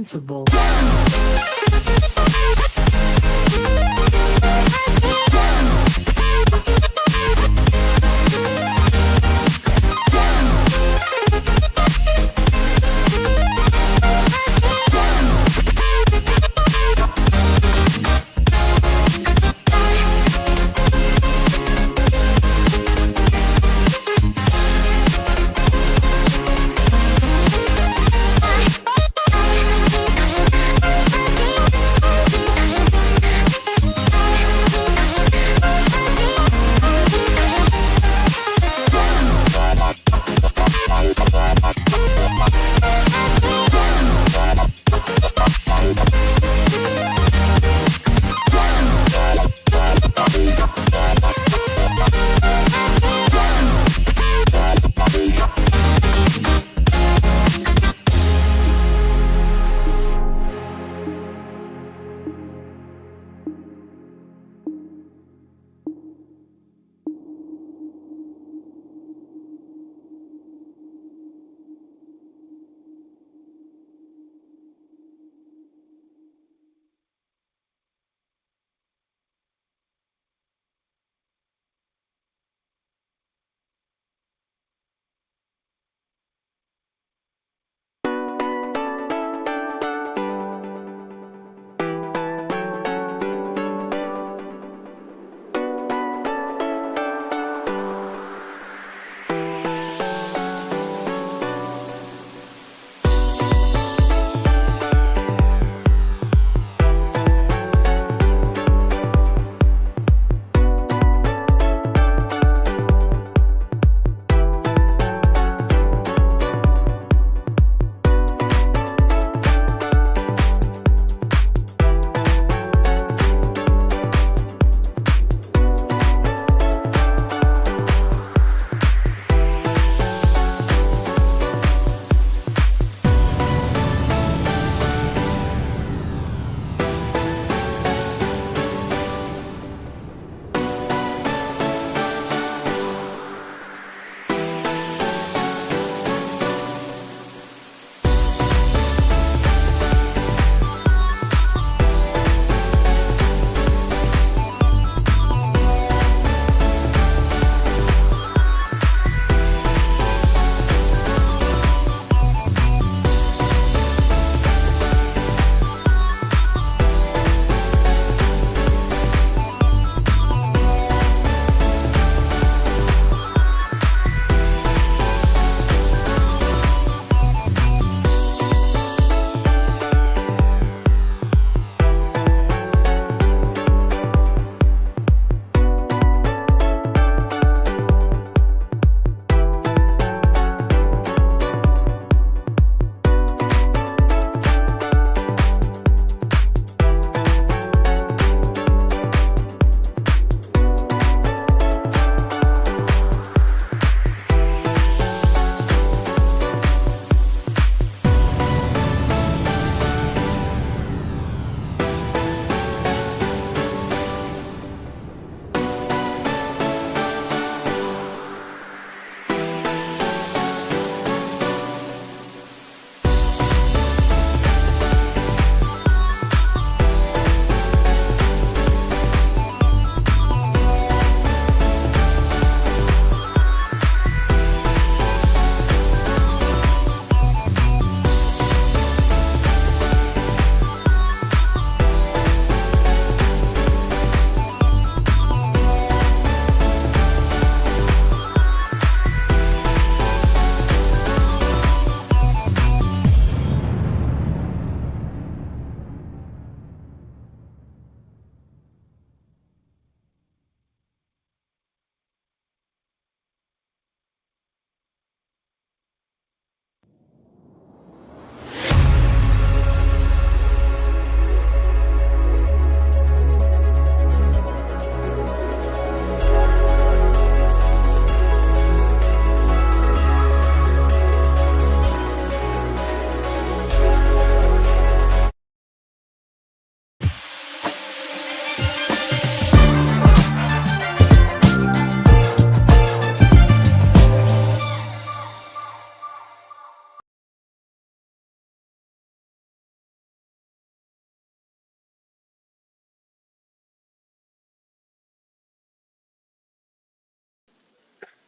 invincible.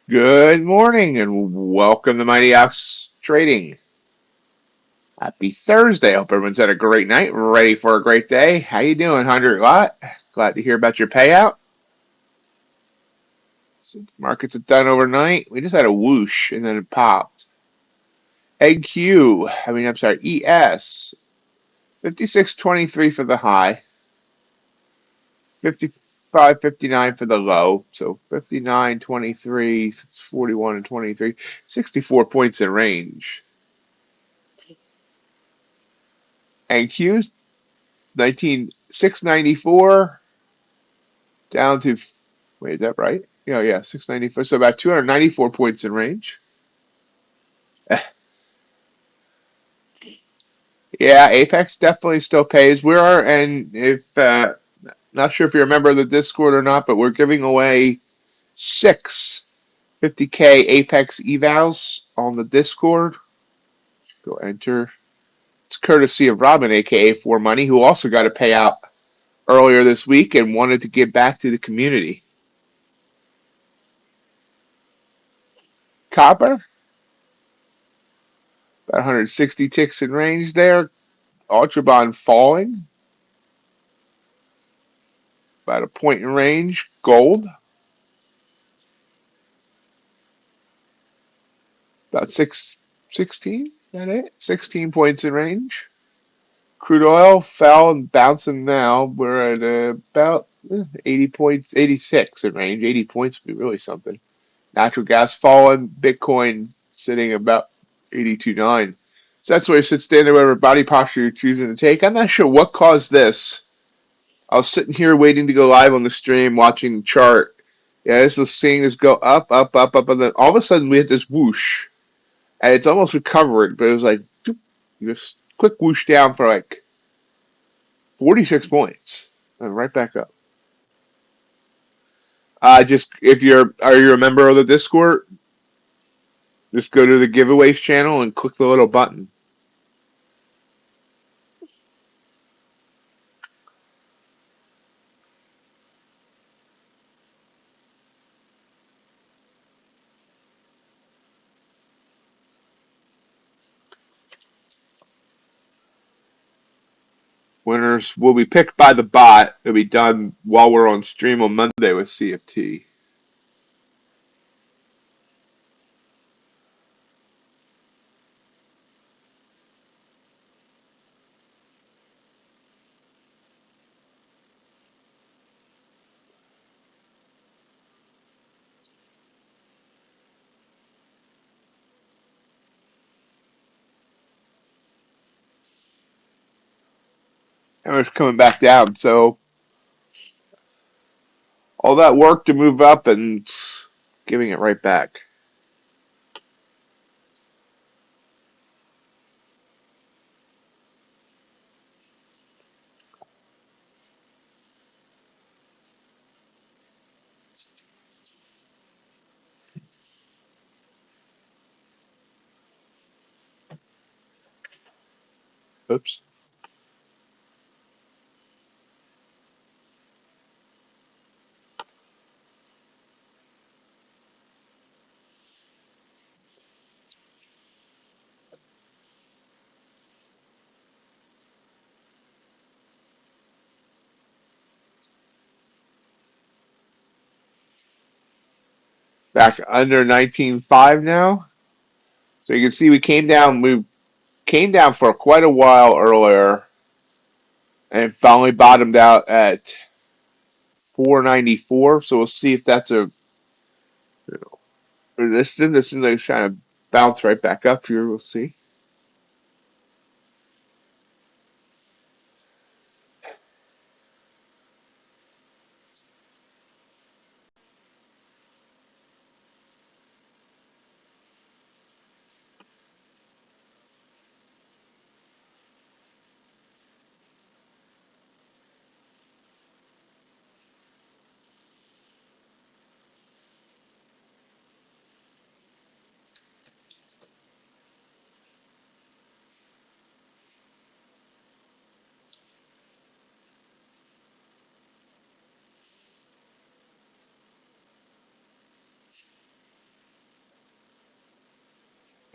Good morning and welcome to MightyOxTrading. Happy Thursday. Hope everyone's had a great night, ready for a great day. How you doing, 100 Lot? Glad to hear about your payout. Since markets are done overnight, we just had a whoosh and then it popped. ES, 56.23 for the high, 55.59 for the low. So 59.23, it's 41 and 23, 64 points in range. NQ's 694 down to, wait, is that right? Yeah, 694. So about 294 points in range. Yeah, Apex definitely still pays. We are, and if not sure if you remember the Discord or not, but we're giving away six 50K Apex evals on the Discord. Go enter. It's courtesy of Robin, aka For Money, who also got a payout earlier this week and wanted to give back to the community. Copper, about 160 ticks in range there. Ultra Bond falling, about a point in range. Gold, about 16, is that it? 16 points in range. Crude oil fell and bouncing now. We're at about 80 points, 86 in range. 80 points would be really something. Natural gas falling. Bitcoin sitting about 82.9. So that's where it sits there, whatever body posture you're choosing to take. I'm not sure what caused this. I was sitting here waiting to go live on the stream, watching the chart. Yeah, this was seeing this go up, up, up, up, and then all of a sudden we hit this whoosh, and it's almost recovered, but it was like just quick whoosh down for like 46 points, and right back up. Just if are you a member of the Discord, just go to the giveaways channel and click the little button. Winners will be picked by the bot. It'll be done while we're on stream on Monday with CFT. And it's coming back down. So all that work to move up and giving it right back. Oops. Back under 19.5 now. So you can see we came down for quite a while earlier and finally bottomed out at 494. So we'll see if that's a resistance. This is like trying to bounce right back up here. We'll see.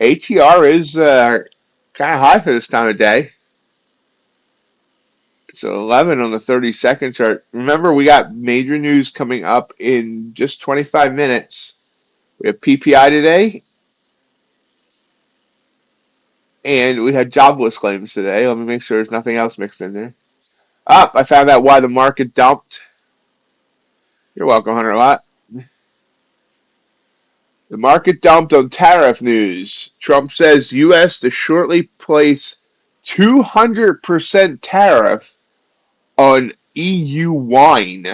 ATR is kind of high for this time of day. It's 11 on the 30-second chart. Remember, we got major news coming up in just 25 minutes. We have PPI today, and we had jobless claims today. Let me make sure there's nothing else mixed in there. I found out why the market dumped. You're welcome, Hunter Lot. The market dumped on tariff news. Trump says U.S. to shortly place 200% tariff on EU wine.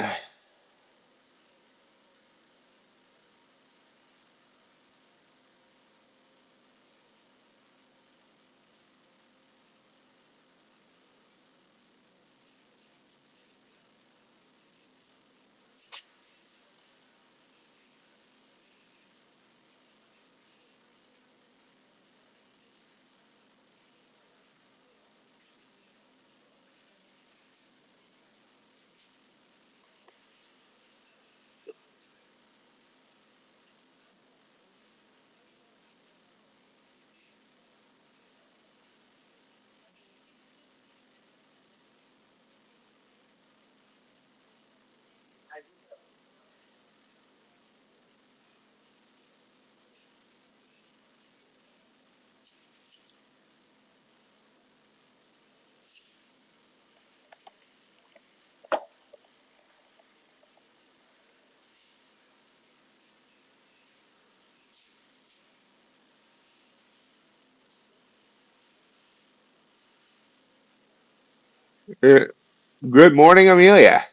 Good morning, Amelia.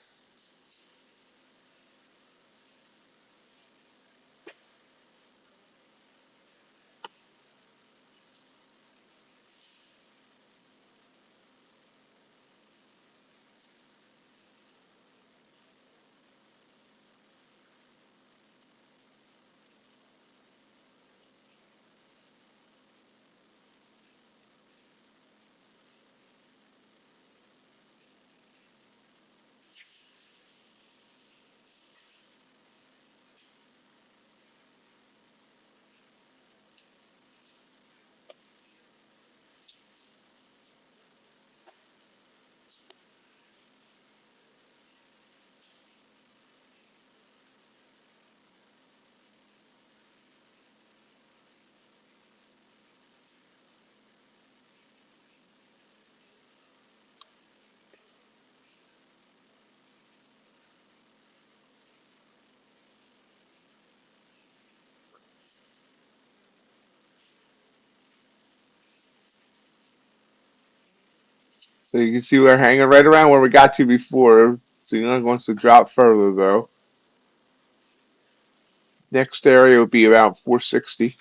So you can see we're hanging right around where we got to before. So you're not going to drop further, though. Next area would be about 460.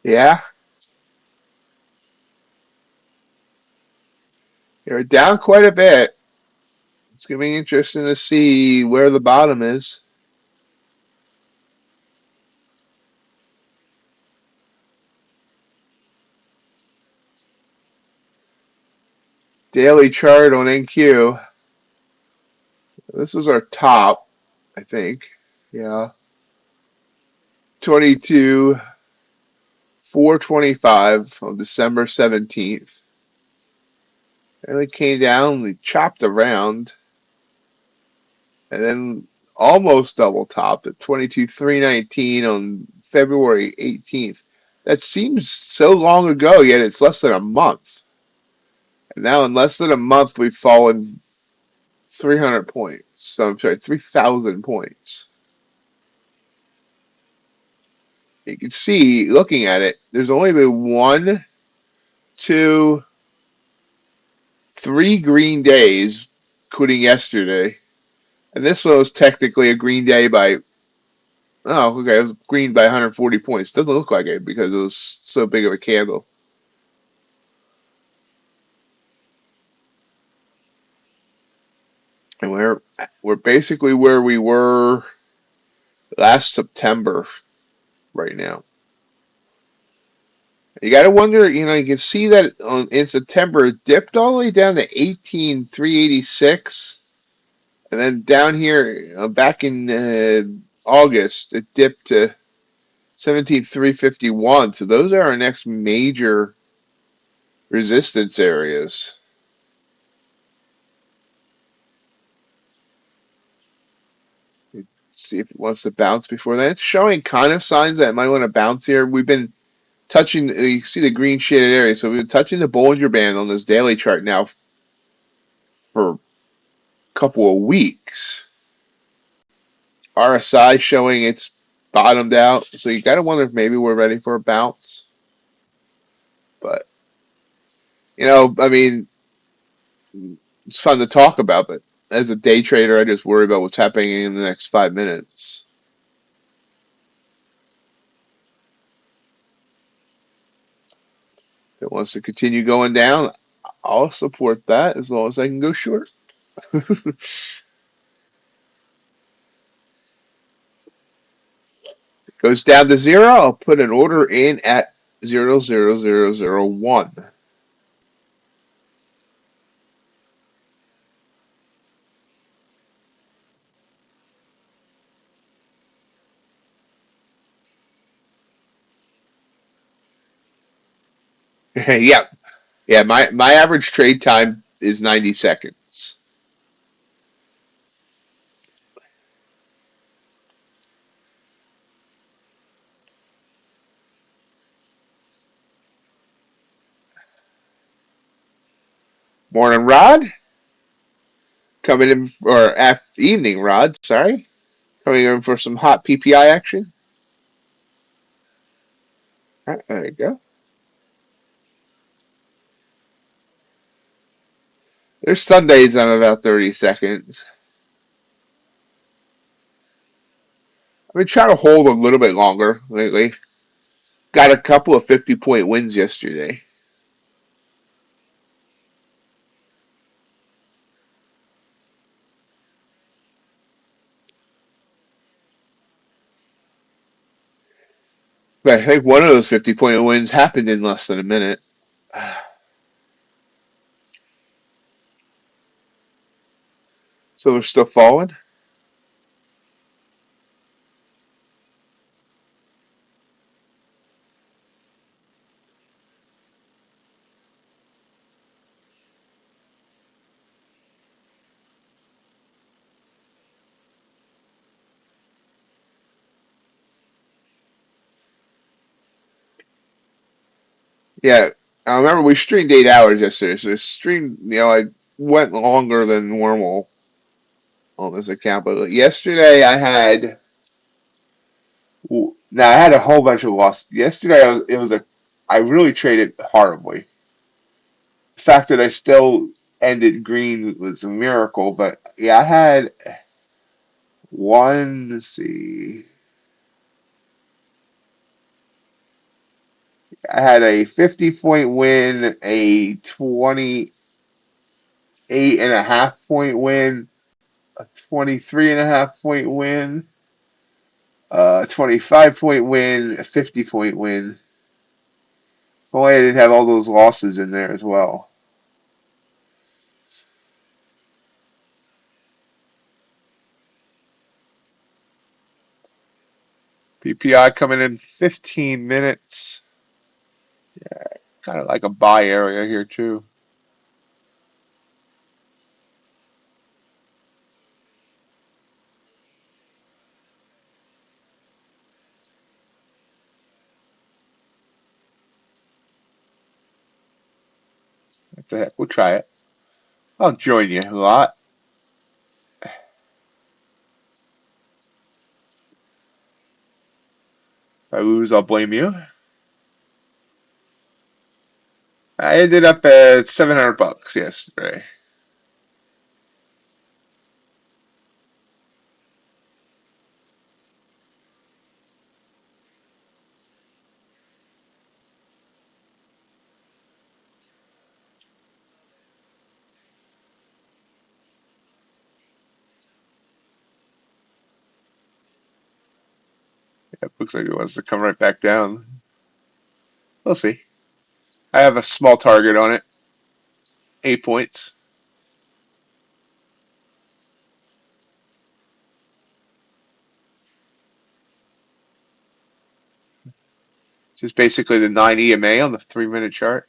Yeah, you're down quite a bit. It's going to be interesting to see where the bottom is. Daily chart on NQ. This is our top, I think. Yeah. 22, 425 on December 17th. And it came down, we chopped around, and then almost double topped at 22,319 on February 18th. That seems so long ago, yet it's less than a month. And now in less than a month, we've fallen 300 points. So I'm sorry, 3,000 points. You can see, looking at it, there's only been 1, 2, 3 green days, including yesterday. And this one was technically a green day by, oh, okay, it was green by 140 points. Doesn't look like it because it was so big of a candle. And we're basically where we were last September right now. You got to wonder, you can see that in September it dipped all the way down to 18,386. And then down here, back in August, it dipped to 17,351. So those are our next major resistance areas. Let's see if it wants to bounce before that. It's showing kind of signs that it might want to bounce here. We've been touching, you see the green shaded area. So we've been touching the Bollinger Band on this daily chart now for a couple of weeks. RSI showing it's bottomed out. So you got to wonder if maybe we're ready for a bounce. But, I mean, it's fun to talk about, but as a day trader, I just worry about what's happening in the next 5 minutes. If it wants to continue going down, I'll support that as long as I can go short. Goes down to 0, I'll put an order in at 0.00001. Yeah, yeah. My average trade time is 90 seconds. Morning, Rod. Coming in, or evening, Rod. Sorry, coming in for some hot PPI action. All right, there you go. There's Sundays I'm about 30 seconds. I've been trying to hold a little bit longer lately. Got a couple of 50-point wins yesterday. But I think one of those 50-point wins happened in less than a minute. So we're still falling? Yeah. I remember we streamed 8 hours yesterday, so the stream, I went longer than normal on this account. But yesterday now I had a whole bunch of losses. Yesterday I really traded horribly. The fact that I still ended green was a miracle, but yeah, I had let's see, I had a 50-point win, a 28.5-point win, a 23.5-point win, a 25-point win, a 50-point win. If only I didn't have all those losses in there as well. PPI coming in 15 minutes. Yeah, kind of like a buy area here too. What the heck? We'll try it. I'll join you a lot. If I lose, I'll blame you. I ended up at 700 bucks yesterday. It looks like it wants to come right back down. We'll see. I have a small target on it. 8 points. Just basically the 9 EMA on the 3-minute chart.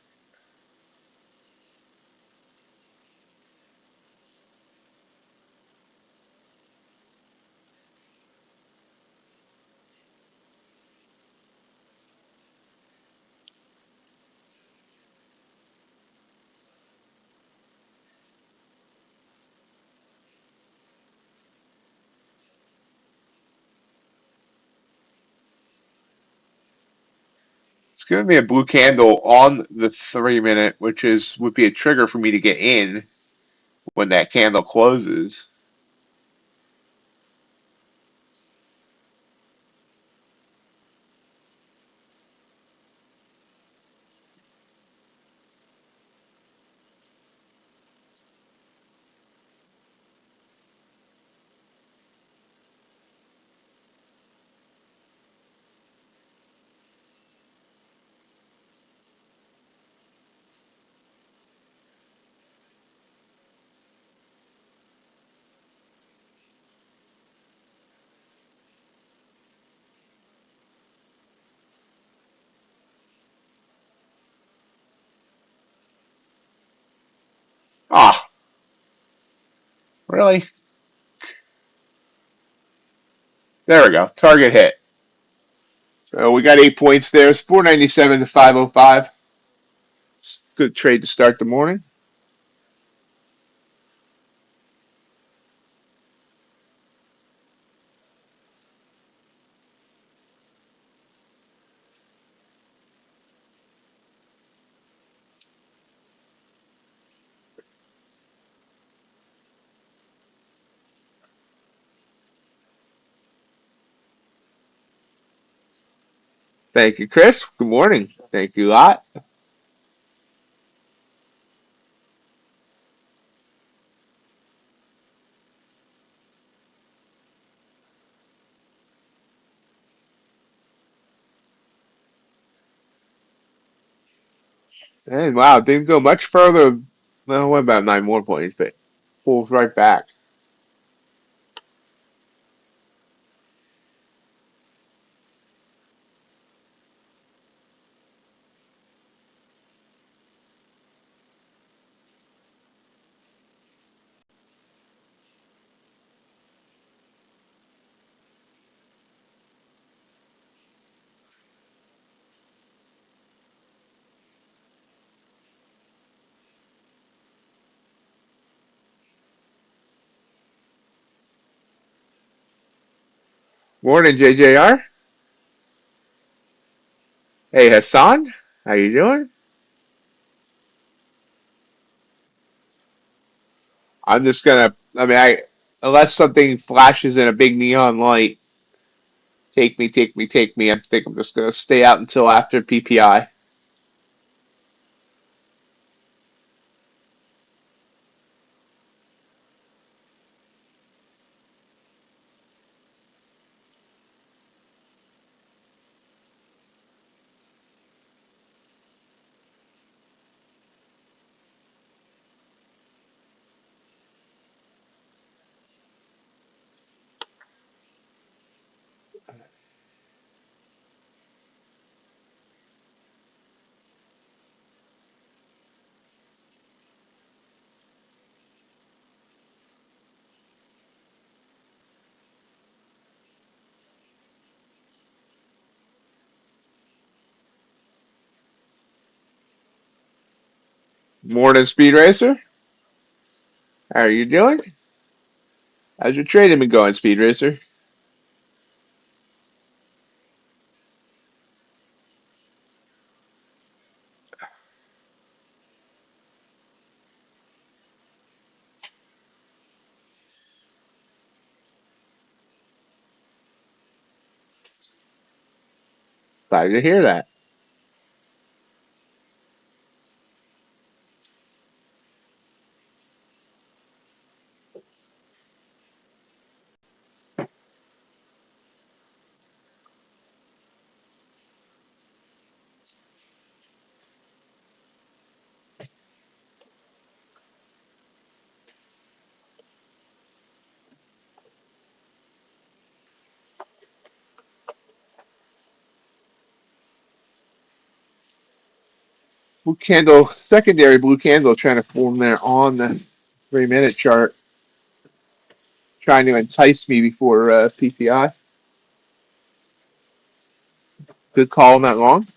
It's giving me a blue candle on the 3-minute, which would be a trigger for me to get in when that candle closes. Ah, really? There we go. Target hit. So we got 8 points there. It's 497 to 505. Good trade to start the morning. Thank you, Chris. Good morning. Thank you a lot. And wow, didn't go much further. Well, what about 9 more points, but pulls right back. Morning, JJR. Hey, Hassan. How you doing? I'm just gonna. Unless something flashes in a big neon light, take me, take me, take me. I think I'm just gonna stay out until after PPI. Morning, Speed Racer. How are you doing? How's your trading been going, Speed Racer? Glad to hear that. Blue candle, secondary blue candle trying to form there on the 3-minute chart, trying to entice me before PPI. Good call, not long.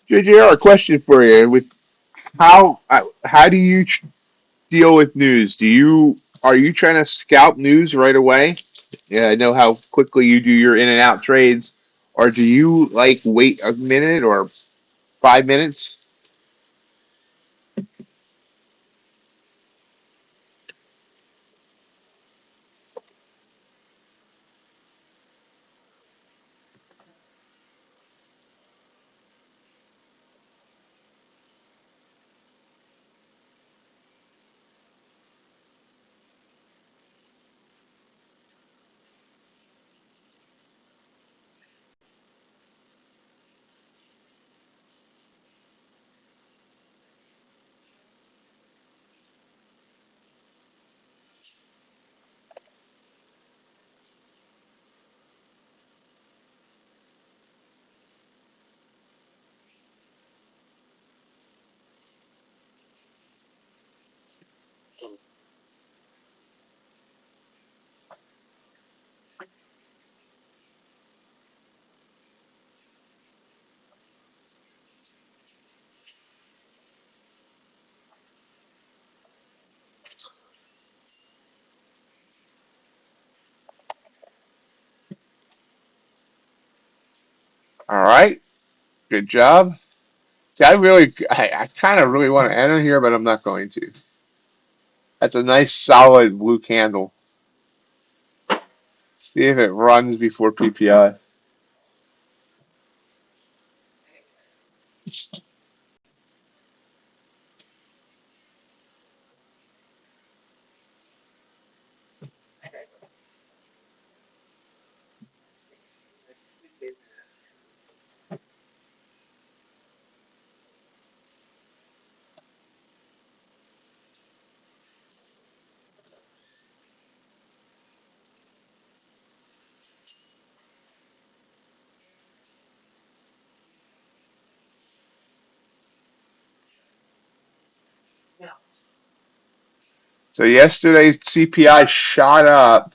JJR, a question for you. With how do you deal with news? Are you trying to scalp news right away? Yeah, I know how quickly you do your in and out trades, or do you like wait a minute or 5 minutes? All right, good job. See, I kind of really want to enter here, but I'm not going to. That's a nice solid blue candle. See if it runs before PPI. So yesterday's CPI shot up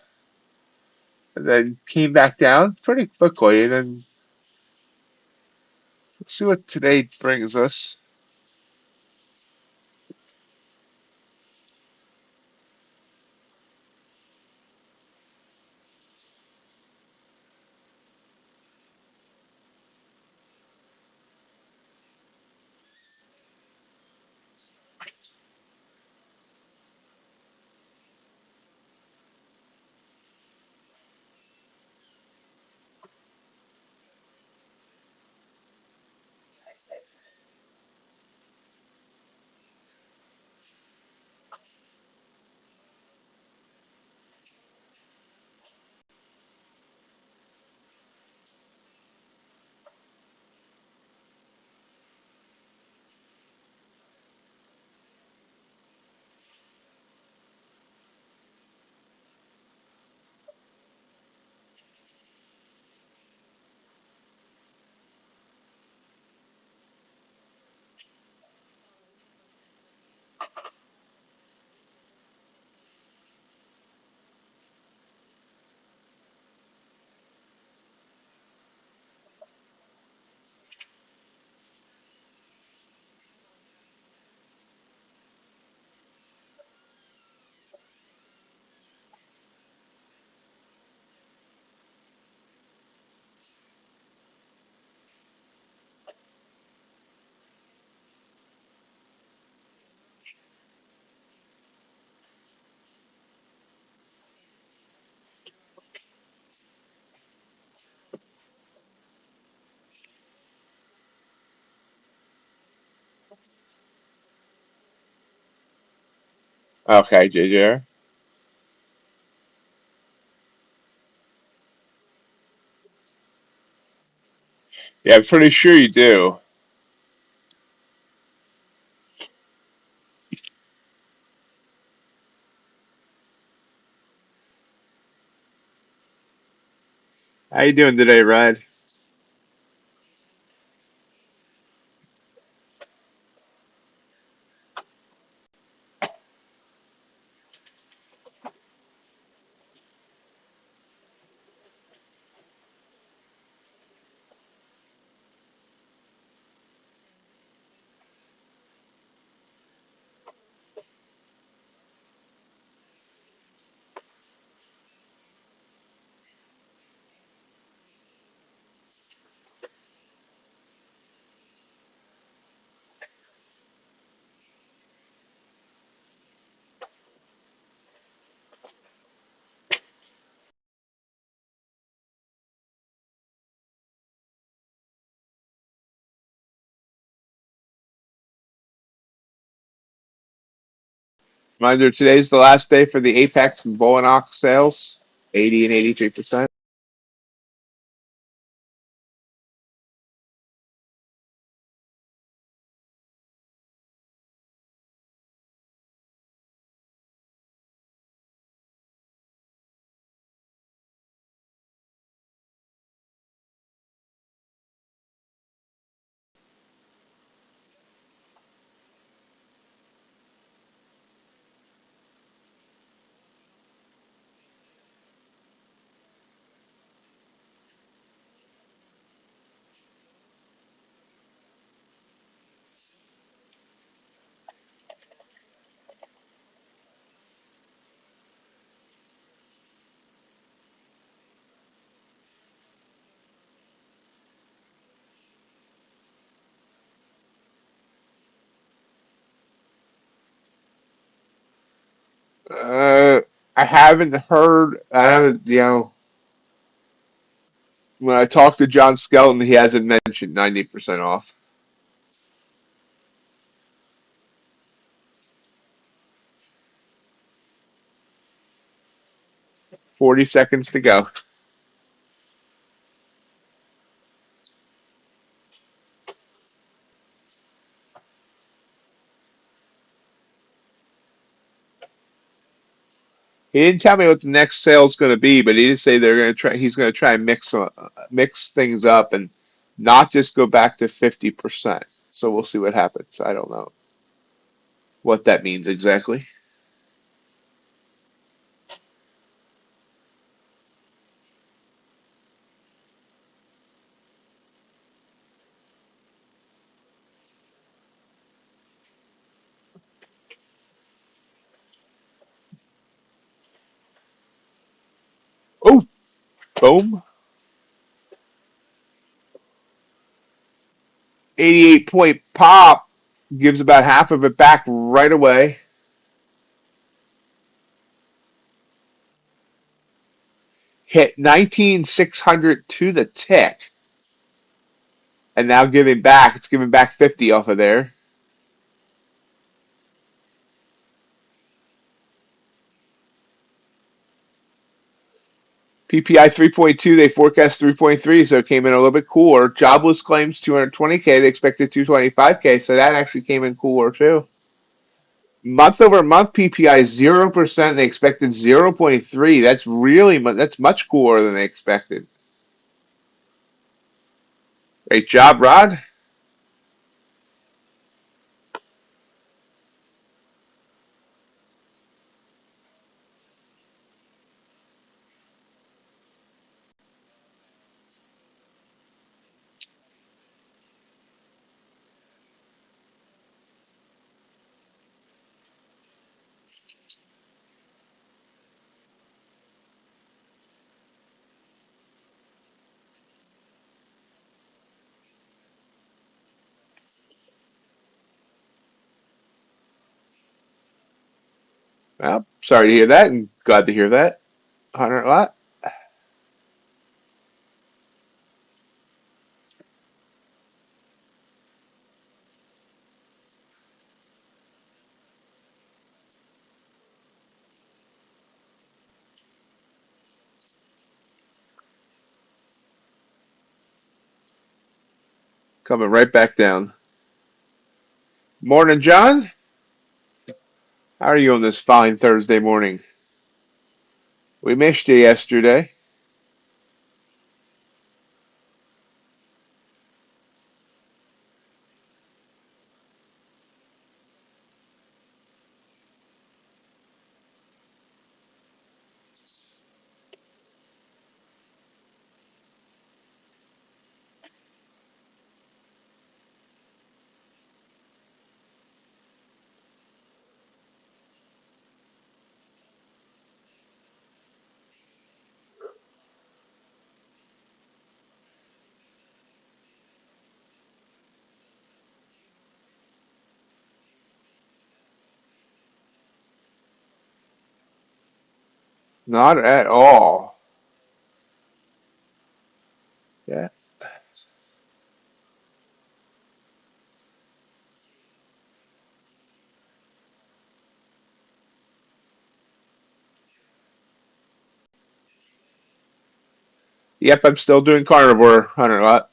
and then came back down pretty quickly. And then let's see what today brings us. Okay, JJ. Yeah, I'm pretty sure you do. How you doing today, Rod? Reminder, today's the last day for the Apex and Bull and Ox sales, 80 and 83%. Uh, I haven't heard, I haven't, when I talked to John Skelton, he hasn't mentioned 90% off. 40 seconds to go. He didn't tell me what the next sale is going to be, but he did say they're going to try. He's going to try and mix things up and not just go back to 50%. So we'll see what happens. I don't know what that means exactly. Oh, boom! 88-point pop gives about half of it back right away. Hit 19,600 to the tick, and now giving back. It's giving back 50 off of there. PPI 3.2, they forecast 3.3, so it came in a little bit cooler. Jobless claims 220K, they expected 225K, so that actually came in cooler too. Month over month PPI 0%, they expected 0.3. That's much cooler than they expected. Great job, Rod. Well, sorry to hear that, and glad to hear that. 100 a lot. Coming right back down. Morning, John. How are you on this fine Thursday morning? We missed you yesterday. Not at all. Yeah. Yep, I'm still doing carnivore hunter lot.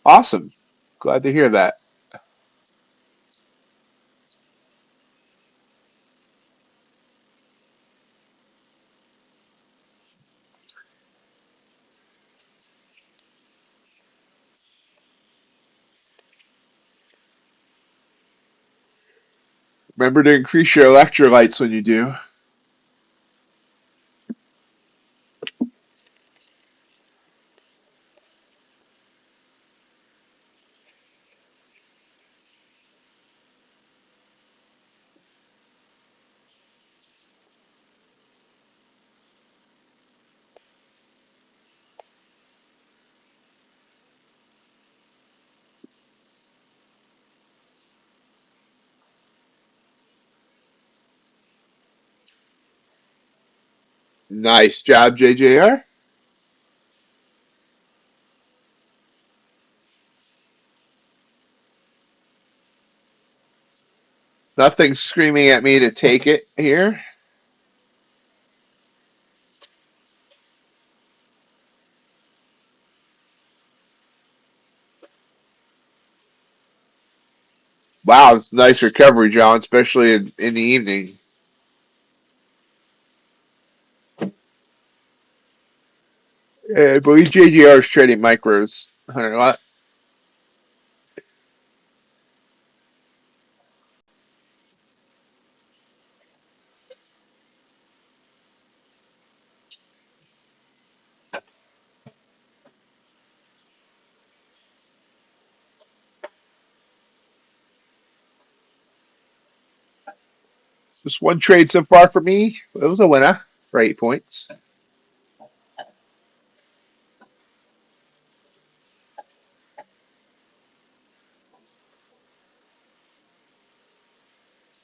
Awesome. Glad to hear that. Remember to increase your electrolytes when you do. Nice job, JJR. Nothing's screaming at me to take it here. Wow, it's a nice recovery, John, especially in the evening. I believe JGR is trading micros. I don't know. Just one trade so far for me. It was a winner for 8 points.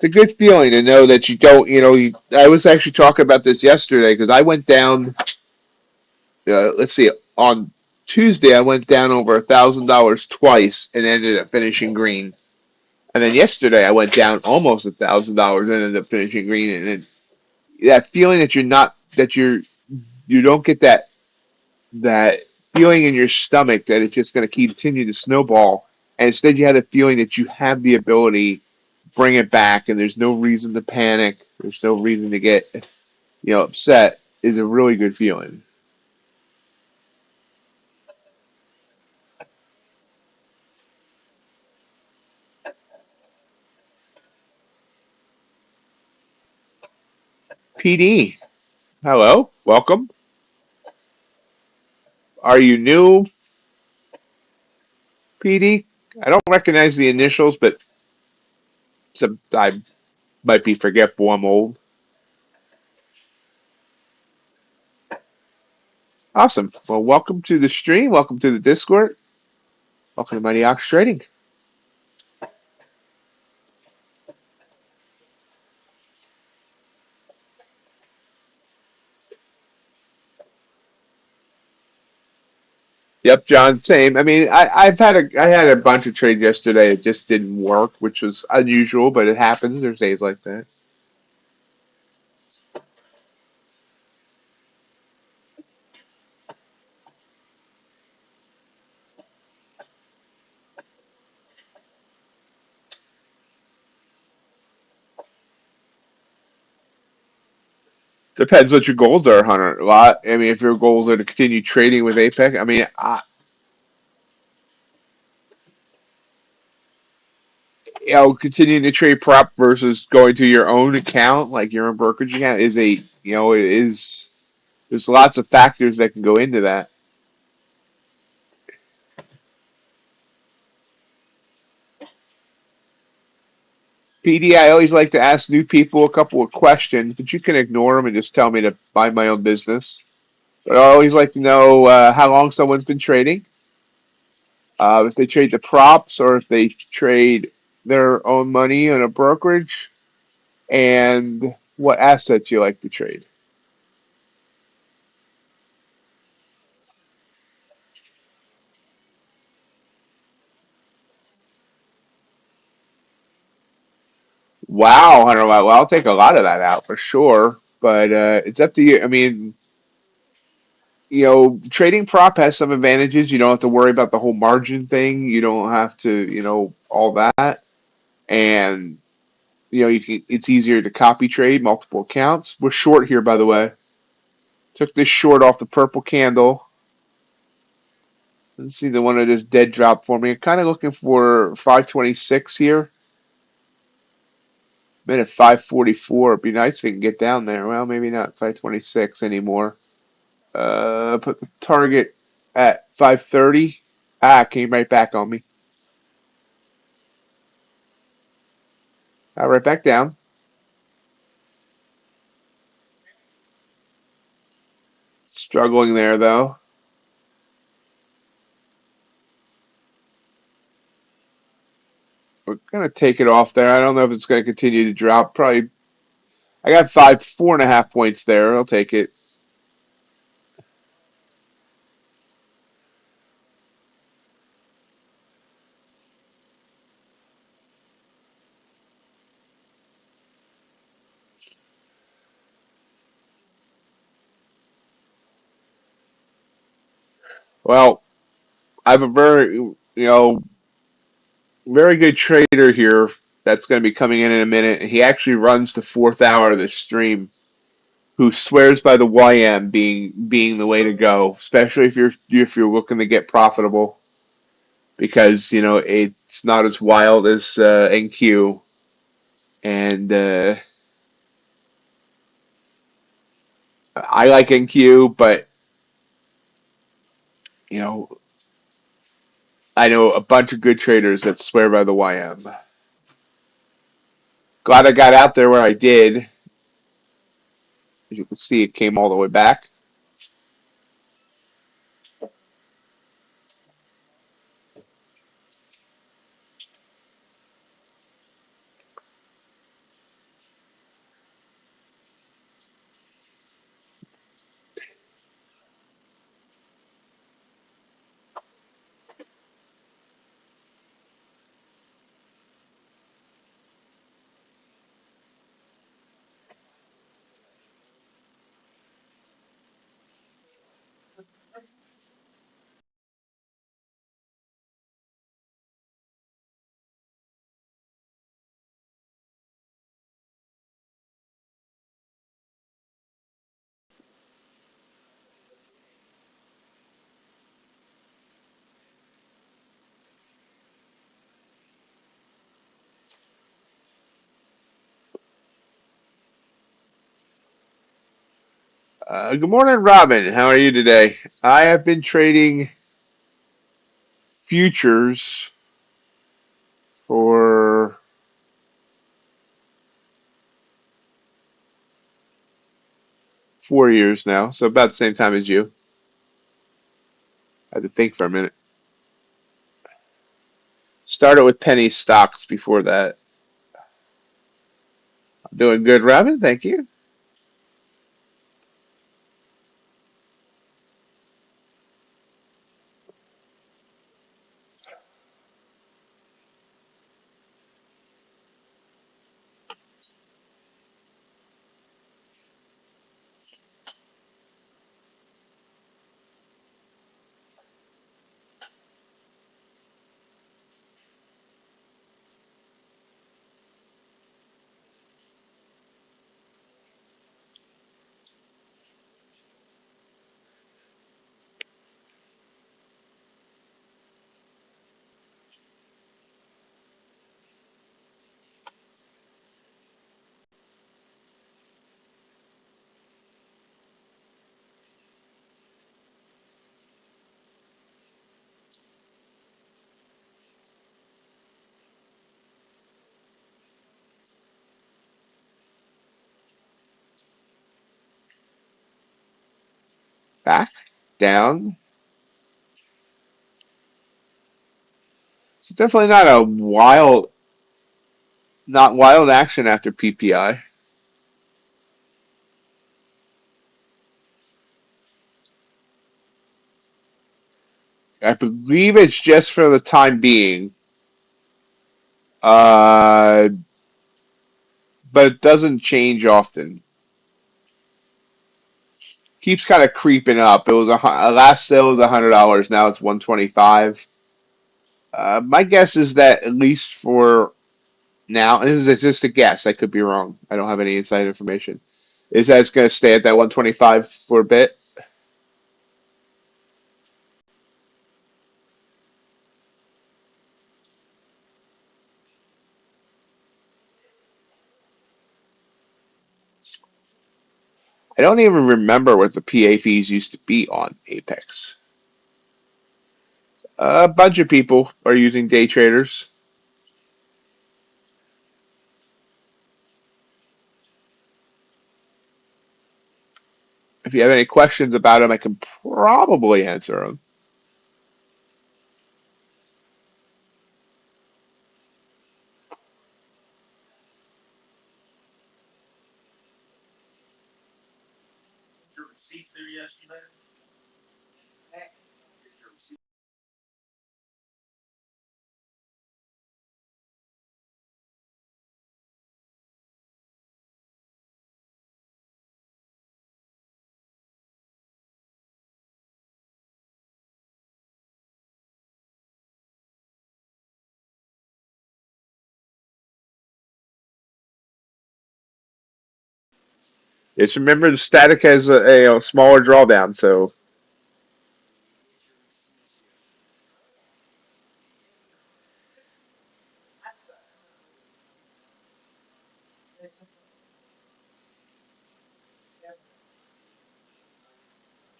It's a good feeling to know that you don't, I was actually talking about this yesterday because I went down, let's see, on Tuesday I went down over $1,000 twice and ended up finishing green. And then yesterday I went down almost $1,000 and ended up finishing green. And then that feeling that you're not, that you don't get that feeling in your stomach that it's just going to continue to snowball. And instead, you have the feeling that you have the ability to bring it back, and there's no reason to panic. There's no reason to get upset. Is a really good feeling. PD, hello, welcome. Are you new, PD? I don't recognize the initials, but I might be forgetful. I'm old. Awesome. Well, welcome to the stream. Welcome to the Discord. Welcome to MightyOxTrading. Yep, John. Same. I mean, I had a bunch of trades yesterday. It just didn't work, which was unusual, but it happens. There's days like that. Depends what your goals are, Hunter. A lot. I mean, if your goals are to continue trading with Apex, I mean, continuing to trade prop versus going to your own account, like your own brokerage account, is it is. There's lots of factors that can go into that. PD, I always like to ask new people a couple of questions, but you can ignore them and just tell me to mind my own business. But I always like to know how long someone's been trading, if they trade the props or if they trade their own money on a brokerage, and what assets you like to trade. Wow, Hunter, well, I'll take a lot of that out for sure, but it's up to you. I mean, trading prop has some advantages. You don't have to worry about the whole margin thing. You don't have to, all that. And it's easier to copy trade multiple accounts. We're short here, by the way. Took this short off the purple candle. Let's see the one that just dead dropped for me. I'm kind of looking for 526 here. I'm at 544. It'd be nice if we can get down there. Well, maybe not 526 anymore. Put the target at 530. Came right back on me. Right back down. Struggling there though. We're gonna take it off there. I don't know if it's gonna continue to drop. Probably. I got 4.5 points there. I'll take it. Well, I have a very good trader here that's going to be coming in a minute. He actually runs the fourth hour of the stream. Who swears by the YM being the way to go, especially if you're looking to get profitable, because it's not as wild as NQ, and I like NQ, but you know I know a bunch of good traders that swear by the YM. Glad I got out there where I did. As you can see, it came all the way back. Good morning, Robin. How are you today? I have been trading futures for 4 years now, so about the same time as you. had to think for a minute. Started with penny stocks before that. I'm doing good, Robin. Thank you. Back, down. It's definitely not a not wild action after PPI. I believe it's just for the time being. Uh, but it doesn't change often. Keeps kind of creeping up. It was last sale was $100. Now it's 125. My guess is that at least for now, and this is just a guess. I could be wrong. I don't have any inside information. Is that it's going to stay at that 125 for a bit? I don't even remember what the PA fees used to be on Apex. A bunch of people are using day traders. If you have any questions about them, I can probably answer them. Just remember the static has a smaller drawdown, so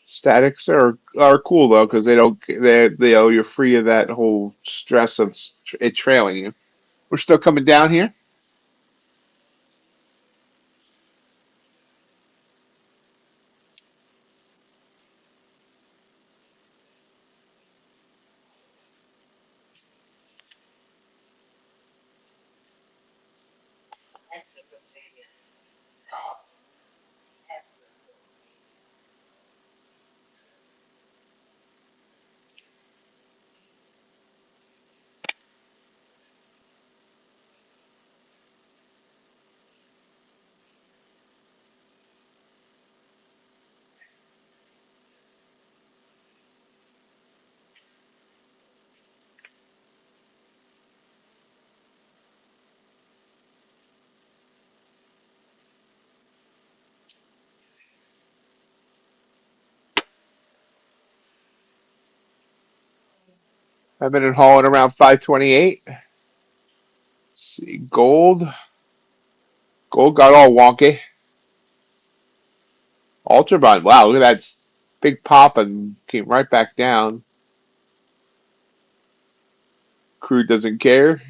statics are cool though because they don't you're free of that whole stress of it trailing you. We're still coming down here. I've been hauling around 528. See gold. Gold got all wonky. Ultraviolet. Wow, look at that big pop and came right back down. Crude doesn't care.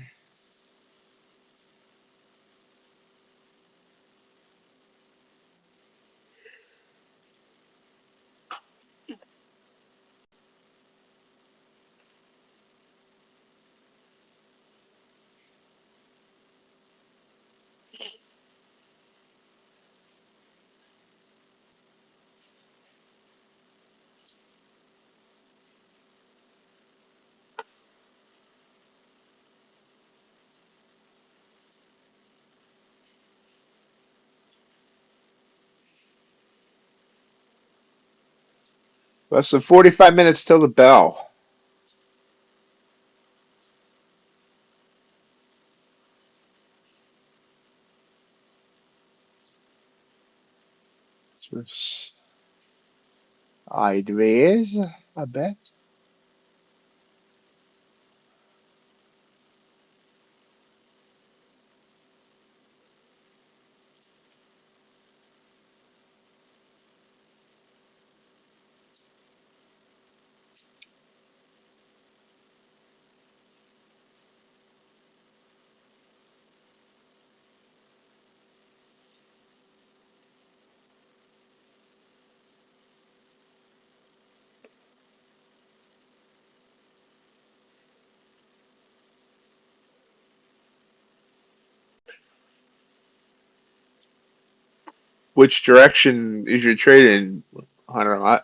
Less than 45 minutes till the bell. Sideways, I bet. Which direction is your trade in, Hunter?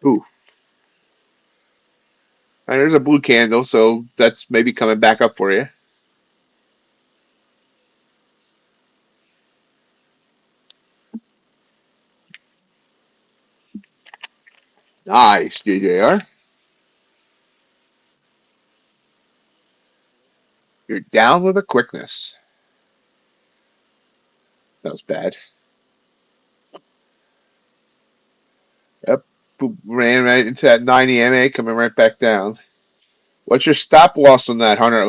Ooh, and there's a blue candle, so that's maybe coming back up for you. Nice, JJR. You're down with a quickness. That was bad. Yep, ran right into that 90 MA, coming right back down. What's your stop loss on that, Hunter?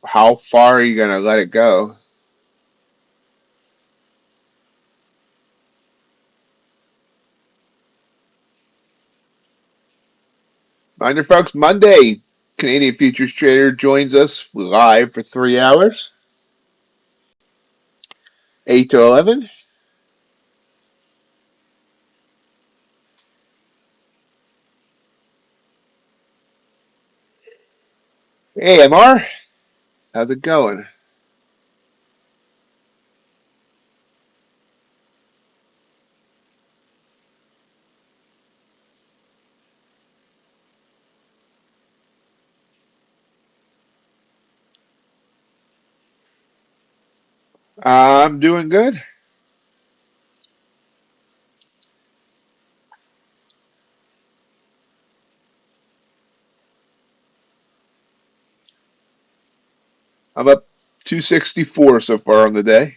How far are you gonna let it go? Mind your folks, Monday, Canadian futures trader joins us live for 3 hours, 8 to 11. Hey, MR, how's it going? I'm doing good. I'm up 264 so far on the day.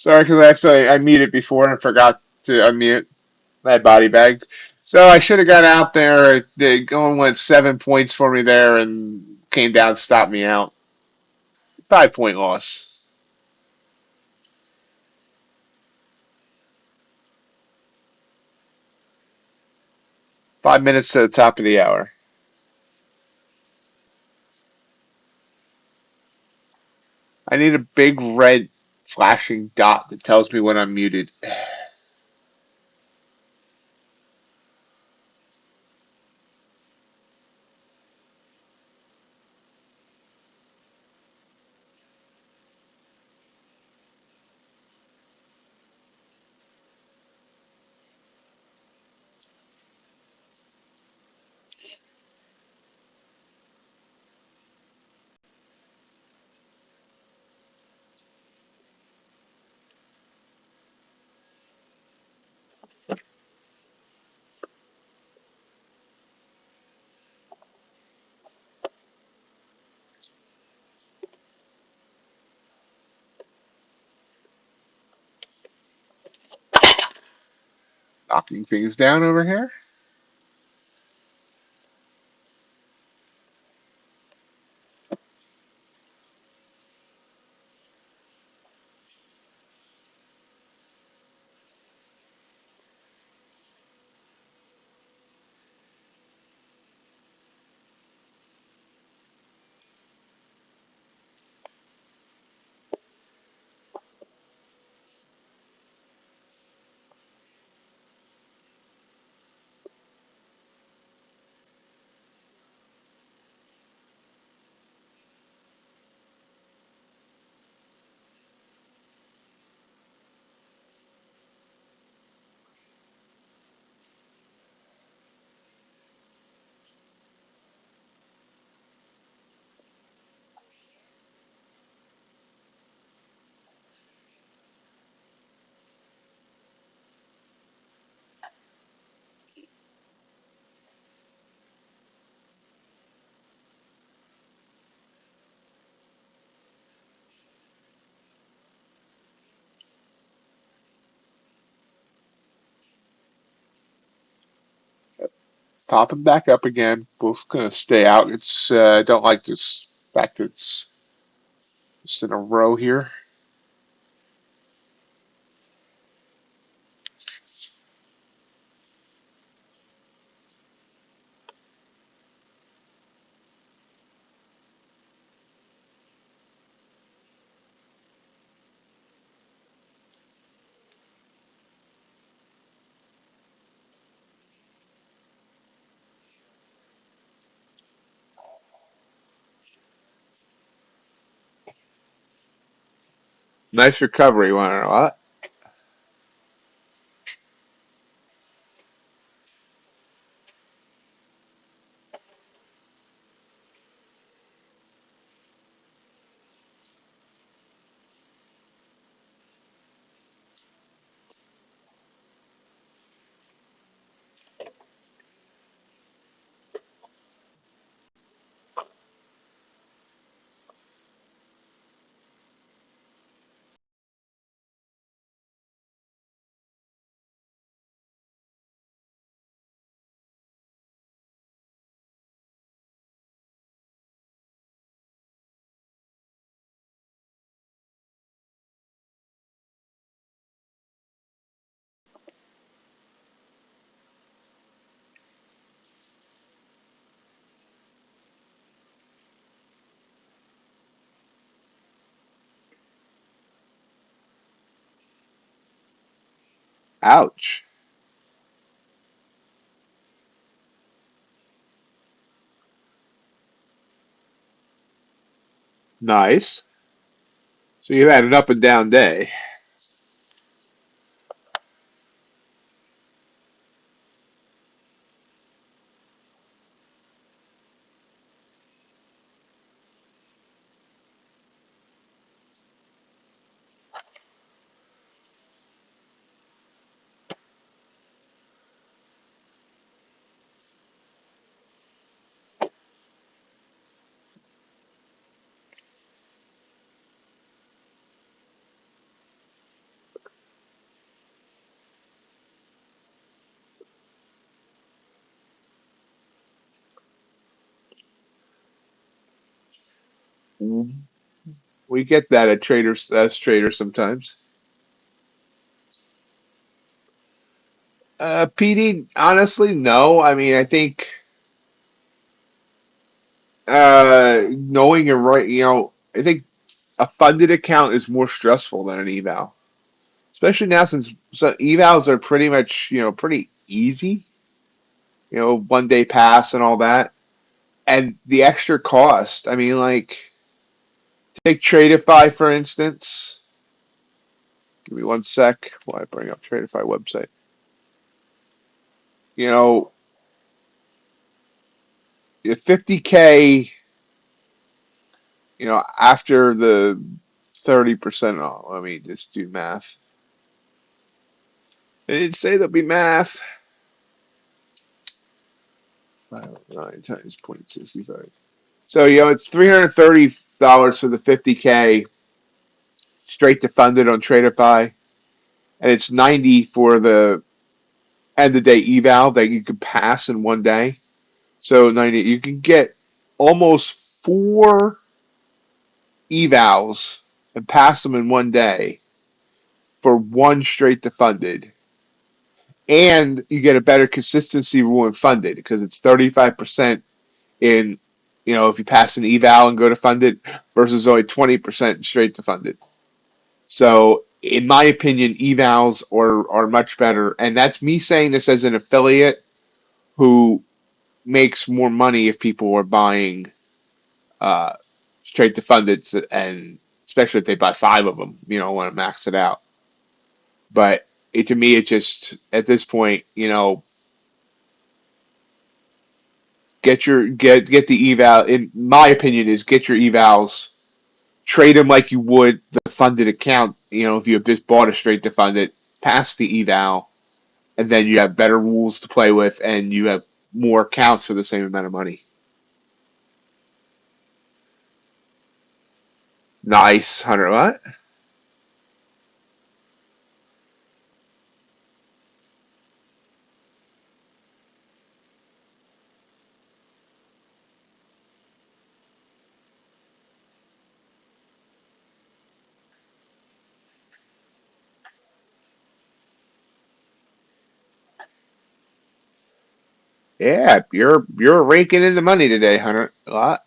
Sorry, because actually I muted before and forgot to unmute that body bag. So I should have got out there. The going went 7 points for me there and came down, stopped me out. 5 point loss. 5 minutes to the top of the hour. I need a big red flashing dot that tells me when I'm muted. Knocking things down over here. Popping back up again. Both gonna stay out. It's I don't like this fact that it's just in a row here. Nice recovery, want to know what? Ouch. Nice. So you had an up and down day. We get that at traders as traders sometimes. PD, honestly, no. I mean, I think knowing your right, I think a funded account is more stressful than an eval, especially now since evals are pretty much pretty easy. 1 day pass and all that, and the extra cost. I mean, like take Tradify for instance. Give me 1 sec while I bring up Tradify website. You know, 50K. After the 30% off. Let me just do math. They didn't say there'll be math. 9 times 0.65. So, it's $330 for the 50K straight to funded on Tradify, and it's 90 for the end of day eval that you can pass in 1 day. So 90, you can get almost 4 evals and pass them in 1 day for one straight to funded. And you get a better consistency rule in funded because it's 35% in, if you pass an eval and go to funded versus only 20% straight to funded. So, in my opinion, evals are much better. And that's me saying this as an affiliate who makes more money if people are buying uh, straight to funded, and especially if they buy 5 of them, want to max it out. But to me, it just, at this point, get the eval. In my opinion, is get your evals, trade them like you would the funded account. If you have just bought a straight to funded, pass the eval, and then you have better rules to play with, and you have more accounts for the same amount of money. Nice, Hunter. What? Yeah, you're raking in the money today, Hunter. A lot.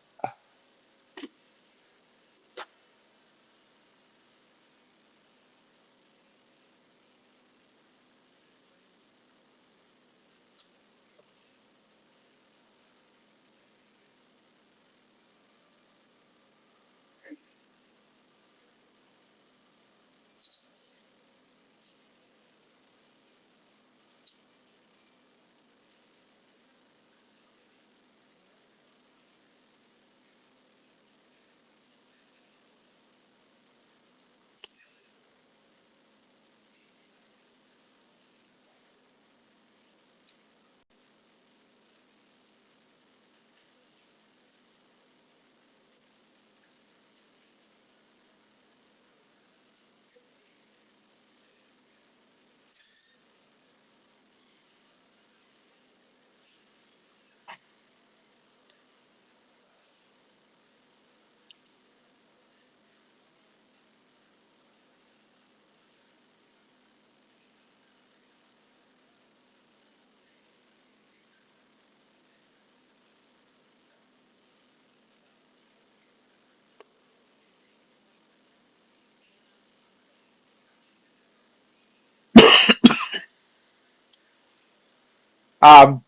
Um,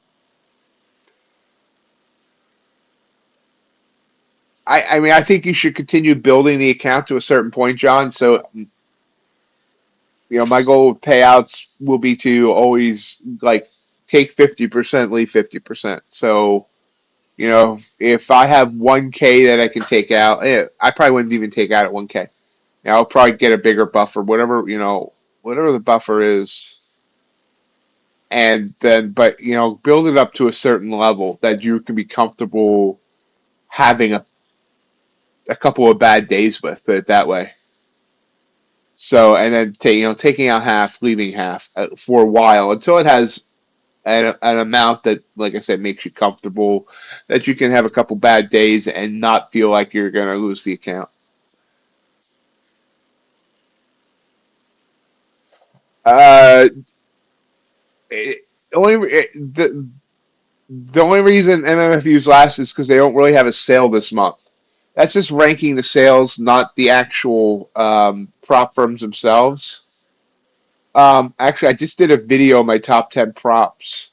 I mean, I think you should continue building the account to a certain point, John. So, my goal with payouts will be to always like take 50%, leave 50%. So, if I have 1K that I can take out, I probably wouldn't even take out at 1K. I'll probably get a bigger buffer, whatever the buffer is, and then, but build it up to a certain level that you can be comfortable having a couple of bad days with. Put it that way. So, and then taking out half, leaving half for a while until it has an amount that, like I said, makes you comfortable. that you can have a couple bad days and not feel like you're going to lose the account. Uh, it, only the only reason MMFUs last is because they don't really have a sale this month. That's just ranking the sales, not the actual prop firms themselves. Actually, I just did a video on my top 10 props.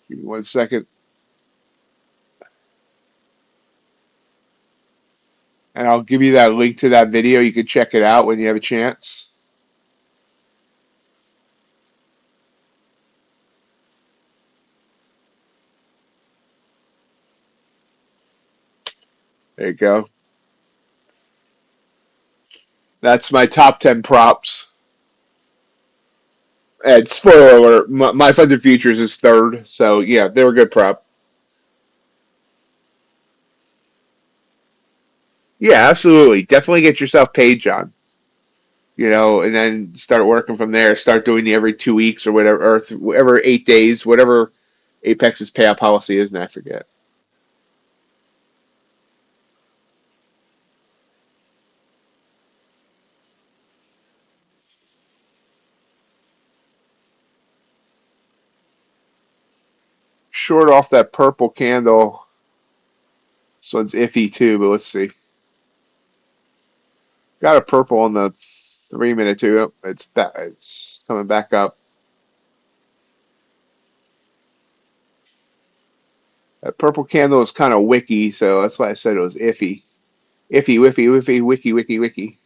Give me 1 second, and I'll give you that link to that video. You can check it out when you have a chance. There you go. That's my top 10 props. And spoiler alert, my funded futures is third. So, yeah, they were good prop. Yeah, absolutely. Definitely get yourself paid, John. And then start working from there. Start doing the every 2 weeks or whatever, or whatever 8 days, whatever Apex's payout policy is, and I forget. Short off that purple candle. This one's iffy too, but let's see. Got a purple on the 3 minute too. Oh, it's back. It's coming back up. That purple candle is kind of wicky, so that's why I said it was iffy. Iffy, whiffy, whiffy, wiki, wiki, wiki.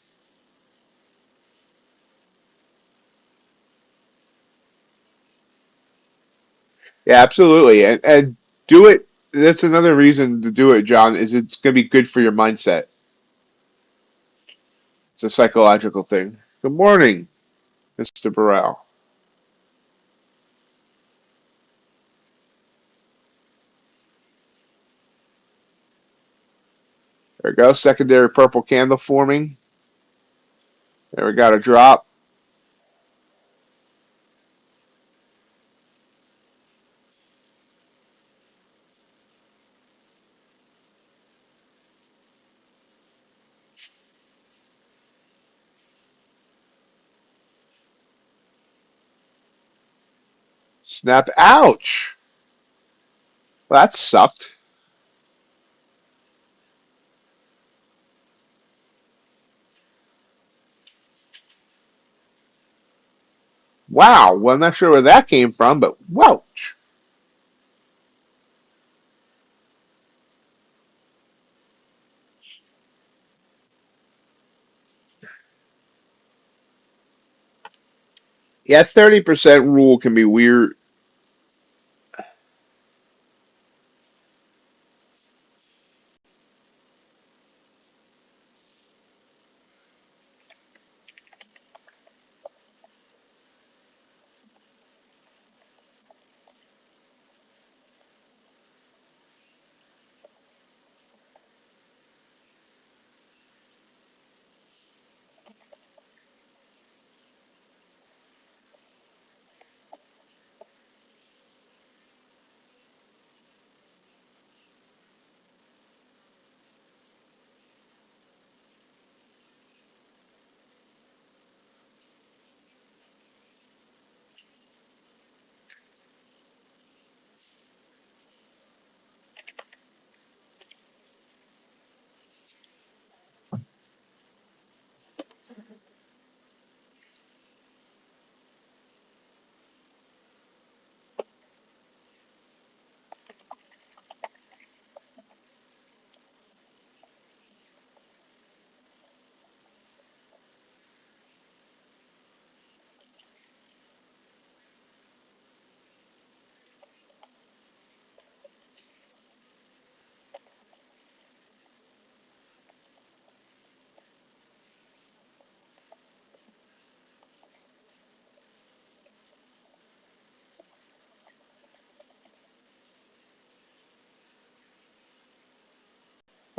Yeah, absolutely, and do it. That's another reason to do it, John. Is it's going to be good for your mindset. It's a psychological thing. Good morning, Mr. Burrell. There we go. Secondary purple candle forming. There we got a drop. Snap. Ouch. Well, that sucked. Wow. Well, I'm not sure where that came from, but wouch. Yeah, 30% rule can be weird.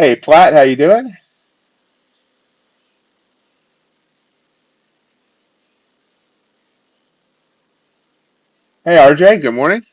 Hey, Platt, how you doing? Hey, RJ, good morning.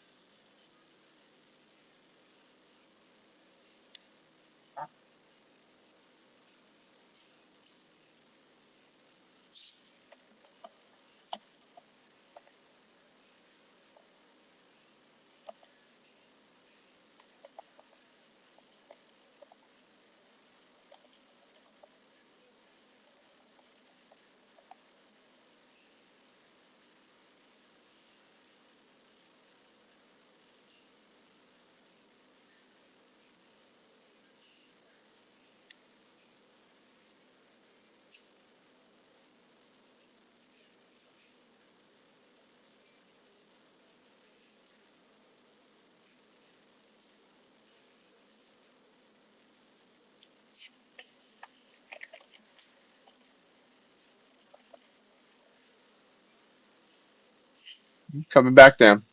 Coming back down.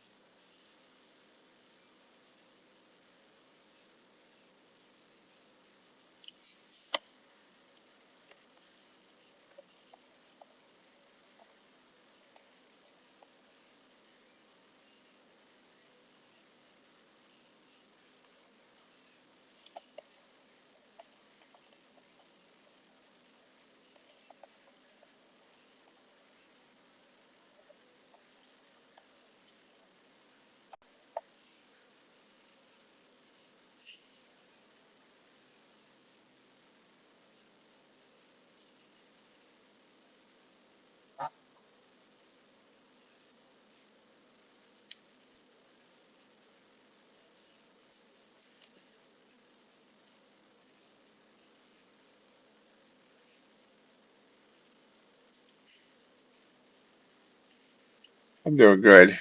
I'm doing good.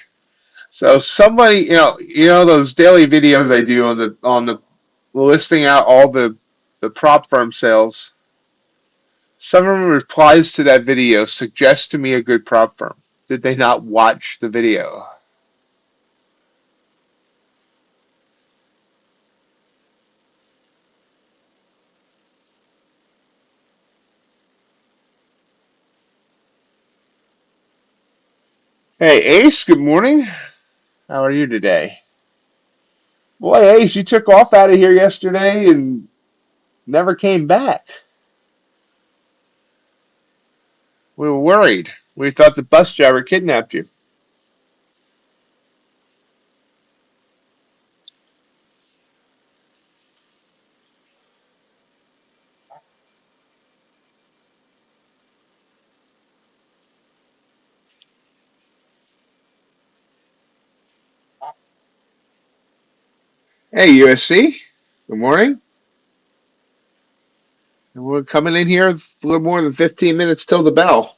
So somebody, those daily videos I do on the listing out all the prop firm sales. Someone replies to that video, suggests to me a good prop firm. Did they not watch the video? Hey Ace, good morning. How are you today? Boy, Ace, you took off out of here yesterday and never came back. We were worried. We thought the bus driver kidnapped you. Hey USC, good morning. And we're coming in here a little more than 15 minutes till the bell.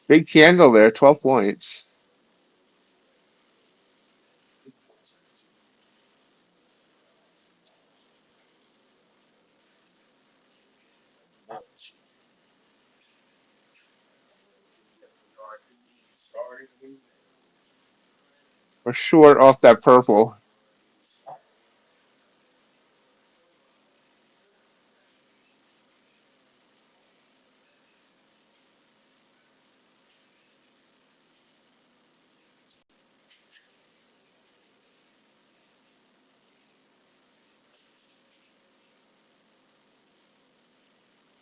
Big candle there, 12 points. We're short off that purple.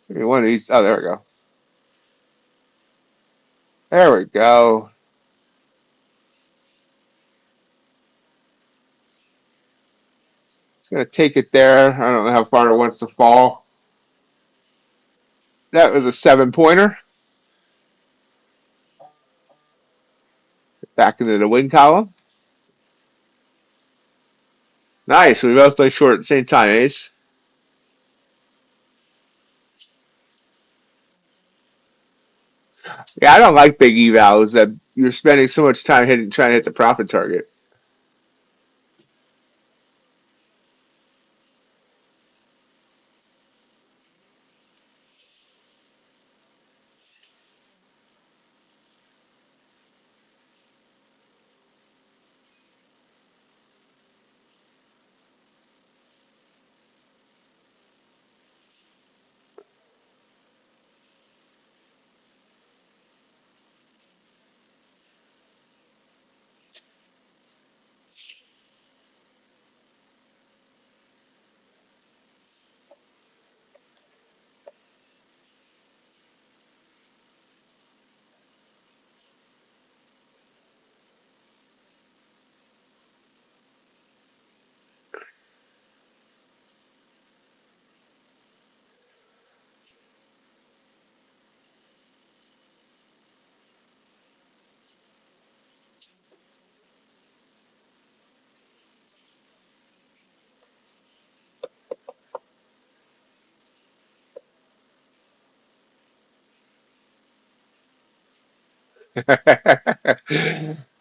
Maybe one of these. Oh, there we go. There we go. It's going to take it there. I don't know how far it wants to fall. That was a 7 pointer. Back into the win column. Nice. We both play short at the same time, Ace. Yeah, I don't like big evals that you're spending so much time trying to hit the profit target.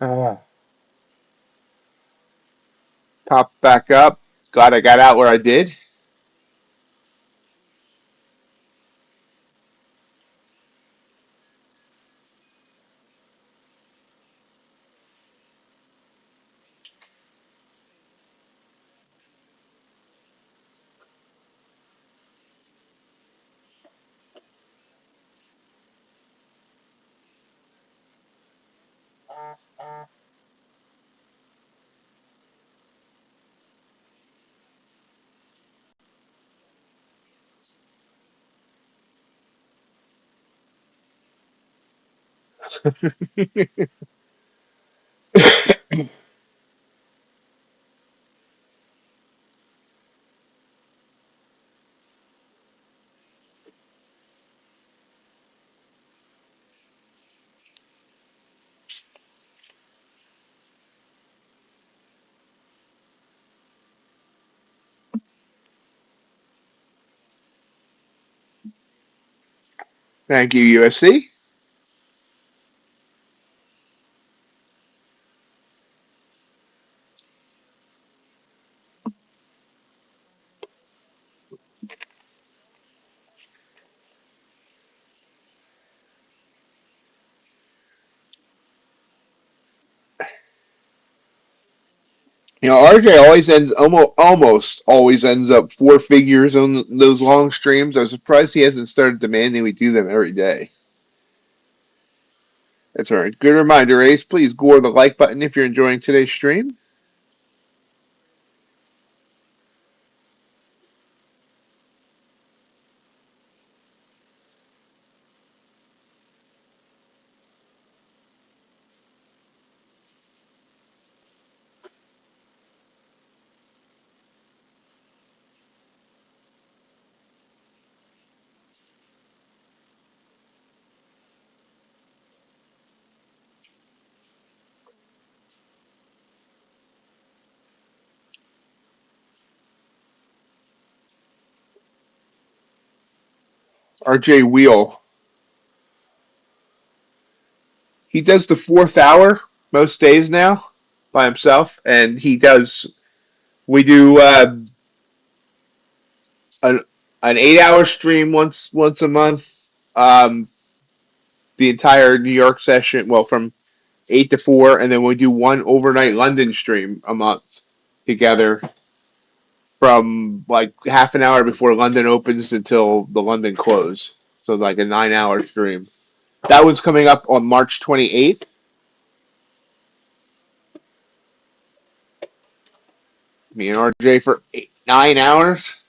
Ah, Pop back up. Glad I got out where I did. Thank you, USC. You know, RJ almost always ends up four figures on those long streams. I'm surprised he hasn't started demanding we do them every day. That's all right. Good reminder, Ace. Please gore the like button if you're enjoying today's stream. RJ Wheel. He does the fourth hour most days now by himself, and he does. We do an an 8 hour stream once a month. The entire New York session, well, from 8 to 4, and then we do one overnight London stream a month together from like half an hour before London opens until the London close. So like a 9 hour stream. That one's coming up on March 28th. Me and RJ for 9 hours.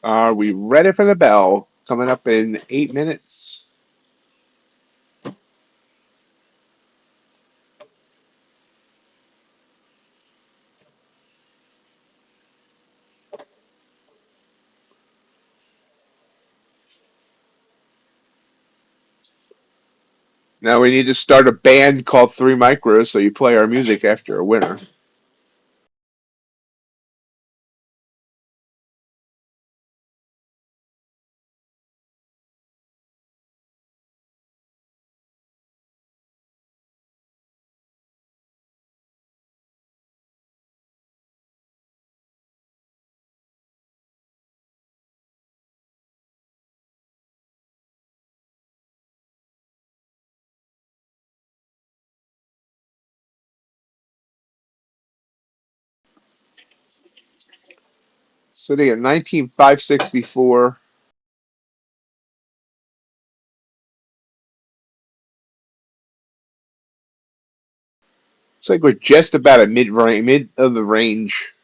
Are we ready for the bell? Coming up in 8 minutes. Now we need to start a band called Three Micros so you play our music after a winner. Sitting at 19,564. Looks like we're just about at mid of the range.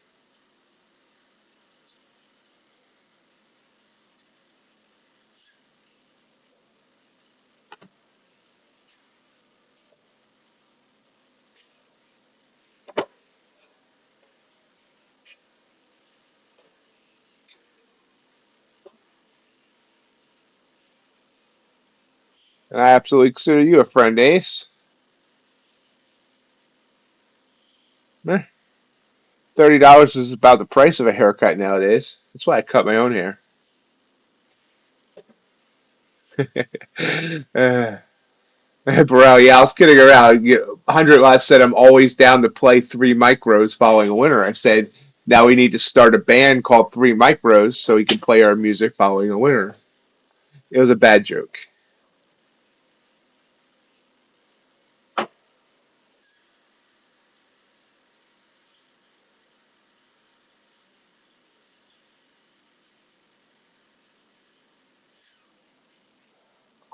And I absolutely consider you a friend, Ace. Eh, $30 is about the price of a haircut nowadays. That's why I cut my own hair. uh, Bro, yeah, I was kidding around. 100 Last said I'm always down to play 3 micros following a winner. I said, now we need to start a band called 3 micros so we can play our music following a winner. It was a bad joke.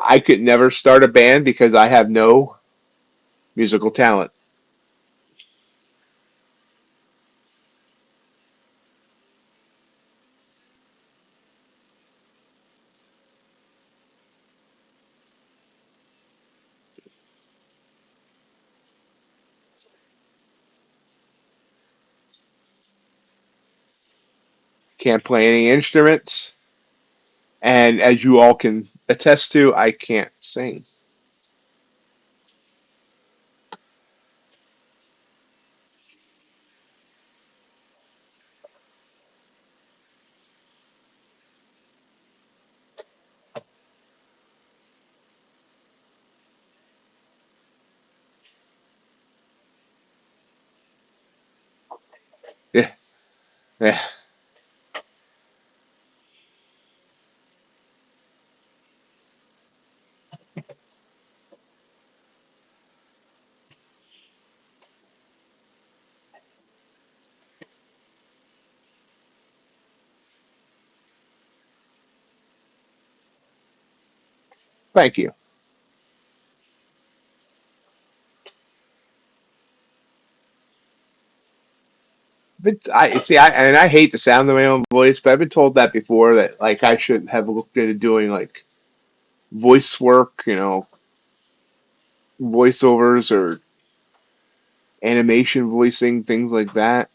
I could never start a band because I have no musical talent. Can't play any instruments. And as you all can attest to, I can't sing. Yeah, yeah. Thank you. But I see, I hate the sound of my own voice, but I've been told that before that like I should have looked into doing like voice work, voiceovers or animation voicing, things like that.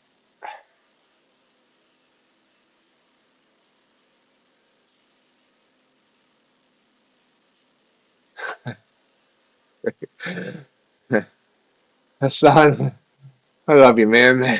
Hassan, I love you, man.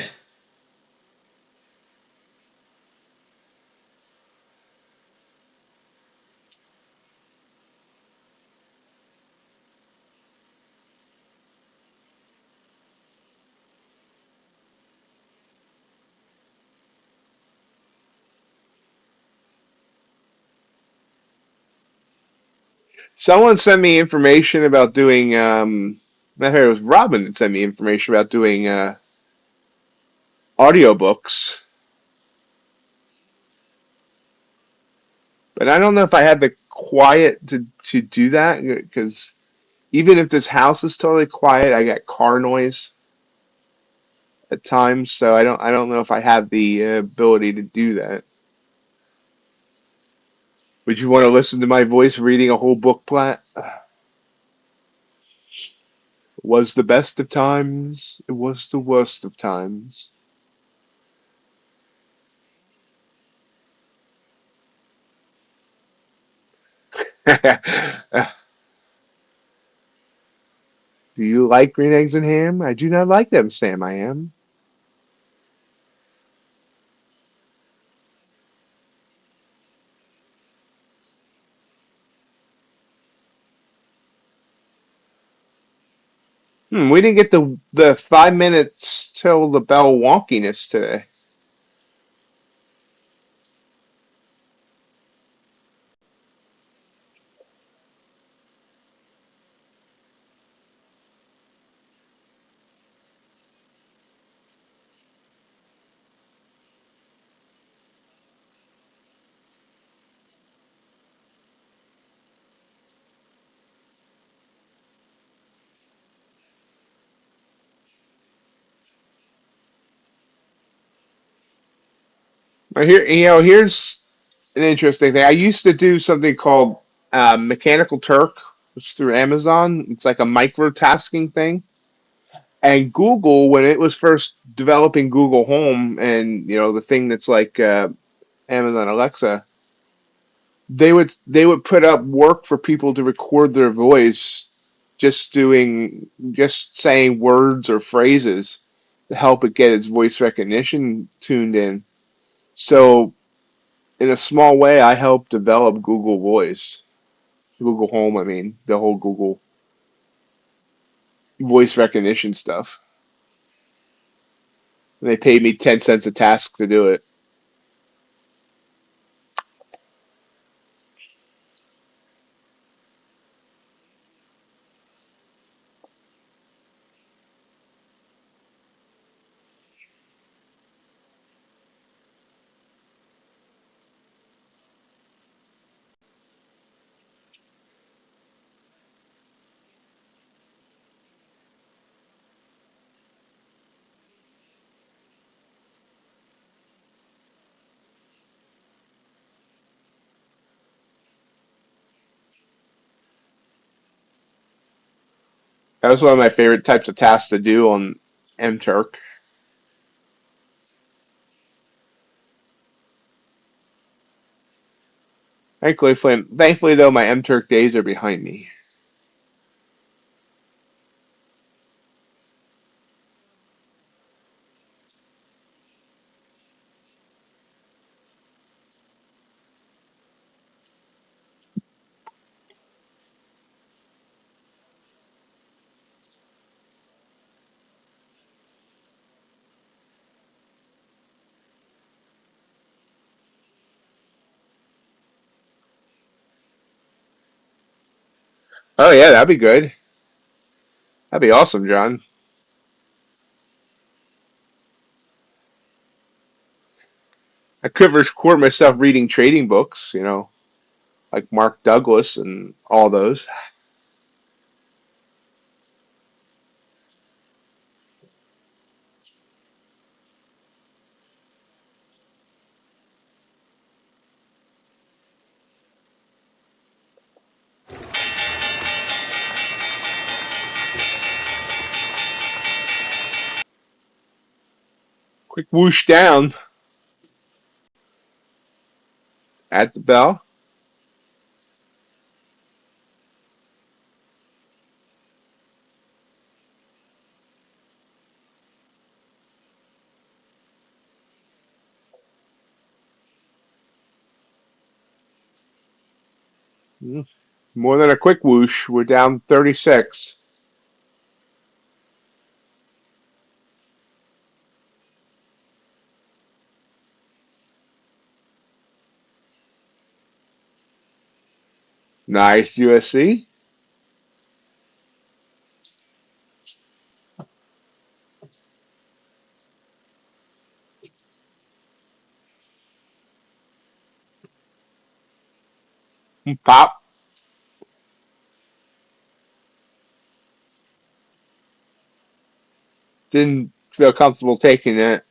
Someone sent me information about doing. I heard it was Robin that sent me information about doing audiobooks, but I don't know if I have the quiet to do that because even if this house is totally quiet, I got car noise at times, so I don't know if I have the ability to do that. Would you want to listen to my voice reading a whole book, Platt? Was the best of times. It was the worst of times. Do you like green eggs and ham? I do not like them, Sam. I am. We didn't get the 5 minutes till the bell wonkiness today. Here's an interesting thing. I used to do something called Mechanical Turk, which is through Amazon. It's like a micro tasking thing. And Google, when it was first developing Google Home, and the thing that's like Amazon Alexa, they would put up work for people to record their voice, just saying words or phrases to help it get its voice recognition tuned in. So in a small way, I helped develop Google Voice, Google Home. I mean, the whole Google voice recognition stuff. And they paid me 10 cents a task to do it. That was one of my favorite types of tasks to do on MTurk. Thankfully, though, my MTurk days are behind me. Oh yeah, that'd be good. That'd be awesome, John. I could record myself reading trading books, like Mark Douglas and all those. Quick whoosh down at the bell. More than a quick whoosh. We're down 36. Nice USC. Pop. Didn't feel comfortable taking it.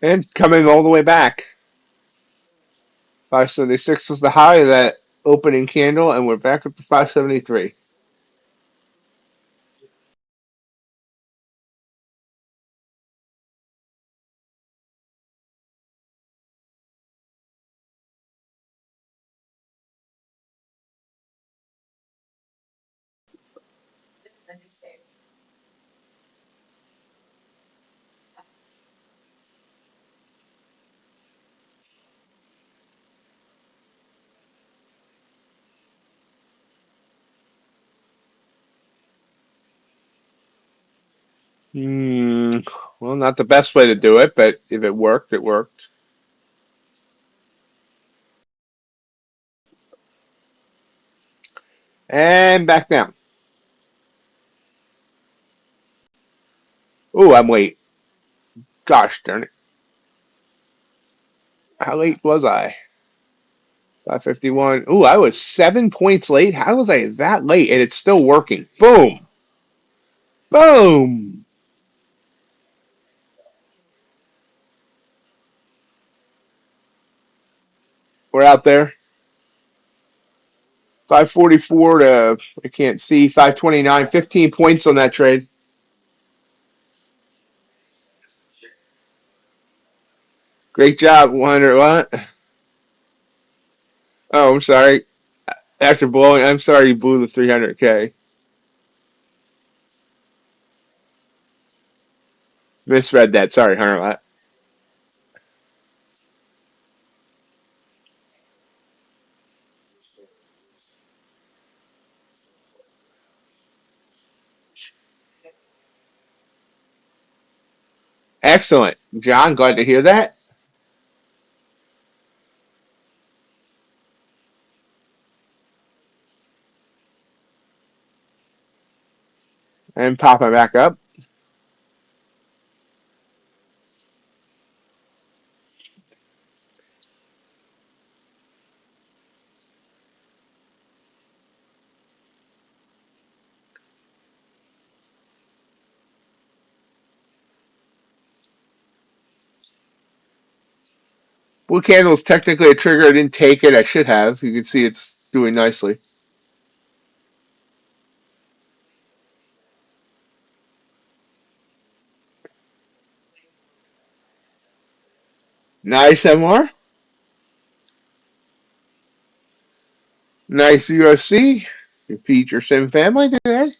And coming all the way back. 576 was the high of that opening candle, and we're back up to 573. Hmm. Well, not the best way to do it, but if it worked, it worked. And back down. Oh, I'm late. Gosh darn it. How late was I? 5:51. Ooh, I was 7 points late. How was I that late? And it's still working. Boom. Boom. We're out there. 544 to, I can't see, 529. 15 points on that trade. Great job, 100. What? Oh, I'm sorry. After blowing, I'm sorry you blew the 300K. Misread that. Sorry, Hunter. Excellent. John, glad to hear that. And popping back up. Blue candle is technically a trigger. I didn't take it. I should have. You can see it's doing nicely. Nice, MR. Nice USC. You feed your sim family today.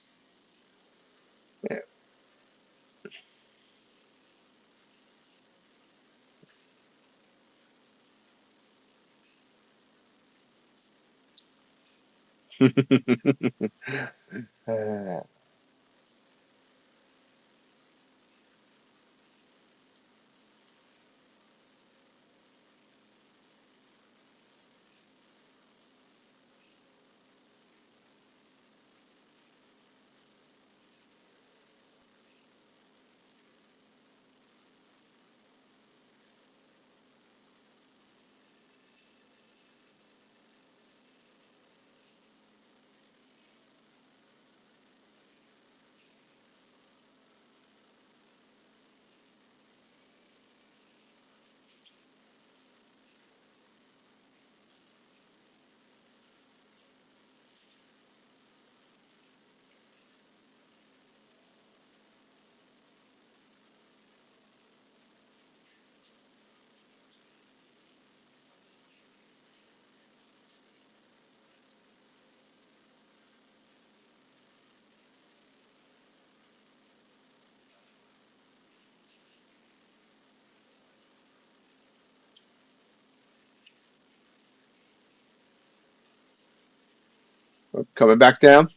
Coming back down.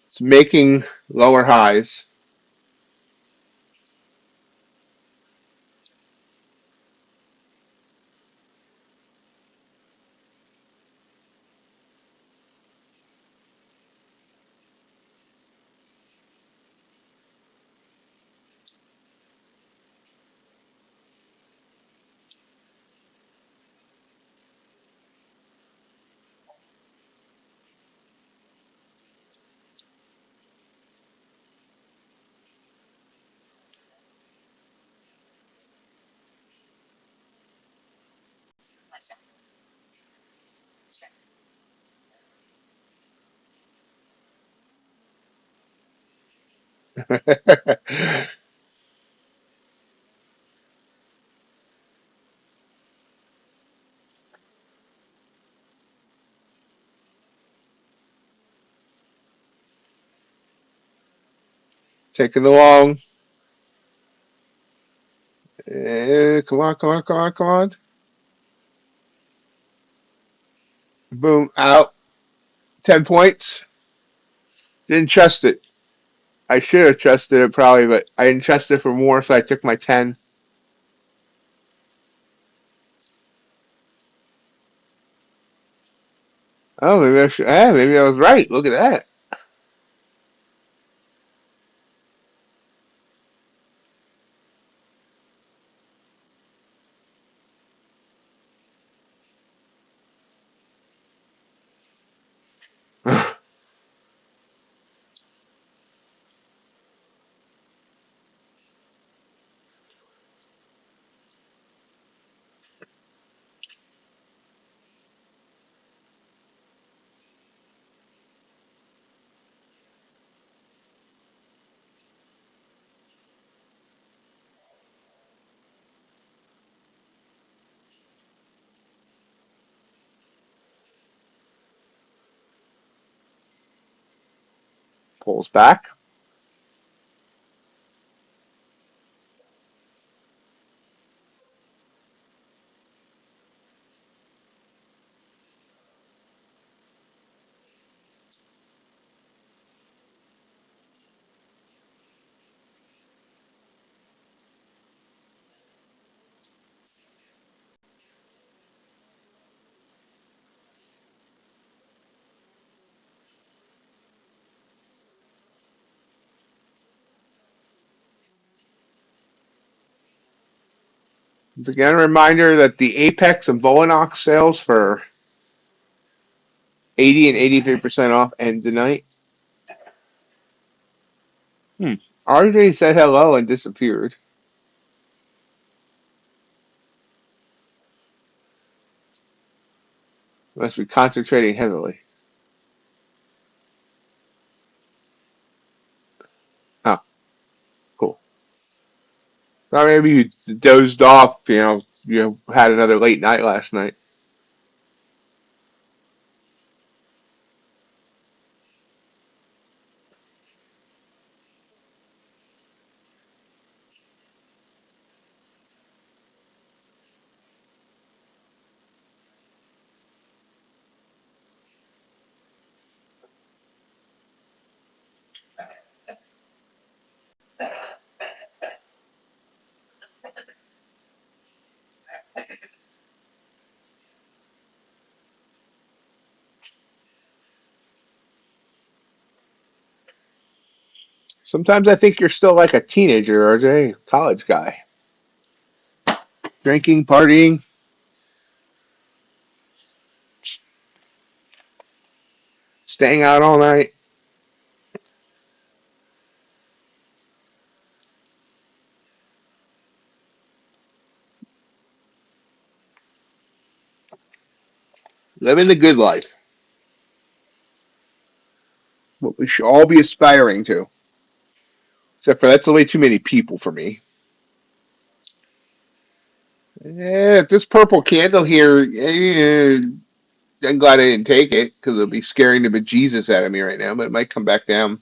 It's making lower highs. Taking the long. Come on, come on, come on, come on. Boom, out. 10 points. Didn't trust it. I should have trusted it probably, but I didn't trust it for more, so I took my 10. Oh, maybe I should. Maybe I was right. Look at that. Pulls back. Again, a reminder that the Apex and Volanox sales for 80 and 83% off end tonight. RJ said hello and disappeared. Must be concentrating heavily. Oh, cool. Or maybe you dozed off, you had another late night last night. Sometimes I think you're still like a teenager, RJ, college guy. Drinking, partying, staying out all night. Living the good life. What we should all be aspiring to. Except for that's way too many people for me. This purple candle here, I'm glad I didn't take it because it'll be scaring the bejesus out of me right now, but it might come back down.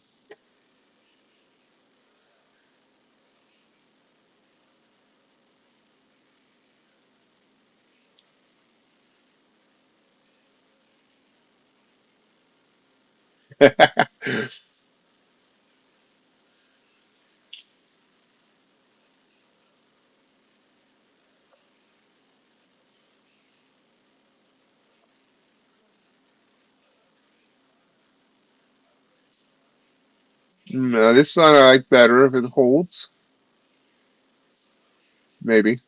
No, this one I like better if it holds. Maybe.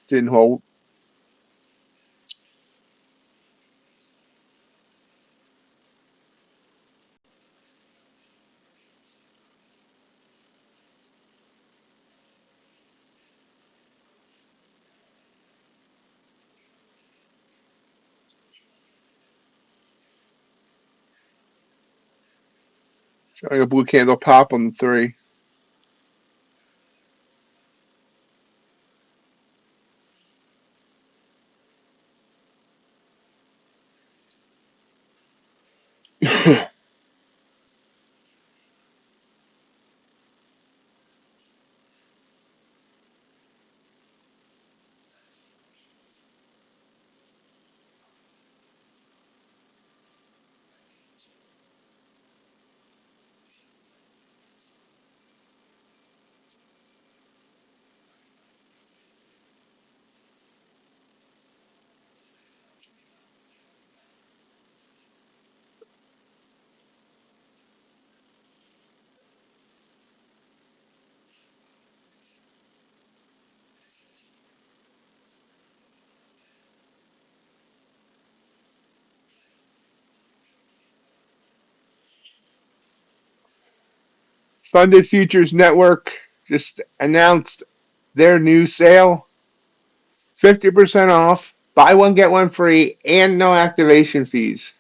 Didn't hold. Showing a blue candle pop on the 3. Funded Futures Network just announced their new sale. 50% off, buy one, get one free, and no activation fees.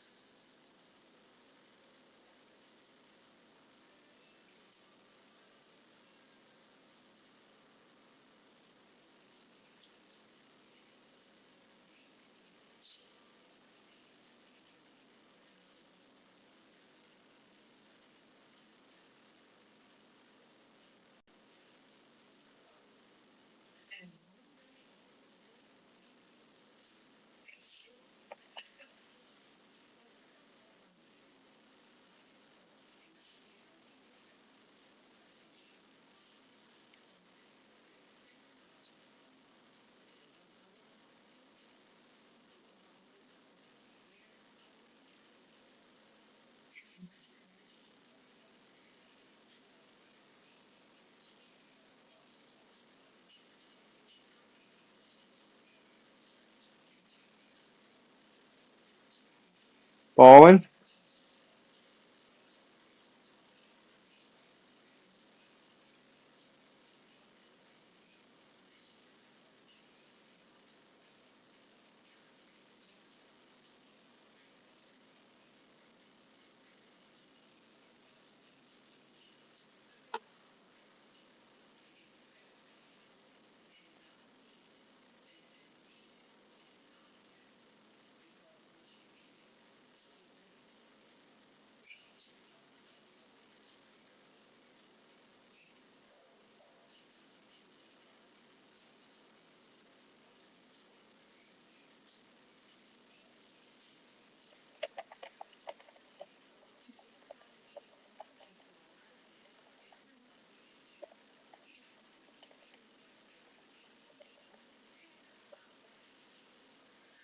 Ballin'?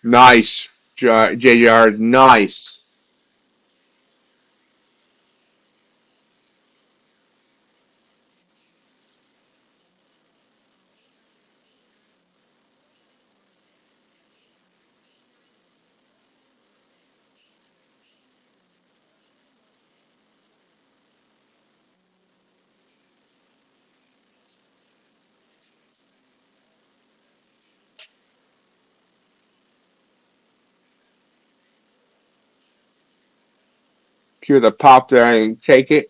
Nice, JR. Nice. Cue the pop there and take it.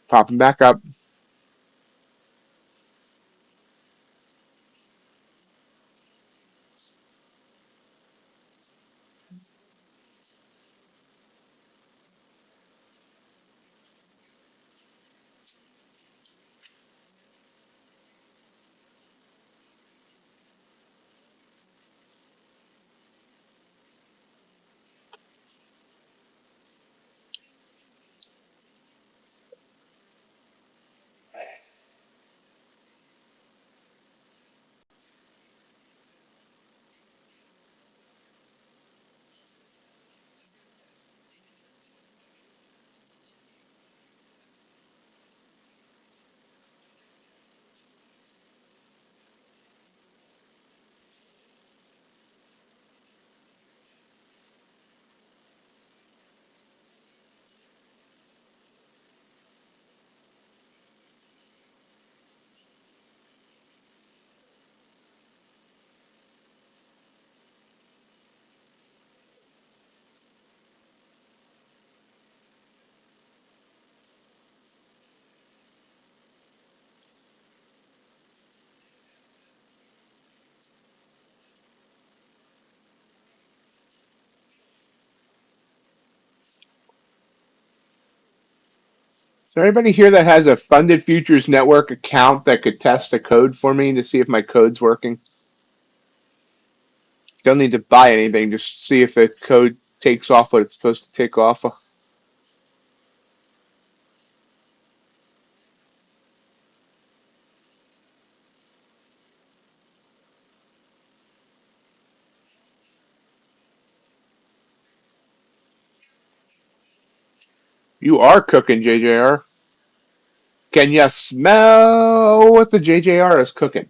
Popping back up. Is there anybody here that has a Funded Futures Network account that could test a code for me to see if my code's working? Don't need to buy anything, just see if the code takes off what it's supposed to take off. You are cooking, JJR. Can you smell what the JJR is cooking?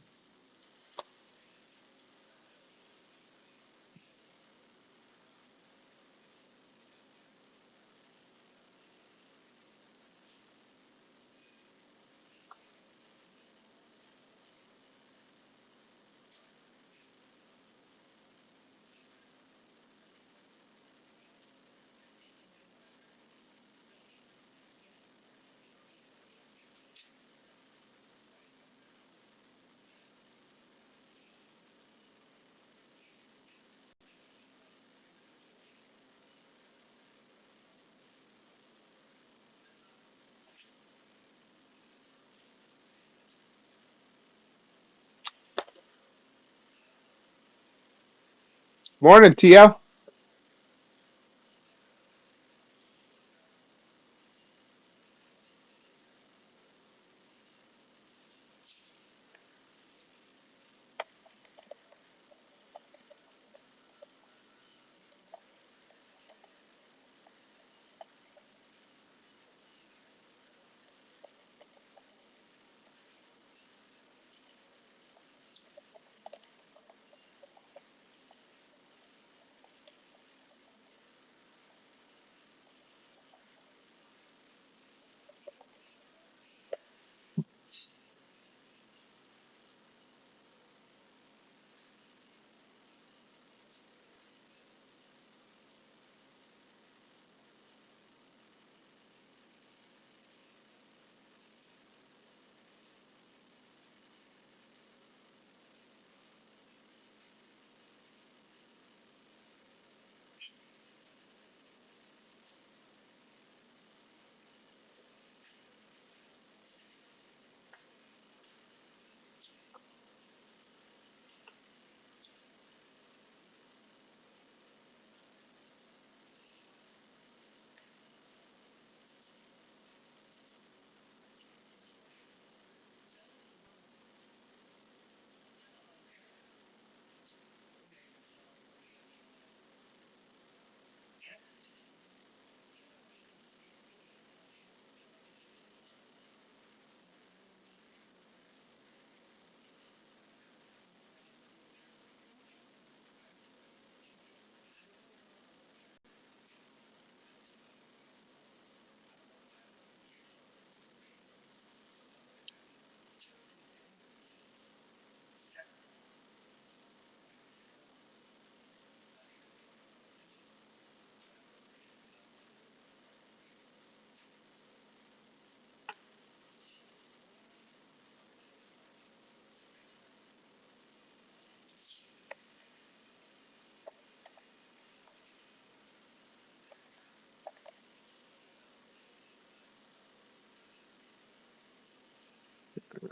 Morning, Tio.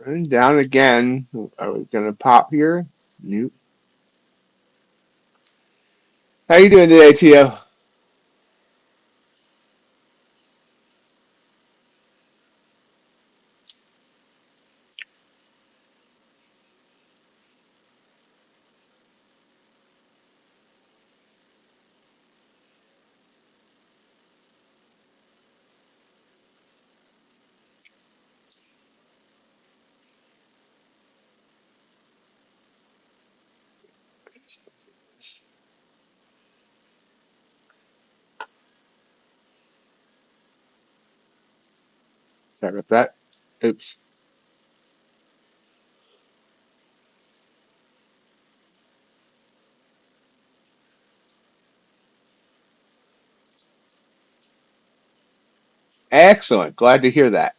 And down again. Are we gonna pop here? Nope. How you doing today, Tio? Sorry about that. Oops. Excellent. Glad to hear that.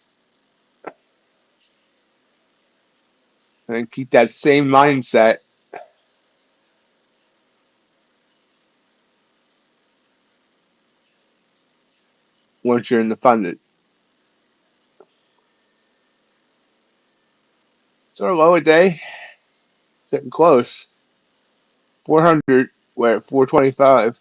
And keep that same mindset once you're in the funded. It's our low a day. Getting close. 400. We're at 425.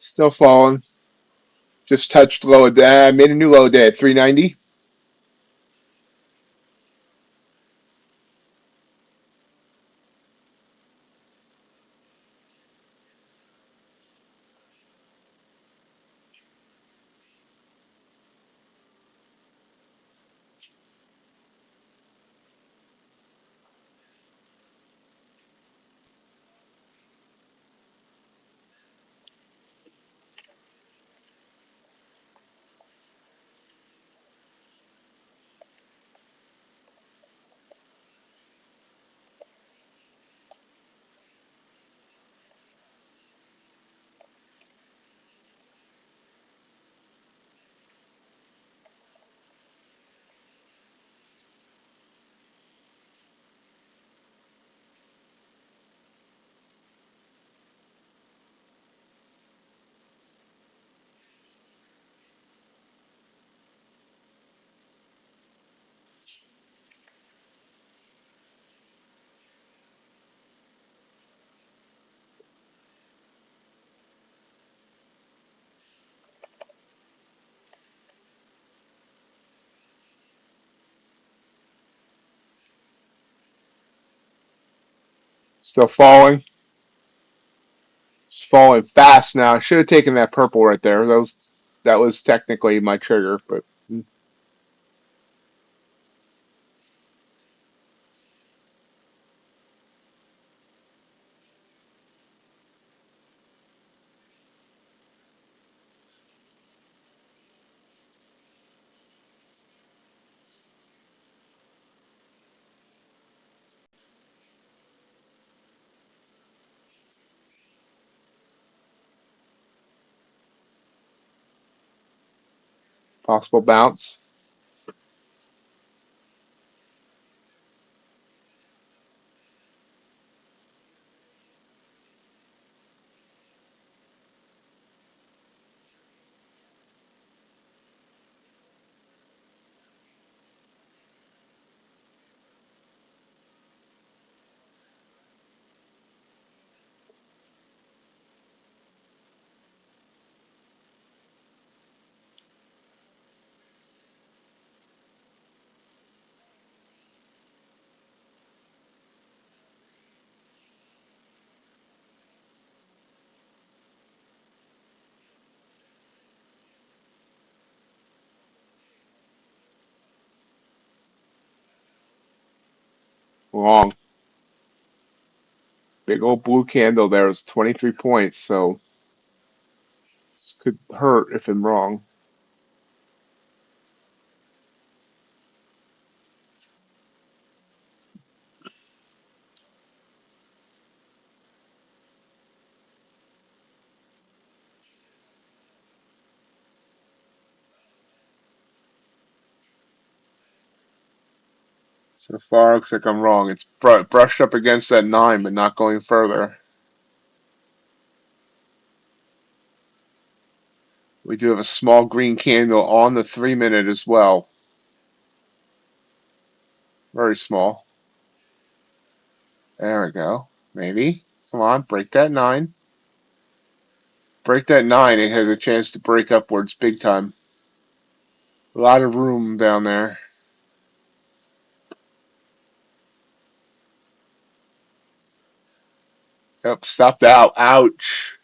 Still falling. Just touched low a day. I made a new low day at 390. Still falling. It's falling fast now. I should have taken that purple right there. That was technically my trigger, but possible bounce. Long. Big old blue candle there was 23 points, so this could hurt if I'm wrong. So far, looks like I'm wrong. It's brushed up against that 9, but not going further. We do have a small green candle on the 3-minute as well. Very small. There we go. Maybe. Come on, break that 9. Break that 9. It has a chance to break upwards big time. A lot of room down there. Yep, stopped out. Ouch.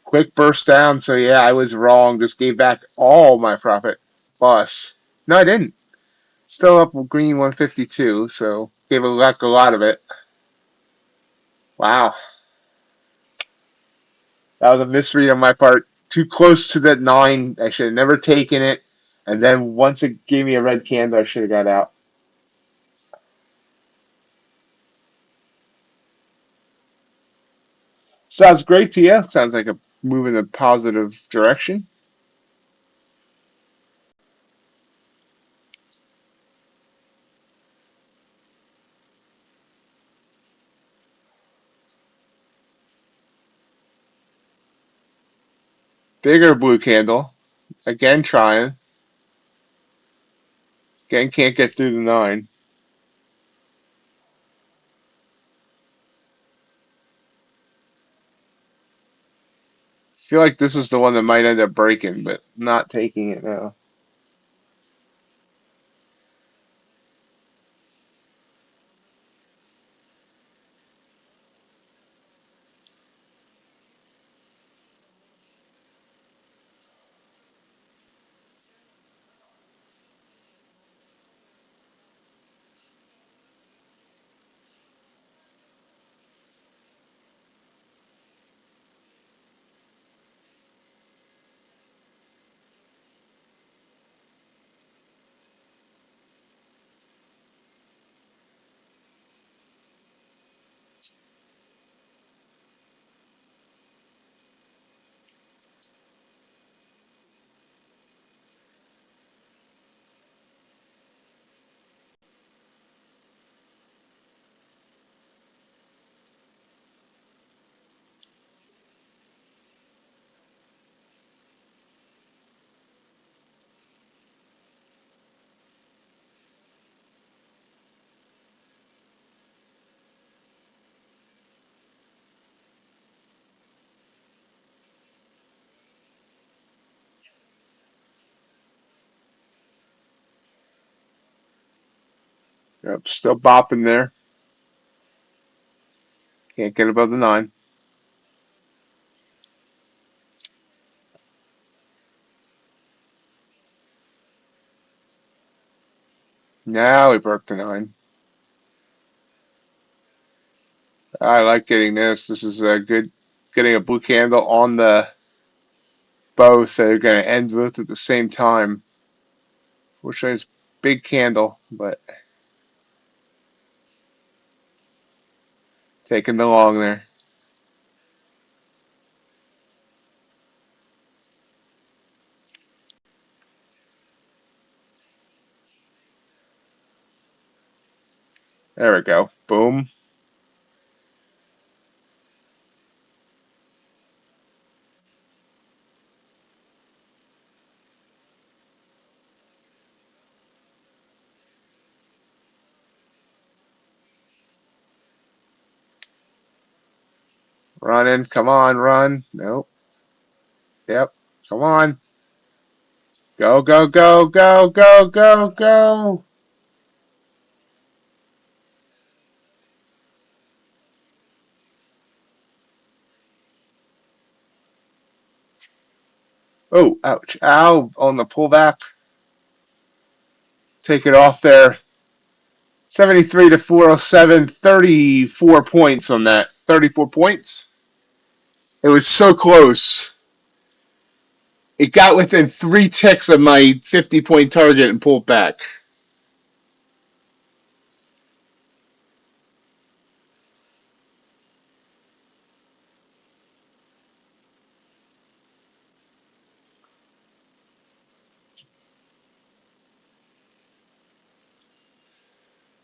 Quick burst down. So yeah, I was wrong. Just gave back all my profit. Plus. No, I didn't. Still up green 152, so gave a lot of it. Wow. That was a misread on my part. Too close to that 9. I should have never taken it. And then once it gave me a red candle, I should have got out. Sounds great to you. Sounds like a move in a positive direction. Bigger blue candle. Again trying. Again can't get through the 9. Feel like this is the one that might end up breaking, but not taking it now. Yep, still bopping there. Can't get above the 9. Now we broke the 9. I like getting this. This is a good, getting a blue candle on the both. They're going to end both at the same time. Which is big candle, but taking the long there. There we go. Boom. Running. Come on, run. Nope. Yep. Come on. Go, go, go, go, go, go, go. Oh, ouch. Ow. On the pullback. Take it off there. 73 to 407. 34 points on that. 34 points. It was so close. It got within 3 ticks of my 50-point target and pulled back.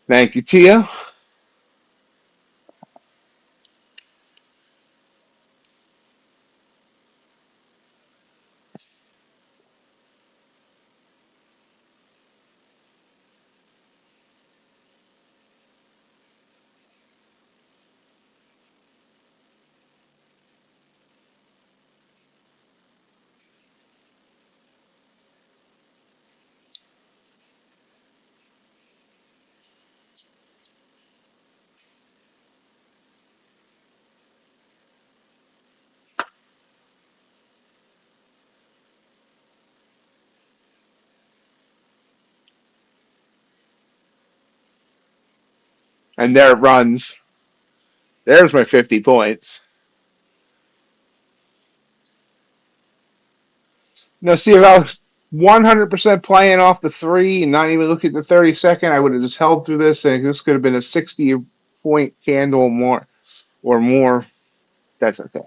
Thank you, Tia. And there it runs. There's my 50 points. Now, see, if I was 100% playing off the 3 and not even looking at the 30-second, I would have just held through this, and this could have been a 60-point candle or more. That's okay.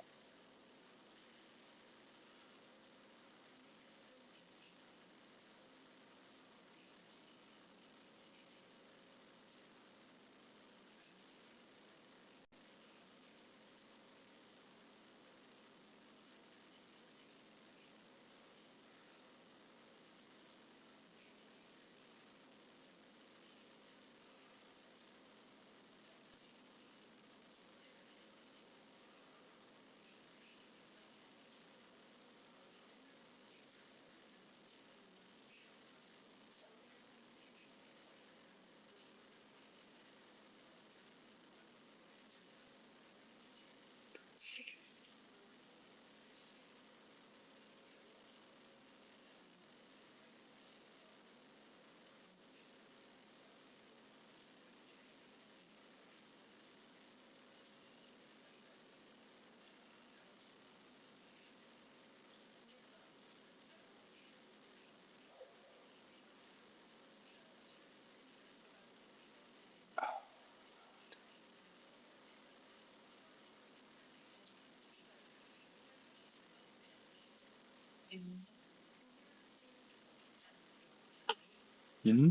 Mm-hmm.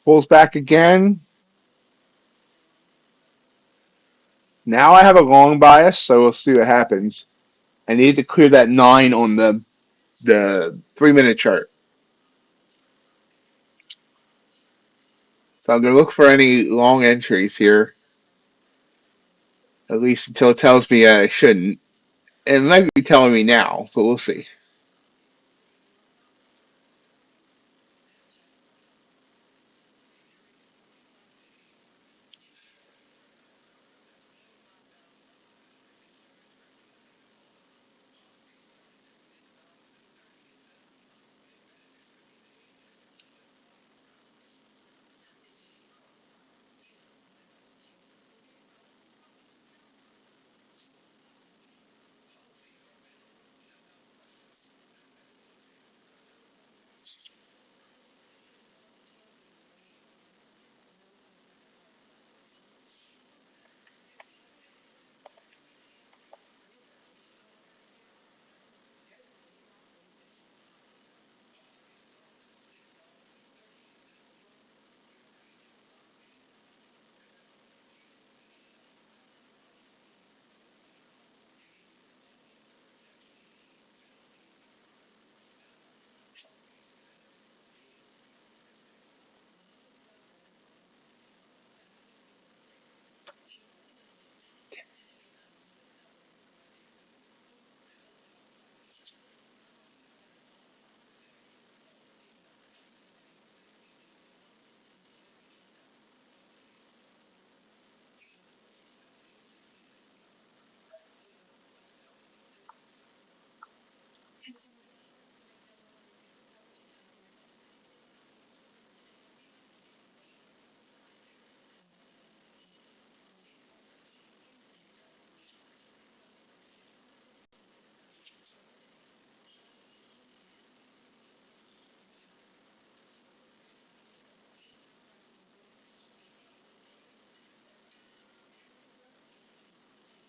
Pulls back again. Now I have a long bias, so we'll see what happens. I need to clear that 9 on the 3-minute chart. So I'm going to look for any long entries here, at least until it tells me I shouldn't. It might be telling me now, but we'll see.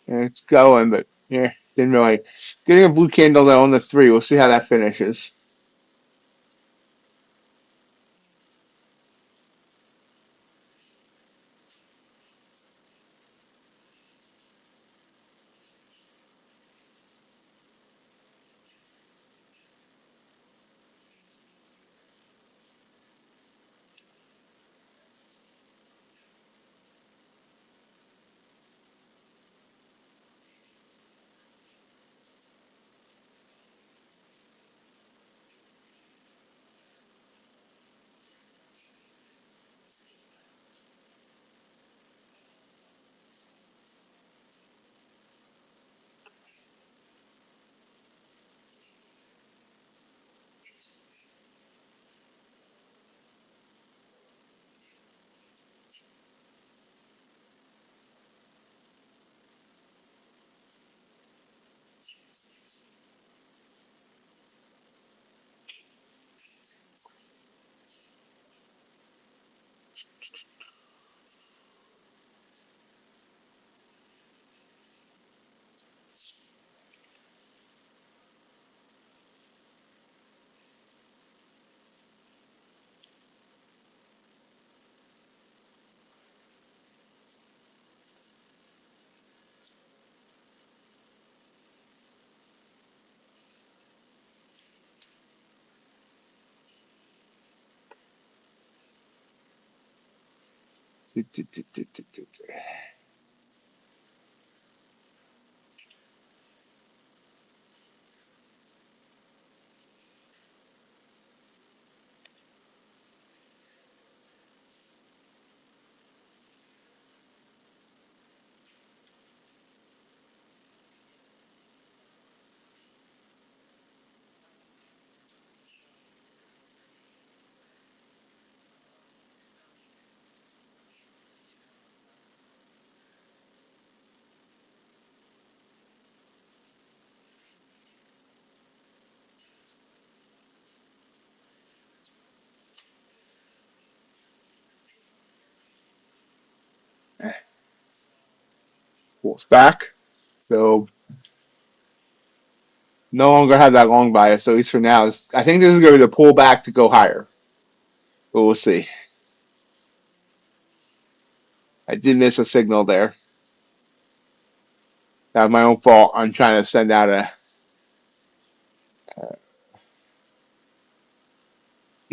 It's going, but yeah, didn't really. Getting a blue candle though on the 3. We'll see how that finishes. Pulls back. So no longer have that long bias, so at least for now. I think this is going to be the pullback to go higher. But we'll see. I did miss a signal there. That was my own fault. I'm trying to send out a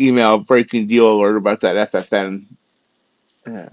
email breaking deal alert about that FFN. Uh,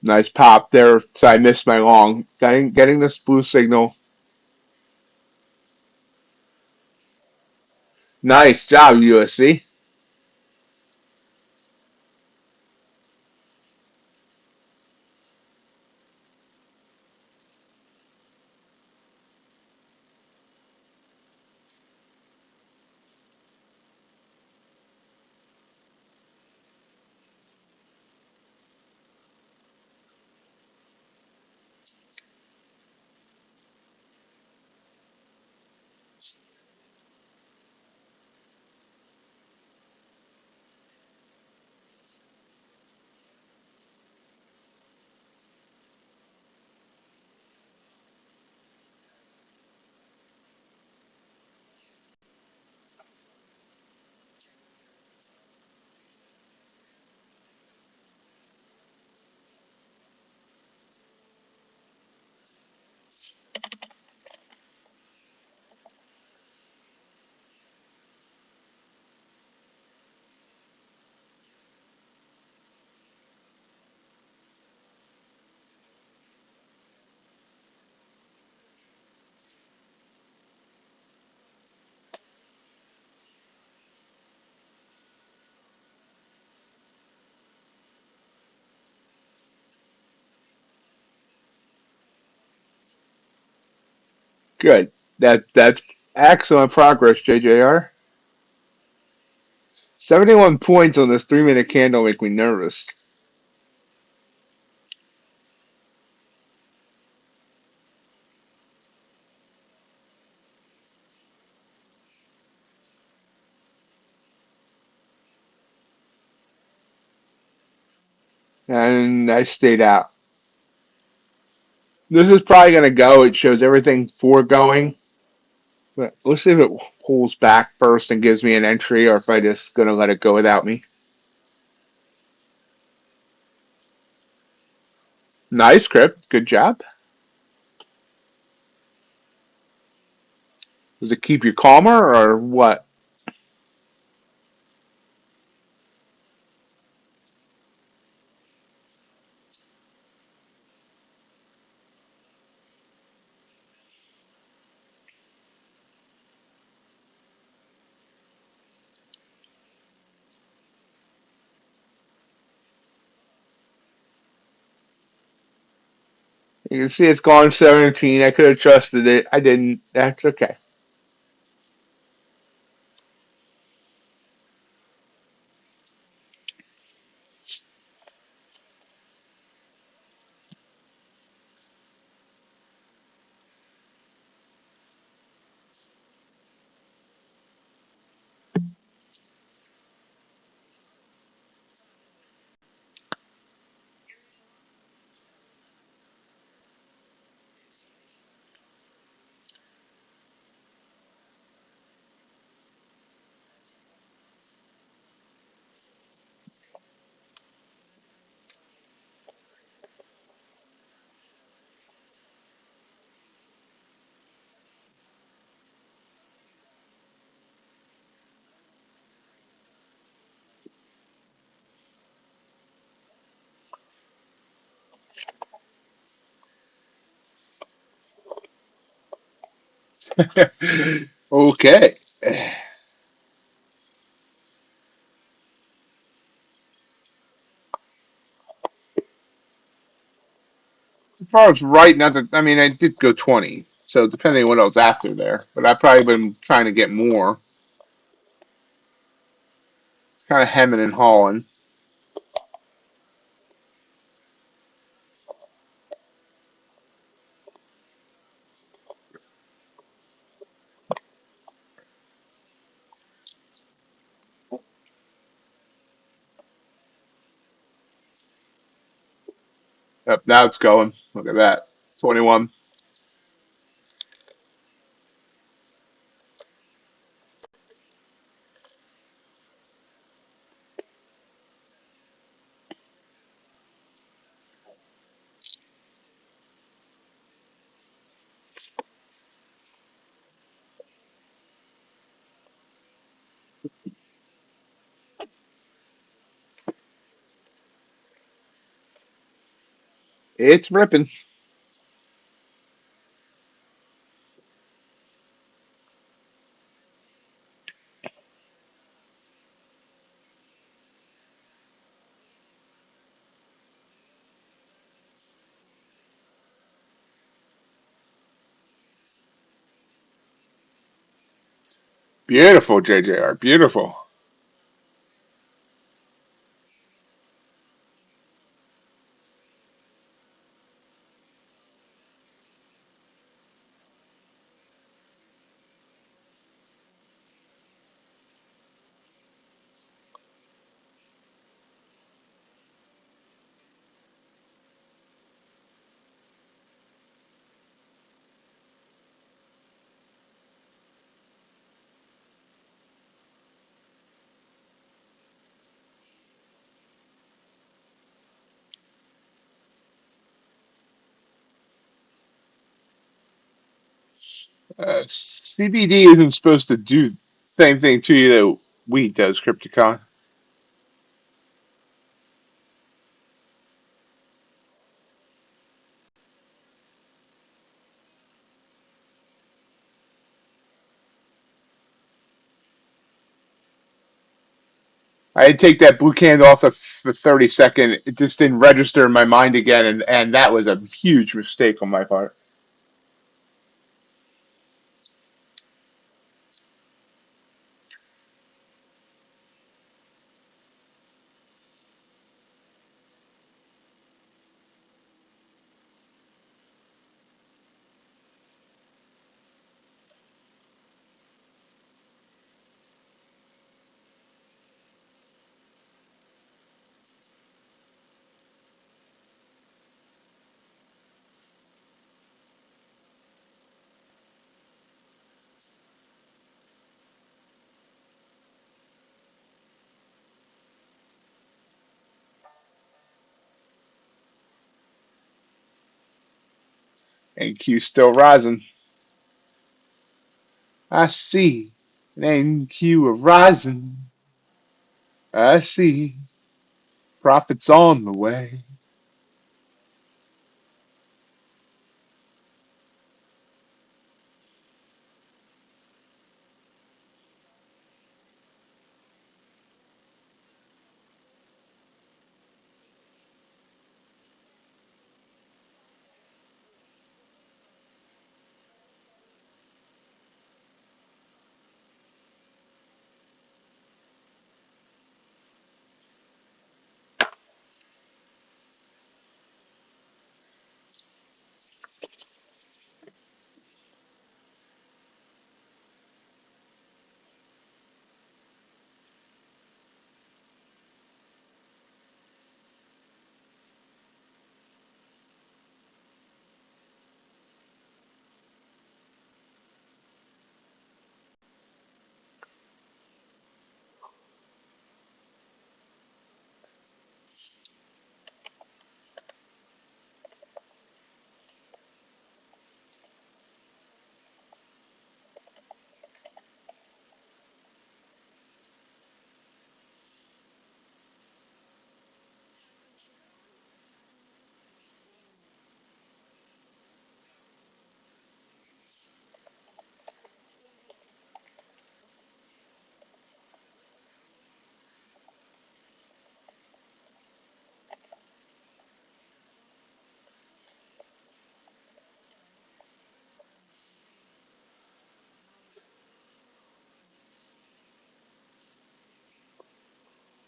nice pop there. So I missed my long. Getting this blue signal. Nice job, USC. Good. That's excellent progress, JJR. 71 points on this 3 minute candle make me nervous. And I stayed out. This is probably going to go. It shows everything foregoing. But let's see if it pulls back first and gives me an entry, or if I just going to let it go without me. Nice, Crip. Good job. Does it keep you calmer, or what? You can see it's gone 17. I could have trusted it. I didn't. That's okay. Okay. As far as right now, I mean, I did go 20. So depending on what else after there, but I've probably been trying to get more. It's kind of hemming and hawing. Yep, now it's going. Look at that. 21. It's ripping. Beautiful, JJR. Beautiful. CBD isn't supposed to do the same thing to you that weed does, Crypticon. I had to take that blue candle off for 30 seconds. It just didn't register in my mind again, and that was a huge mistake on my part. And Q still rising. I see. And Q are rising. I see. Profits on the way.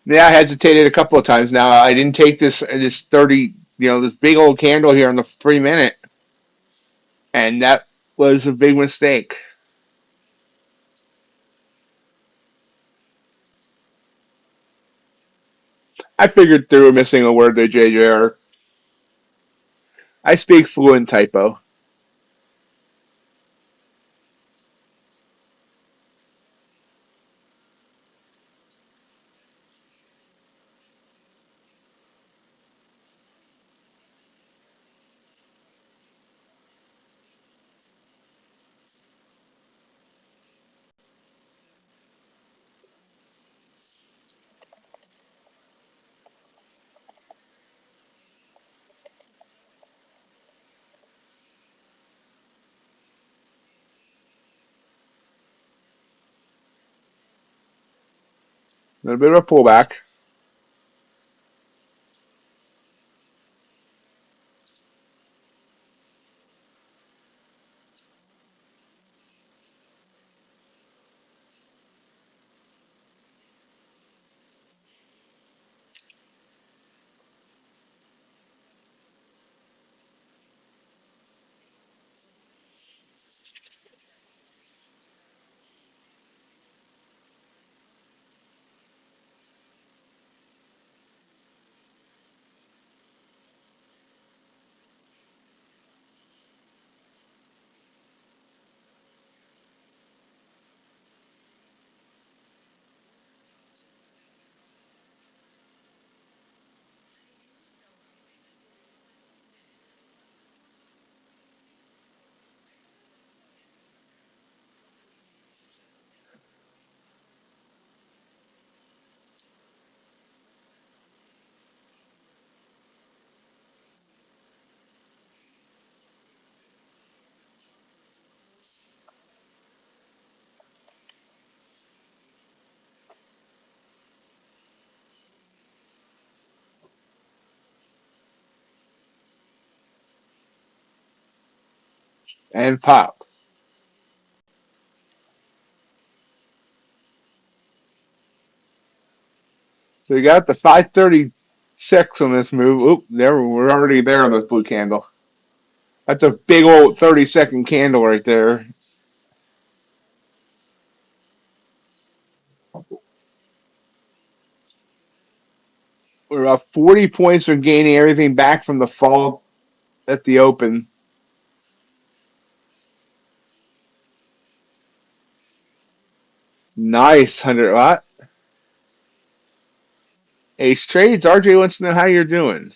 Yeah, I hesitated a couple of times now. I didn't take this 30, this big old candle here on the 3 minute, and that was a big mistake. I figured through missing a word there, JJR. I speak fluent typo. A little bit of a pullback. And pop. So we got the 536 on this move. Oop, there we're already there on this blue candle. That's a big old 30-second candle right there. We're about 40 points from gaining everything back from the fall at the open. Nice, 100 lot. Ace Trades, RJ wants to know how you're doing.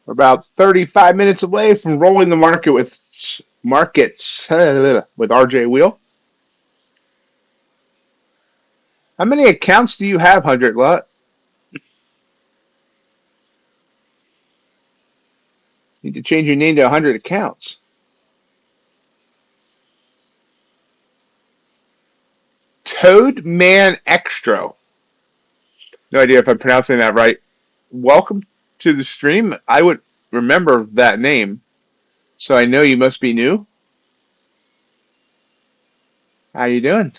We're about 35 minutes away from rolling the market with markets with RJ Wheel. How many accounts do you have, 100 lot? Need to change your name to 100 accounts. Toad Man Extra. No idea if I'm pronouncing that right. Welcome to the stream. I would remember that name, so I know you must be new. How you doing?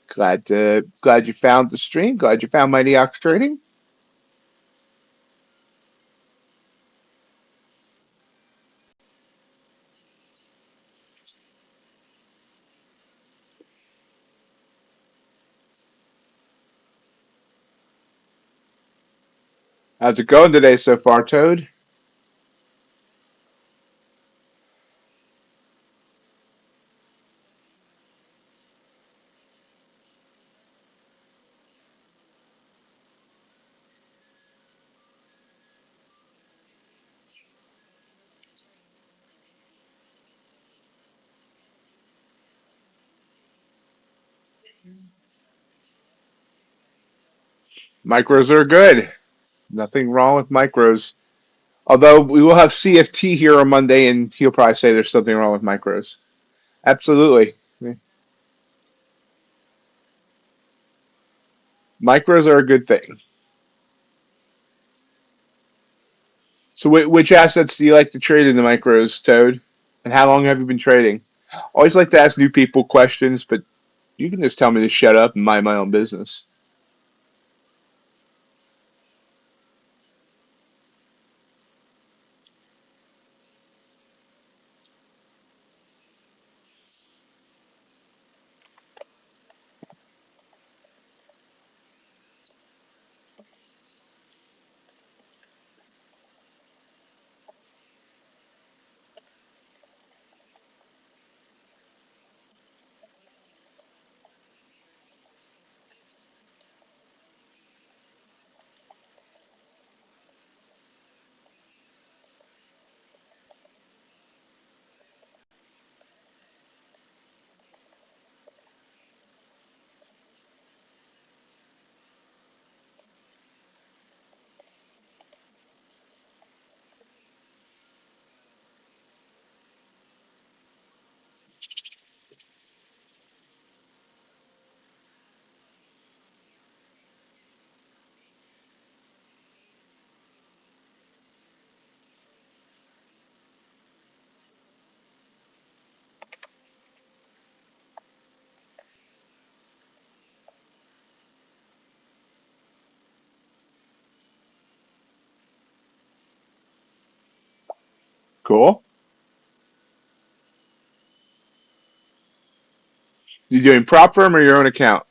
Glad you found the stream. Glad you found MightyOxTrading. How's it going today so far, Toad? Micros are good. Nothing wrong with micros. Although we will have CFT here on Monday, and he'll probably say there's something wrong with micros. Absolutely. Micros are a good thing. So, which assets do you like to trade in the micros, Toad? And how long have you been trading? Always like to ask new people questions, but you can just tell me to shut up and mind my own business. Cool. You doing Propfirm or your own account?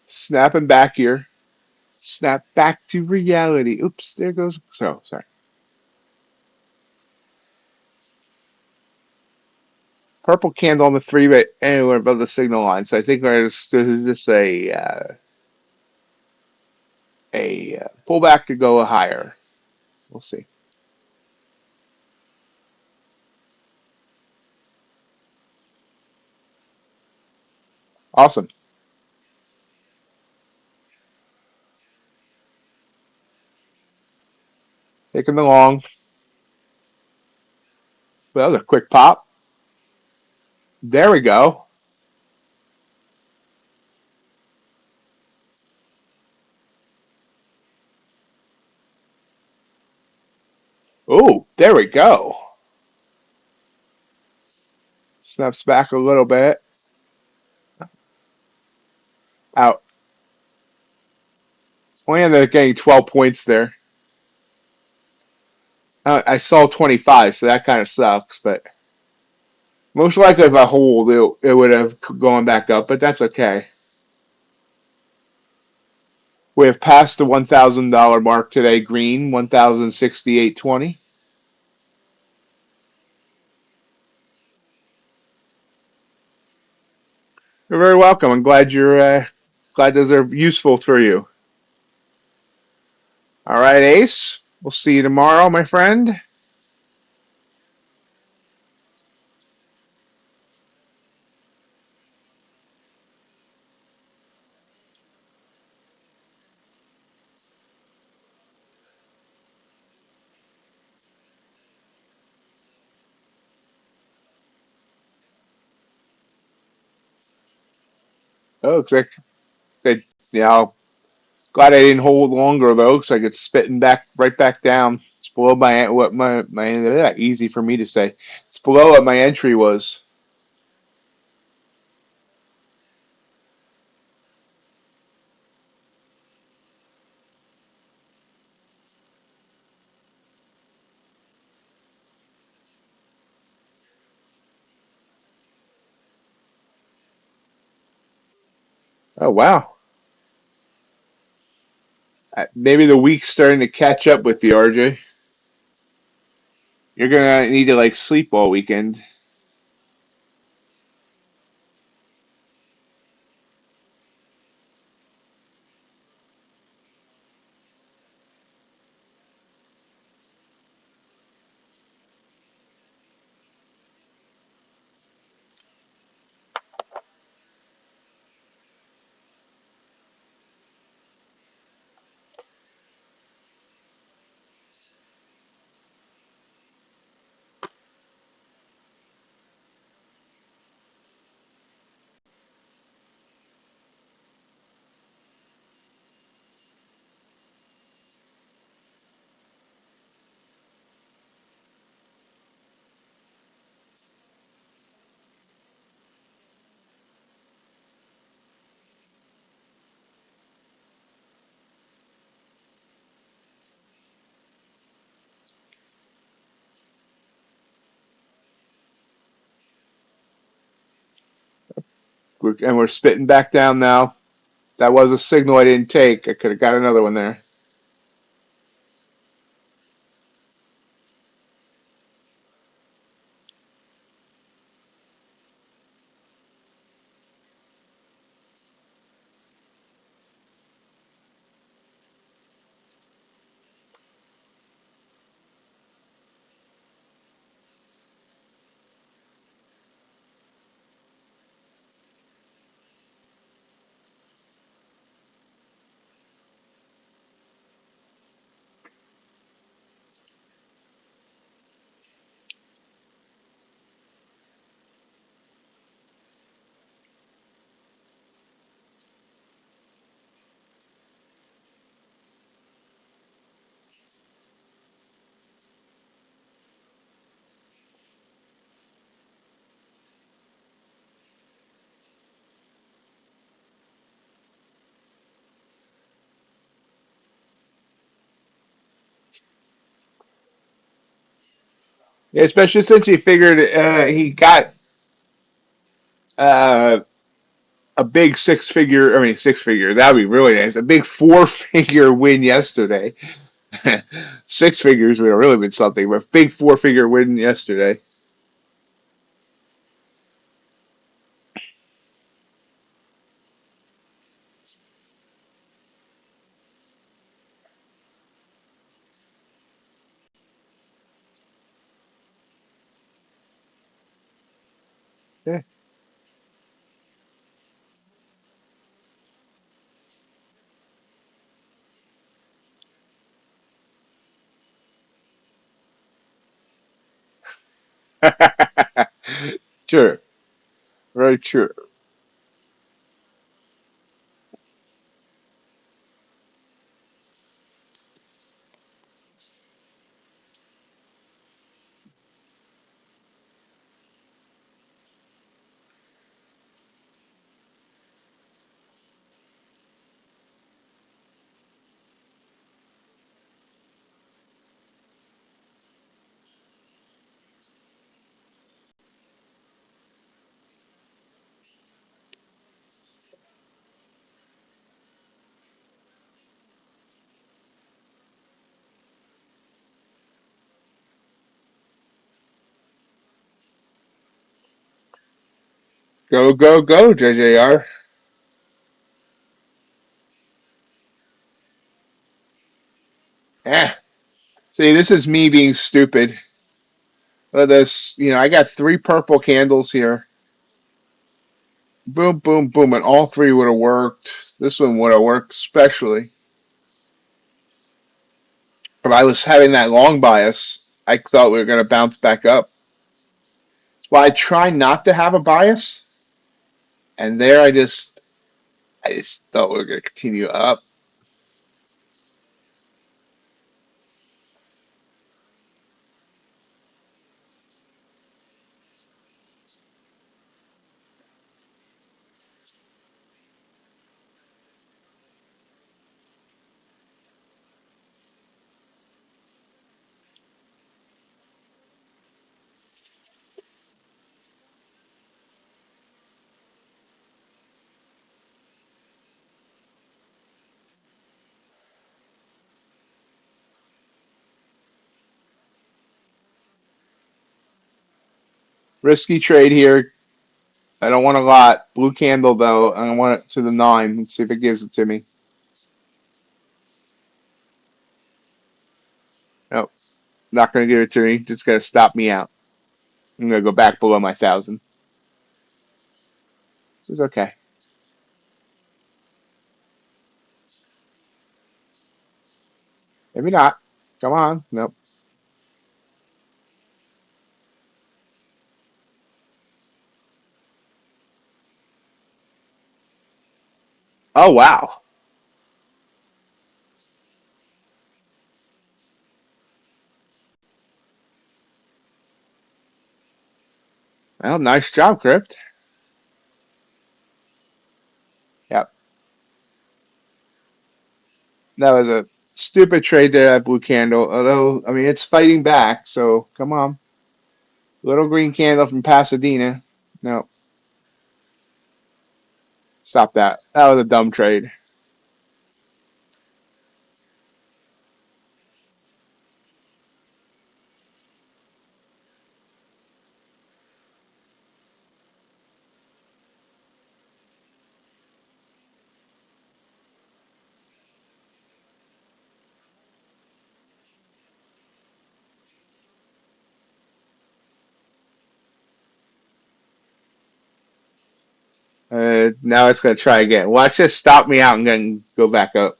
Snapping back here. Snap back to reality. Oops, there goes. So sorry. Purple candle on the three, but anywhere above the signal line. So I think there's just a pullback to go higher. We'll see. Awesome. Taking the long. Well, a quick pop. There we go. Oh, there we go. Snaps back a little bit. Out. Only ended up getting 12 points there. I saw 25, so that kind of sucks. But most likely, if I hold, it would have gone back up. But that's okay. We have passed the $1,000 mark today. Green 1,068.20. You're very welcome. I'm glad glad those are useful for you. All right, Ace. We'll see you tomorrow, my friend. Oh, looks like they, yeah, glad I didn't hold longer though, because I get spitting back right back down. It's below my easy for me to say. It's below what my entry was. Oh wow. Maybe the week's starting to catch up with you, RJ. You're gonna need to like sleep all weekend. We're spitting back down now. That was a signal I didn't take. I could have got another one there. Yeah, especially since he figured he got uh, a big six-figure. I mean, six-figure. That would be really nice. A big four-figure win yesterday. Six figures would have really been something, but big four-figure win yesterday. Yeah. Sure. Very true. Go, go, go, JJR. Yeah. See, this is me being stupid. This, I got three purple candles here. Boom, boom, boom, and all three would have worked. This one would have worked especially. But I was having that long bias. I thought we were going to bounce back up. Well, I try not to have a bias, and there I just thought we were going to continue up. Risky trade here. I don't want a lot. Blue candle though. I want it to the 9. Let's see if it gives it to me. Nope. Not gonna give it to me. Just gonna stop me out. I'm gonna go back below my 1,000. This is okay. Maybe not. Come on. Nope. Oh wow. Well, nice job, Crypt. Yep. That was a stupid trade there, that blue candle. Although, I mean, it's fighting back, so come on. Little green candle from Pasadena. No, stop that. That was a dumb trade. Now it's going to try again. Watch this stop me out and then go back up.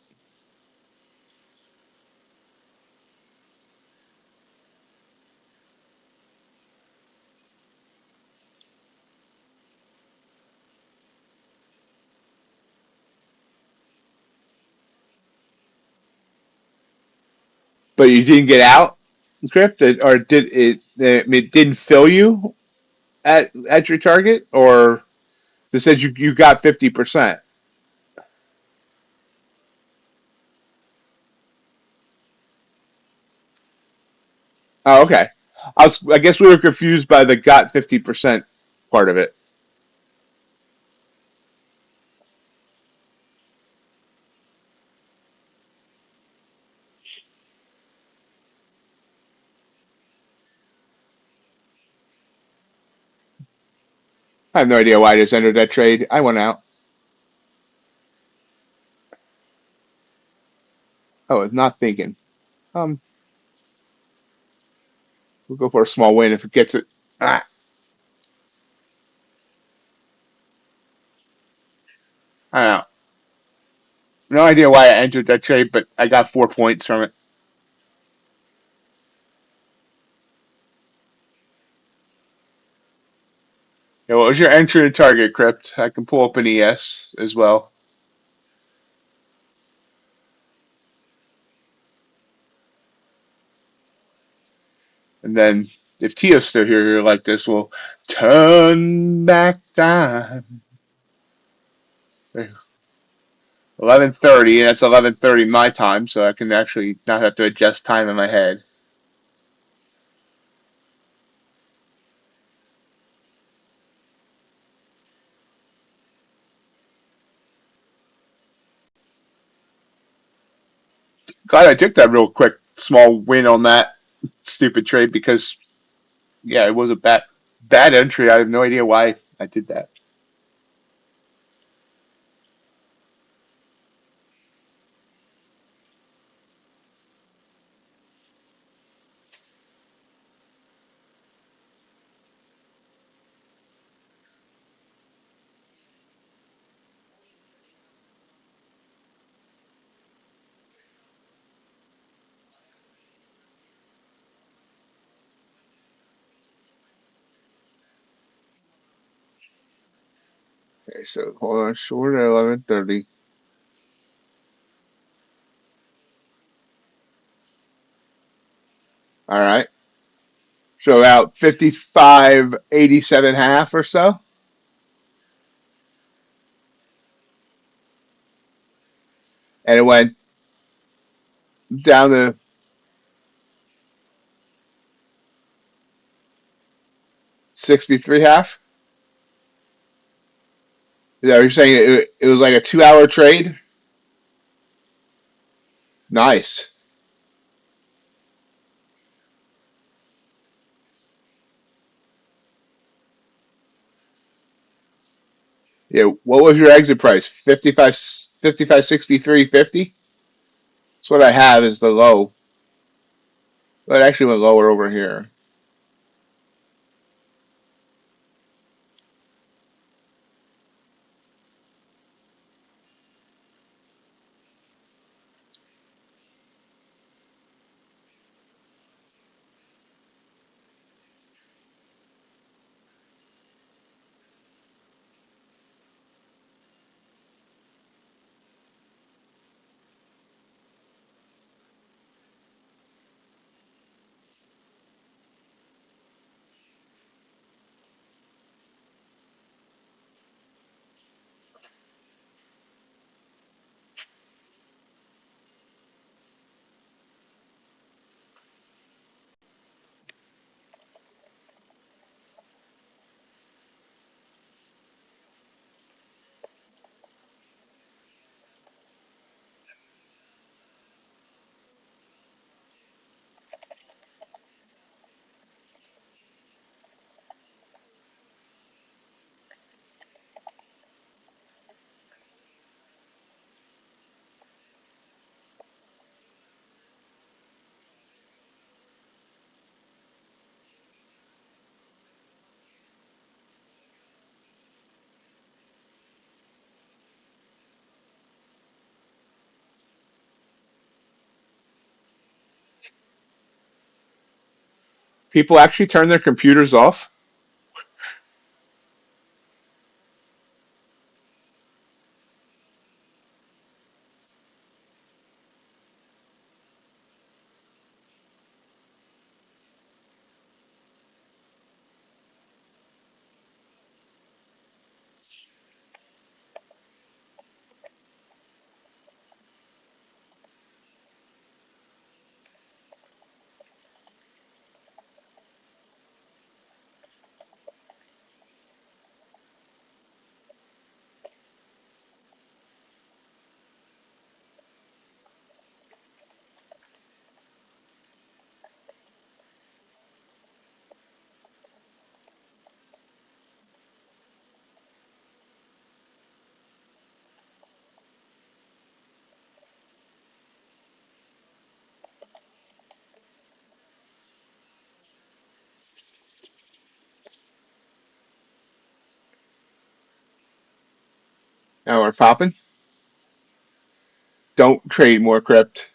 But you didn't get out, Crypt? Or did it didn't fill you at your target? Or it says you got 50%? Oh, okay. I guess we were confused by the got 50% part of it. I have no idea why I just entered that trade. I went out. Oh, it's not thinking. Um, we'll go for a small win if it gets it. Ah, I don't know. No idea why I entered that trade, but I got 4 points from it. Yeah, what was your entry and target, Crypt? I can pull up an ES as well. And then if Tia's still here like this, we'll turn back time. 11:30, and that's 11:30 my time, so I can actually not have to adjust time in my head. Glad I took that real quick small win on that stupid trade because yeah, it was a bad entry. I have no idea why I did that. Okay, so hold on, short at 11:30. All right. So about 55.87 half or so. And it went down to 63 half. Is that what you're saying? It was like a 2 hour trade? Nice. Yeah, what was your exit price? 55.63.50? That's what I have is the low. But it actually went lower over here. People actually turn their computers off. Now we're popping. Don't trade more crypt.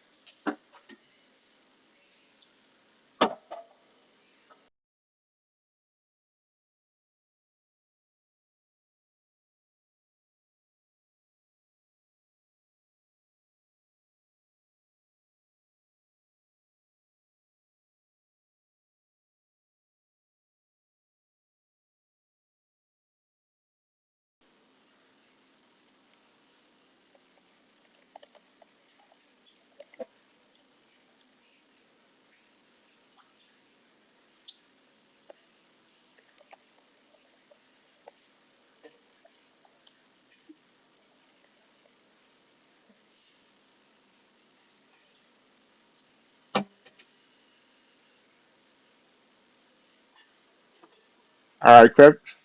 All right, crypt.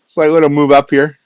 Slight little move up here.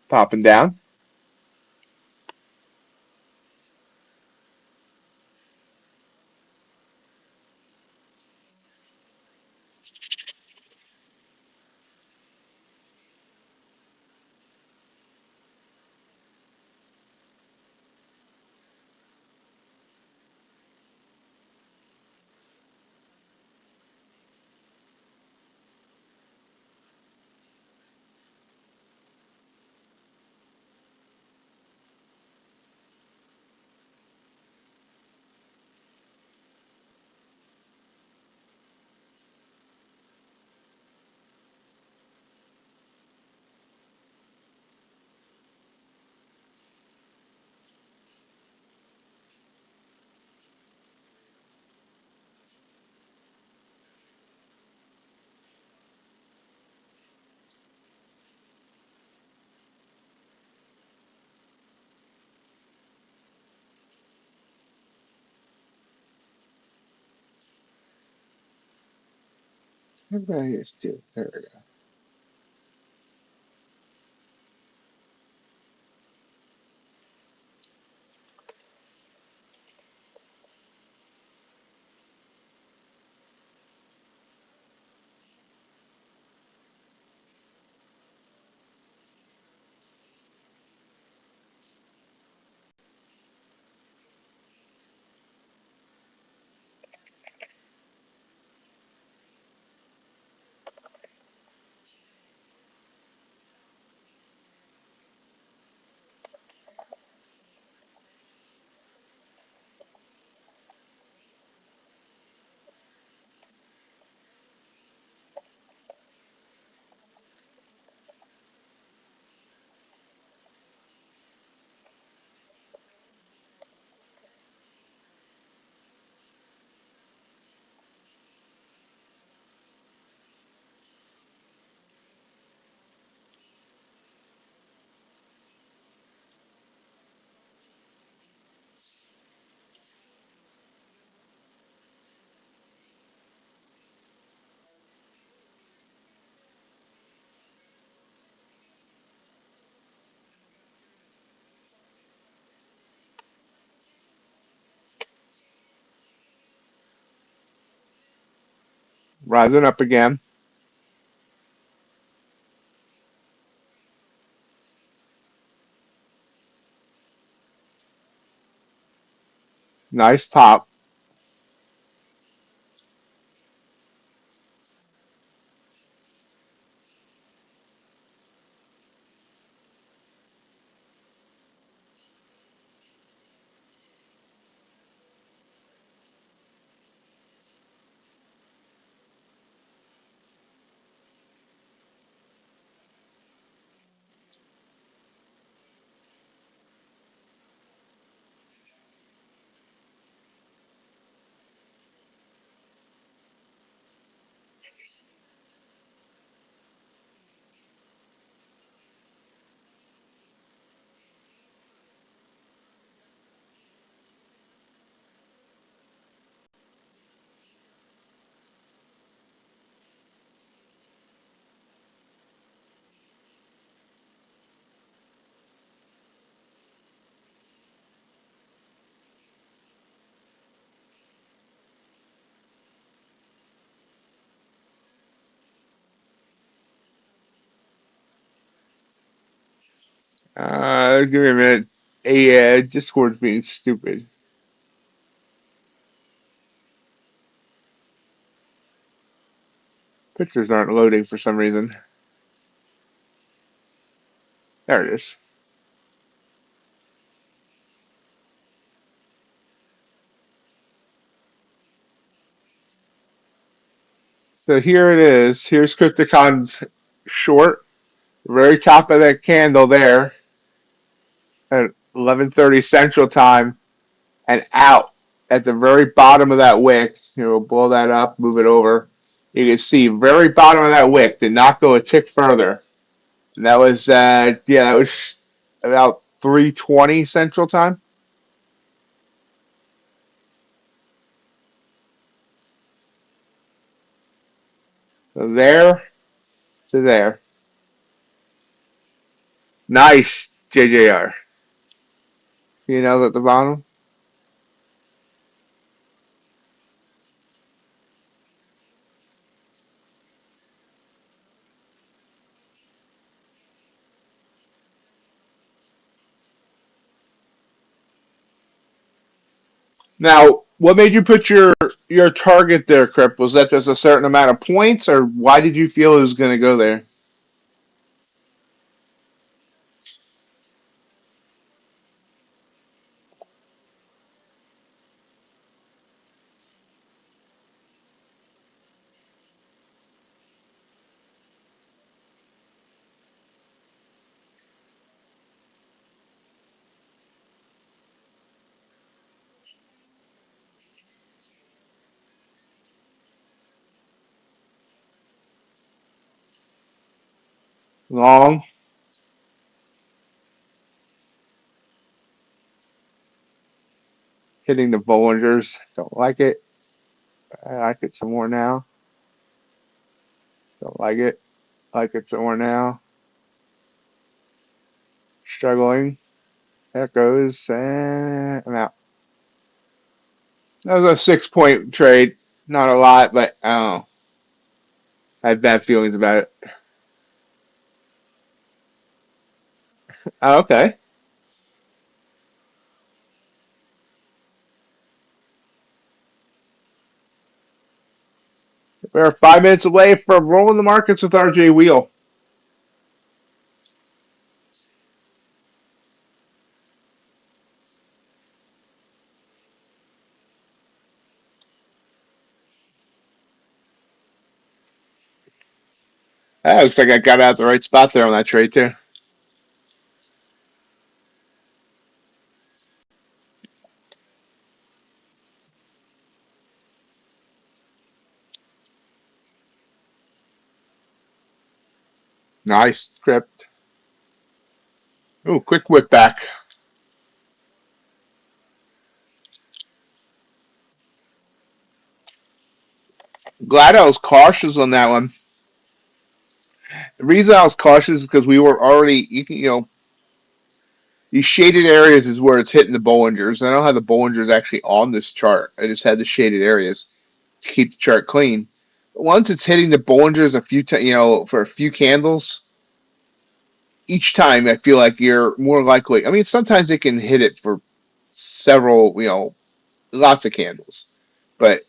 Popping down. What did I just do? There we go. Rising up again. Nice pop. Give me a minute. Discord's being stupid. Pictures aren't loading for some reason. There it is. So here it is. Here's Crypticon's short, very top of that candle there at 11:30 Central Time, and out at the very bottom of that wick. Blow that up, move it over. You can see very bottom of that wick did not go a tick further. And that was that was about 3:20 Central Time. So there to there. Nice, JJR. At the bottom. Now, what made you put your target there, Crip? Was that just a certain amount of points, or why did you feel it was going to go there? Long, hitting the Bollingers. Don't like it. I like it some more now. Don't like it. Like it somewhere now. Struggling. There it goes. And I'm out. That was a 6 point trade. Not a lot, but I don't know. I had bad feelings about it. Oh, okay. We're 5 minutes away from rolling the markets with RJ Wheel. That looks like I got out the right spot there on that trade too. Nice script. Ooh, quick whip back. Glad I was cautious on that one. The reason I was cautious is because we were already, these shaded areas is where it's hitting the Bollingers. I don't have the Bollingers actually on this chart. I just had the shaded areas to keep the chart clean. But once it's hitting the Bollingers a few times, for a few candles, each time I feel like you're more likely. I mean, sometimes they can hit it for several, lots of candles. But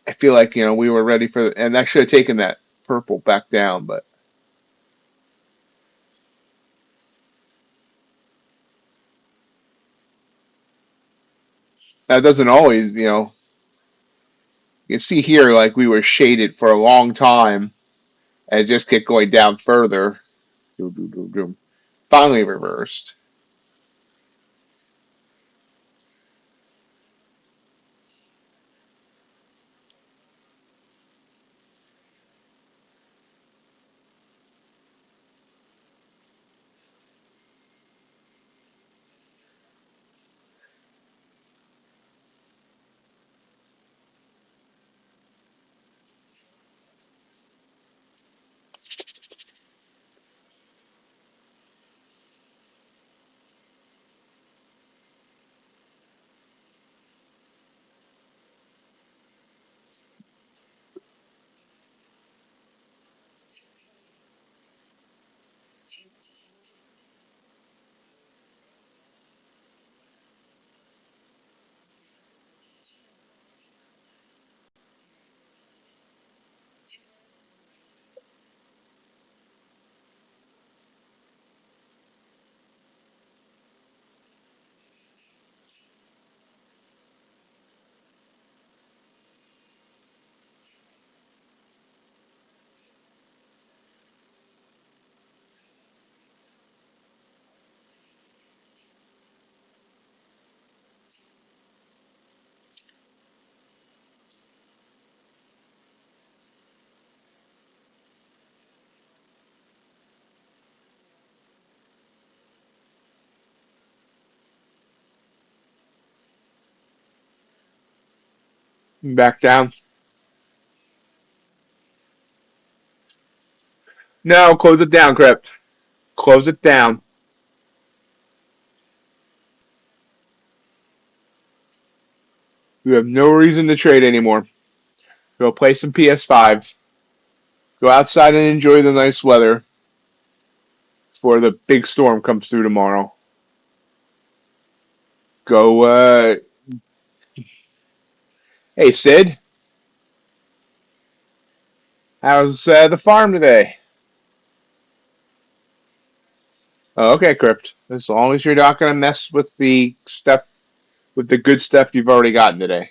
I feel like, we were ready for, and I should have taken that purple back down, but that doesn't always, you can see here like we were shaded for a long time and it just kept going down further. Finally reversed. Back down. No, close it down, Crypt. Close it down. You have no reason to trade anymore. Go play some PS5. Go outside and enjoy the nice weather before the big storm comes through tomorrow. Go, hey, Sid. How's the farm today? Oh, okay, Crypt. As long as you're not going to mess with the stuff, with the good stuff you've already gotten today.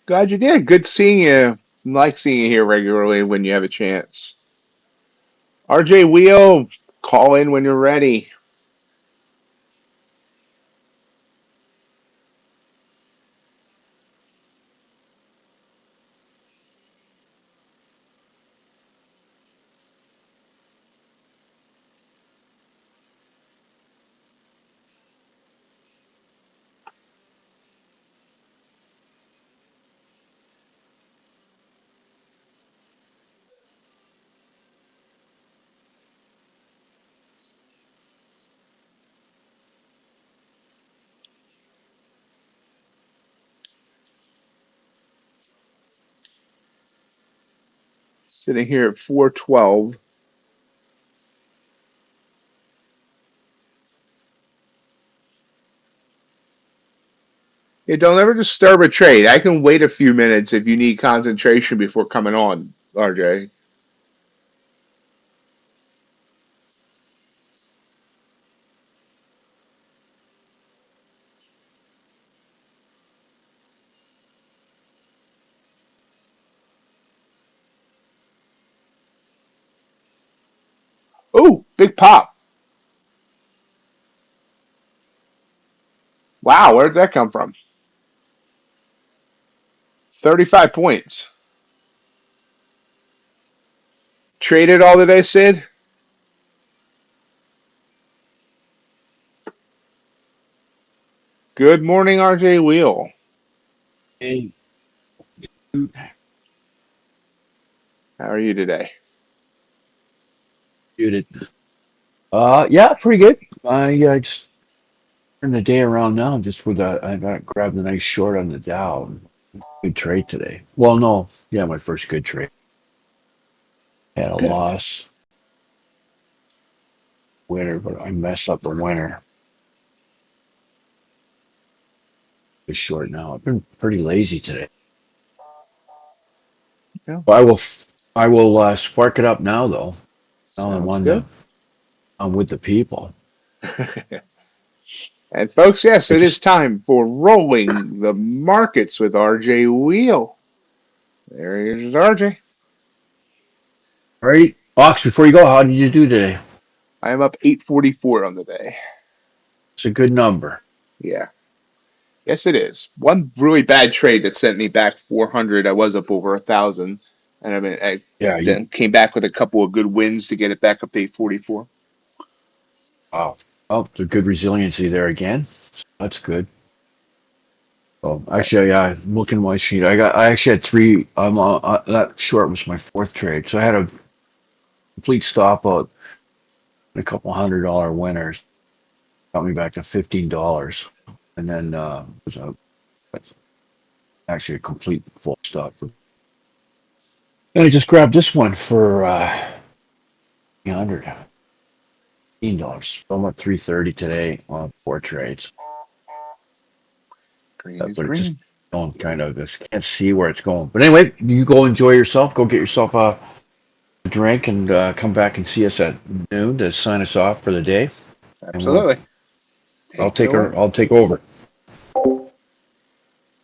Glad you did. Good seeing you. like seeing you here regularly when you have a chance. RJ Wheel, call in when you're ready. Sitting here at 412. Yeah, don't ever disturb a trade. I can wait a few minutes if you need concentration before coming on, RJ. Ooh, big pop. Wow, where did that come from? 35 points. Traded all today, Sid? Good morning, RJ Wheel. Hey, How are you today? muted. Yeah, pretty good. I just turned the day around now just with I got grabbed a nice short on the Dow. Good trade today. Well, no, yeah, my first good trade. Had a Good. loss, winner, but I messed up the winner. It's short now. I've been pretty lazy today. Yeah, But I will spark it up now though. Now I'm sounds on good. I'm with the people. And folks, yes, I it is just time for rolling the markets with RJ Wheel. There is RJ. all right, Ox. Before you go, how did you do today? I am up 844 on the day. It's a good number. Yeah. Yes, it is. One really bad trade that sent me back 400. I was up over 1,000, and I Yeah, you. then came back with a couple of good wins to get it back up to 844. Wow. Oh, the good resiliency there again. That's good. Oh, actually, yeah, I'm looking at my sheet. I actually had three. That short was my fourth trade, so I had a complete stop out and a couple $100 winners. Got me back to $15, and then was actually a complete full stop. And I just grabbed this one for $115. So I'm at 330 today on four trades. Green is But it just green. don't kind of just can't see where it's going. But anyway, you go enjoy yourself. Go get yourself a drink and come back and see us at noon to sign us off for the day. And Absolutely. Take it away. I'll take over. All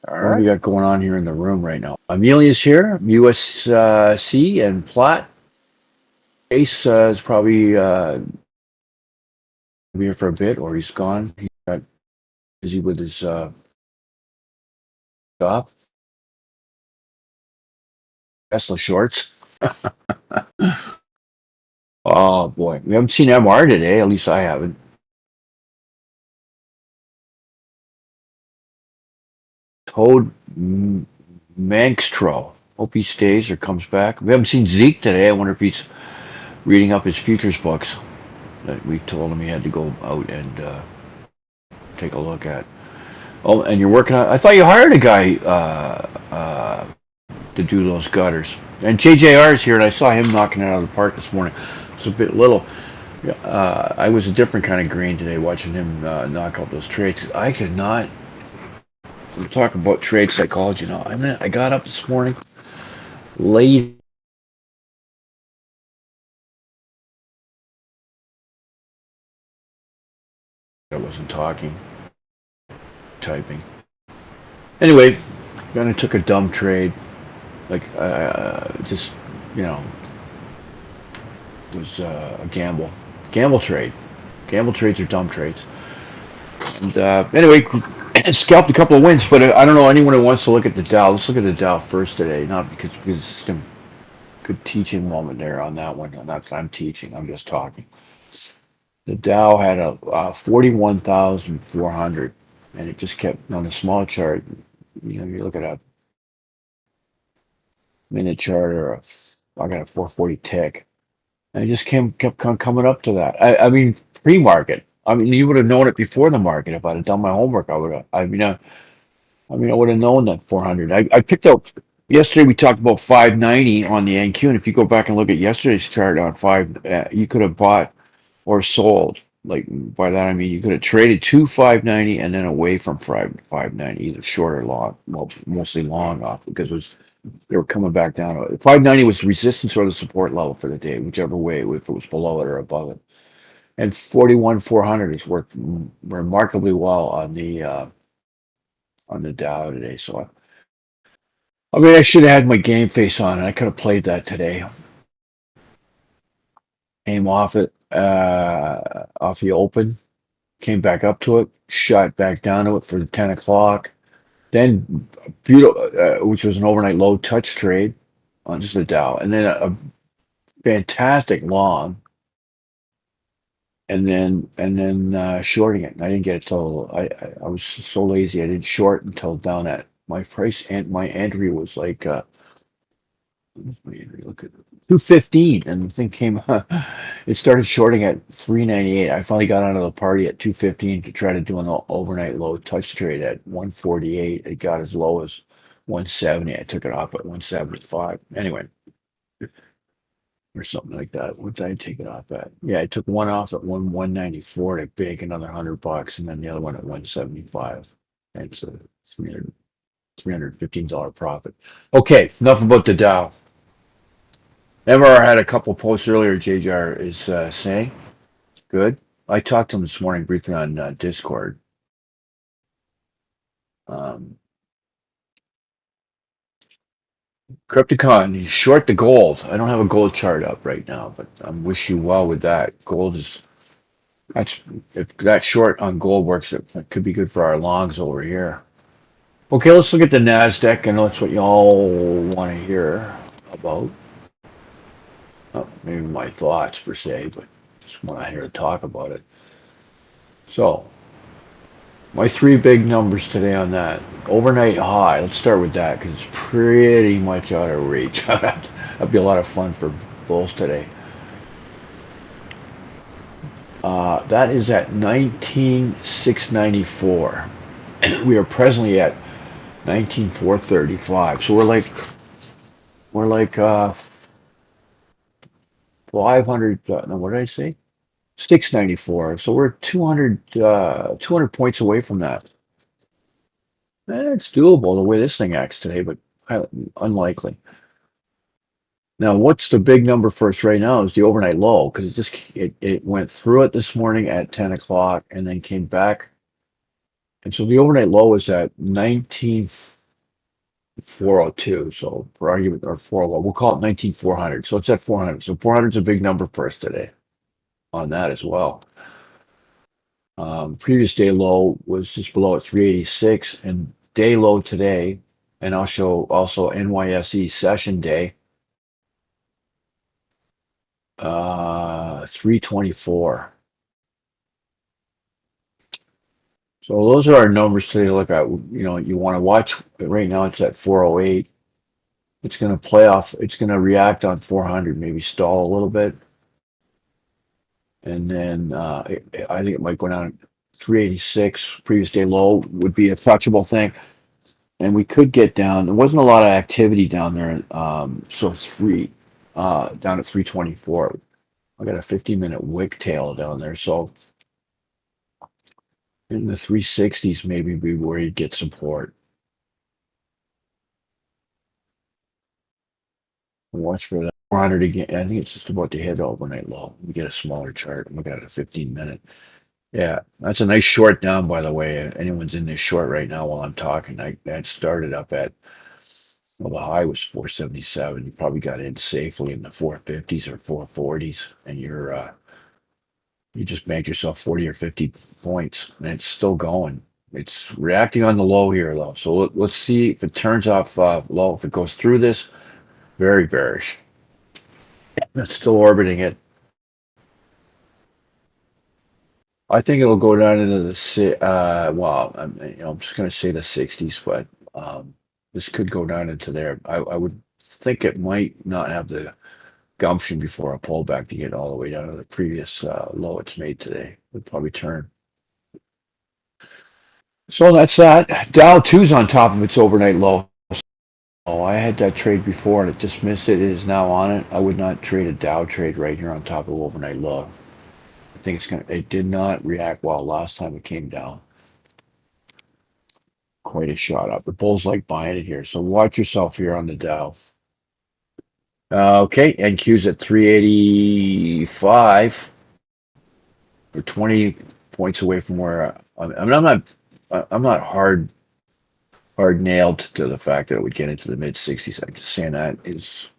What do we right. got going on here in the room right now? Amelia's here, USC and Platt. Ace is probably here for a bit, or he's gone. He got busy with his job. Tesla shorts. Oh boy, we haven't seen MR today. At least I haven't. Toad Mankstro. Hope he stays or comes back. We haven't seen Zeke today. I wonder if he's reading up his futures books that we told him he had to go out and take a look at. Oh, and you're working on. I thought you hired a guy to do those gutters. And JJR is here, and I saw him knocking it out of the park this morning. It's a bit little. I was a different kind of green today watching him knock out those trades. I could not. We talk about trade psychology now. I got up this morning late. I wasn't talking, typing. Anyway, then I took a dumb trade. Like just you know was a gamble trade. Gamble trades are dumb trades. And anyway, scalped a couple of wins, but I don't know anyone who wants to look at the Dow. Let's look at the Dow first today, not because it's just a good teaching moment there on that one. Not that I'm teaching, I'm just talking. The Dow had a 41,400, and it just kept on a small chart. You look at a minute chart or I got a 440 tick, and it just kept coming up to that. I mean, pre-market. I mean, you would have known it before the market if I'd have done my homework. I would have. I would have known that 400. I picked up yesterday. We talked about 590 on the NQ, and if you go back and look at yesterday's chart on you could have bought or sold. Like by that I mean you could have traded to 590 and then away from 590, either short or long. Well, mostly long off because they were coming back down. 590 was resistance or the support level for the day, whichever way, if it was below it or above it. And 41,400 has worked remarkably well on the Dow today. So I mean, I should have had my game face on, and I could have played that today. Aim off it, off the open, came back up to it, shot back down to it for the 10 o'clock. Then, beautiful, which was an overnight low touch trade on just the Dow, and then a fantastic long, and then shorting it. And I didn't get it till I was so lazy I didn't short until down at my price and my entry was like look at 215, and the thing came. It started shorting at 398. I finally got out of the party at 215 to try to do an overnight low touch trade at 148. It got as low as 170. I took it off at 175. Anyway, or something like that. What did I take it off at? Yeah, I took one off at 194 to bake another $100, and then the other one at 175. That's a $315 profit. Okay, enough about the Dow. MR had a couple posts earlier, JJR is saying. Good. I talked to him this morning briefly on Discord. Um, Crypticon, you short the gold. I don't have a gold chart up right now, but I wish you well with that. That's if that short on gold works, it could be good for our longs over here. Okay, let's look at the NASDAQ. I know that's what y'all want to hear about. Maybe my thoughts per se, but just want to hear talk about it. So, my three big numbers today on that. Overnight high, let's start with that because it's pretty much out of reach. That'd be a lot of fun for bulls today. That is at 19,694. We are presently at 19,435. So we're like 500. No, what did I say? 694. So we're 200 points away from that. It's doable the way this thing acts today, but unlikely. Now, what's the big number for us right now is the overnight low because it went through it this morning at 10 o'clock and then came back. And so the overnight low is at 19,402. So for argument, or 401, we'll call it 19,400. So it's at 400. So 400 is a big number for us today on that as well. Previous day low was just below at 386, and day low today, and I'll show also NYSE session day, 324. So those are our numbers today to look at. You want to watch. Right now it's at 408. It's going to play off. It's going to react on 400, maybe stall a little bit, and then I think it might go down 386. Previous day low would be a touchable thing. And we could get down. There wasn't a lot of activity down there, so down at 324. I got a 50-minute wick tail down there, so in the 360s maybe be where you get support. Watch for that 400 again. I think it's just about to hit overnight low. We get a smaller chart. Look at a 15-minute. Yeah, that's a nice short down, by the way. Anyone's in this short right now while I'm talking. That started up at Well, the high was 477. You probably got in safely in the 450s or 440s, and you just banked yourself 40 or 50 points, and it's still going. It's reacting on the low here, though. So let's see if it turns off low. If it goes through this, very bearish. It's still orbiting it. I think it'll go down into the well, I'm just going to say the 60s, but this could go down into there. I would think it might not have the gumption before a pullback to get all the way down to the previous low it's made today. It would probably turn. So that's that. Dow 2's on top of its overnight low. Oh, I had that trade before and it just missed it. It is now on it. I would not trade a Dow trade right here on top of overnight low. I think it did not react well last time it came down. Quite a shot up. The bulls like buying it here, so watch yourself here on the Dow. Okay, NQ's at 385. We're 20 points away from where I mean. I'm not hard nailed to the fact that it would get into the mid 60s. I'm just saying that is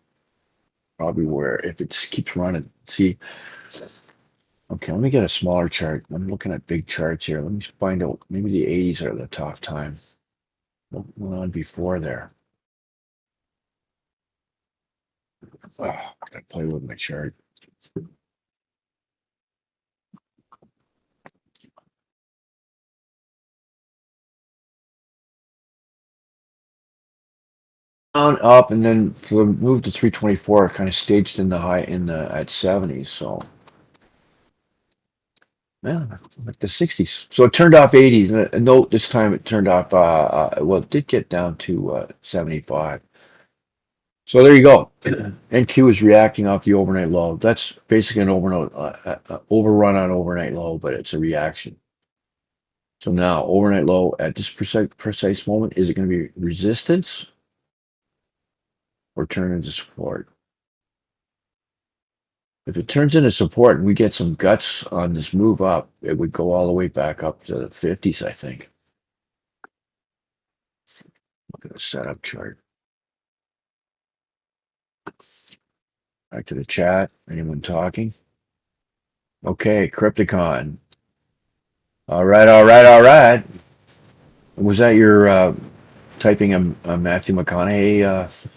probably where if it keeps running. See, okay, let me get a smaller chart. I'm looking at big charts here. Let me find out. Maybe the 80s are the tough time. What went on before there? Oh, I gotta play with my chart. Down, up, and then for the move to 324, kind of staged in the high at 70s. So yeah, like the 60s. So it turned off 80s. Note this time it turned off. Well, it did get down to 75. So there you go. NQ is reacting off the overnight low. That's basically an overrun on overnight low, but it's a reaction. So now overnight low at this precise moment, is it going to be resistance or turn into support? If it turns into support and we get some guts on this move up, it would go all the way back up to the 50s, I think. Look at the setup chart. Back to the chat. Anyone talking? Okay, Crypticon. All right, all right, all right. Was that your typing a Matthew McConaughey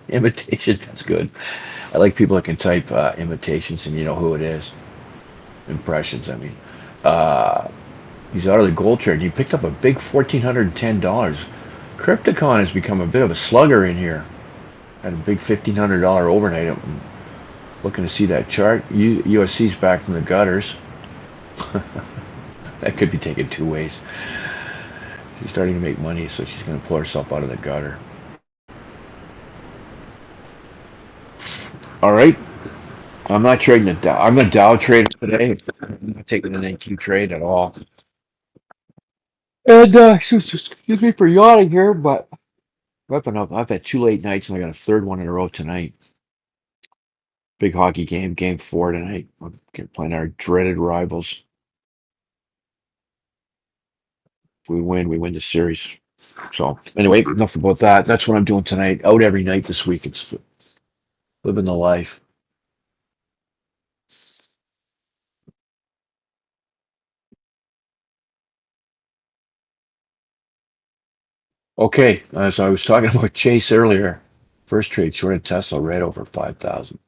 imitation? That's good. I like people that can type imitations and you know who it is. Impressions, I mean. He's out of the gold trade. He picked up a big $1,410. Crypticon has become a bit of a slugger in here. Had a big $1,500 overnight. I'm looking to see that chart. USC's back from the gutters. That could be taken two ways. She's starting to make money, so she's going to pull herself out of the gutter. All right. I'm not trading a Dow. I'm a Dow trader today. I'm not taking an NQ trade at all. And excuse me for yawning here, but I've had 2 late nights and I got a third one in a row tonight. Big hockey game, game 4 tonight. We're playing our dreaded rivals. If we win the series. So anyway, enough about that. That's what I'm doing tonight. Out every night this week. It's living the life. Okay, as I was talking about Chase earlier, first trade shorted Tesla right over 5,000.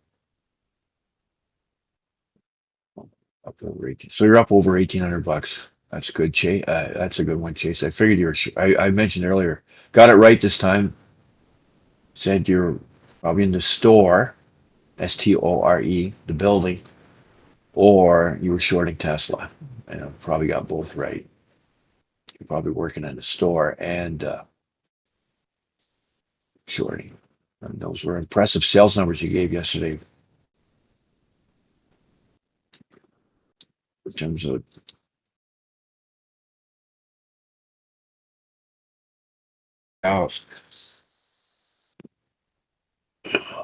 Up over 18. So you're up over $1,800. That's good, Chase. That's a good one, Chase. I figured you were. I mentioned earlier, got it right this time. Said you're probably in the store, STORE, the building, or you were shorting Tesla. And I probably got both right. You're probably working in the store and shorting. And those were impressive sales numbers you gave yesterday in terms of house. This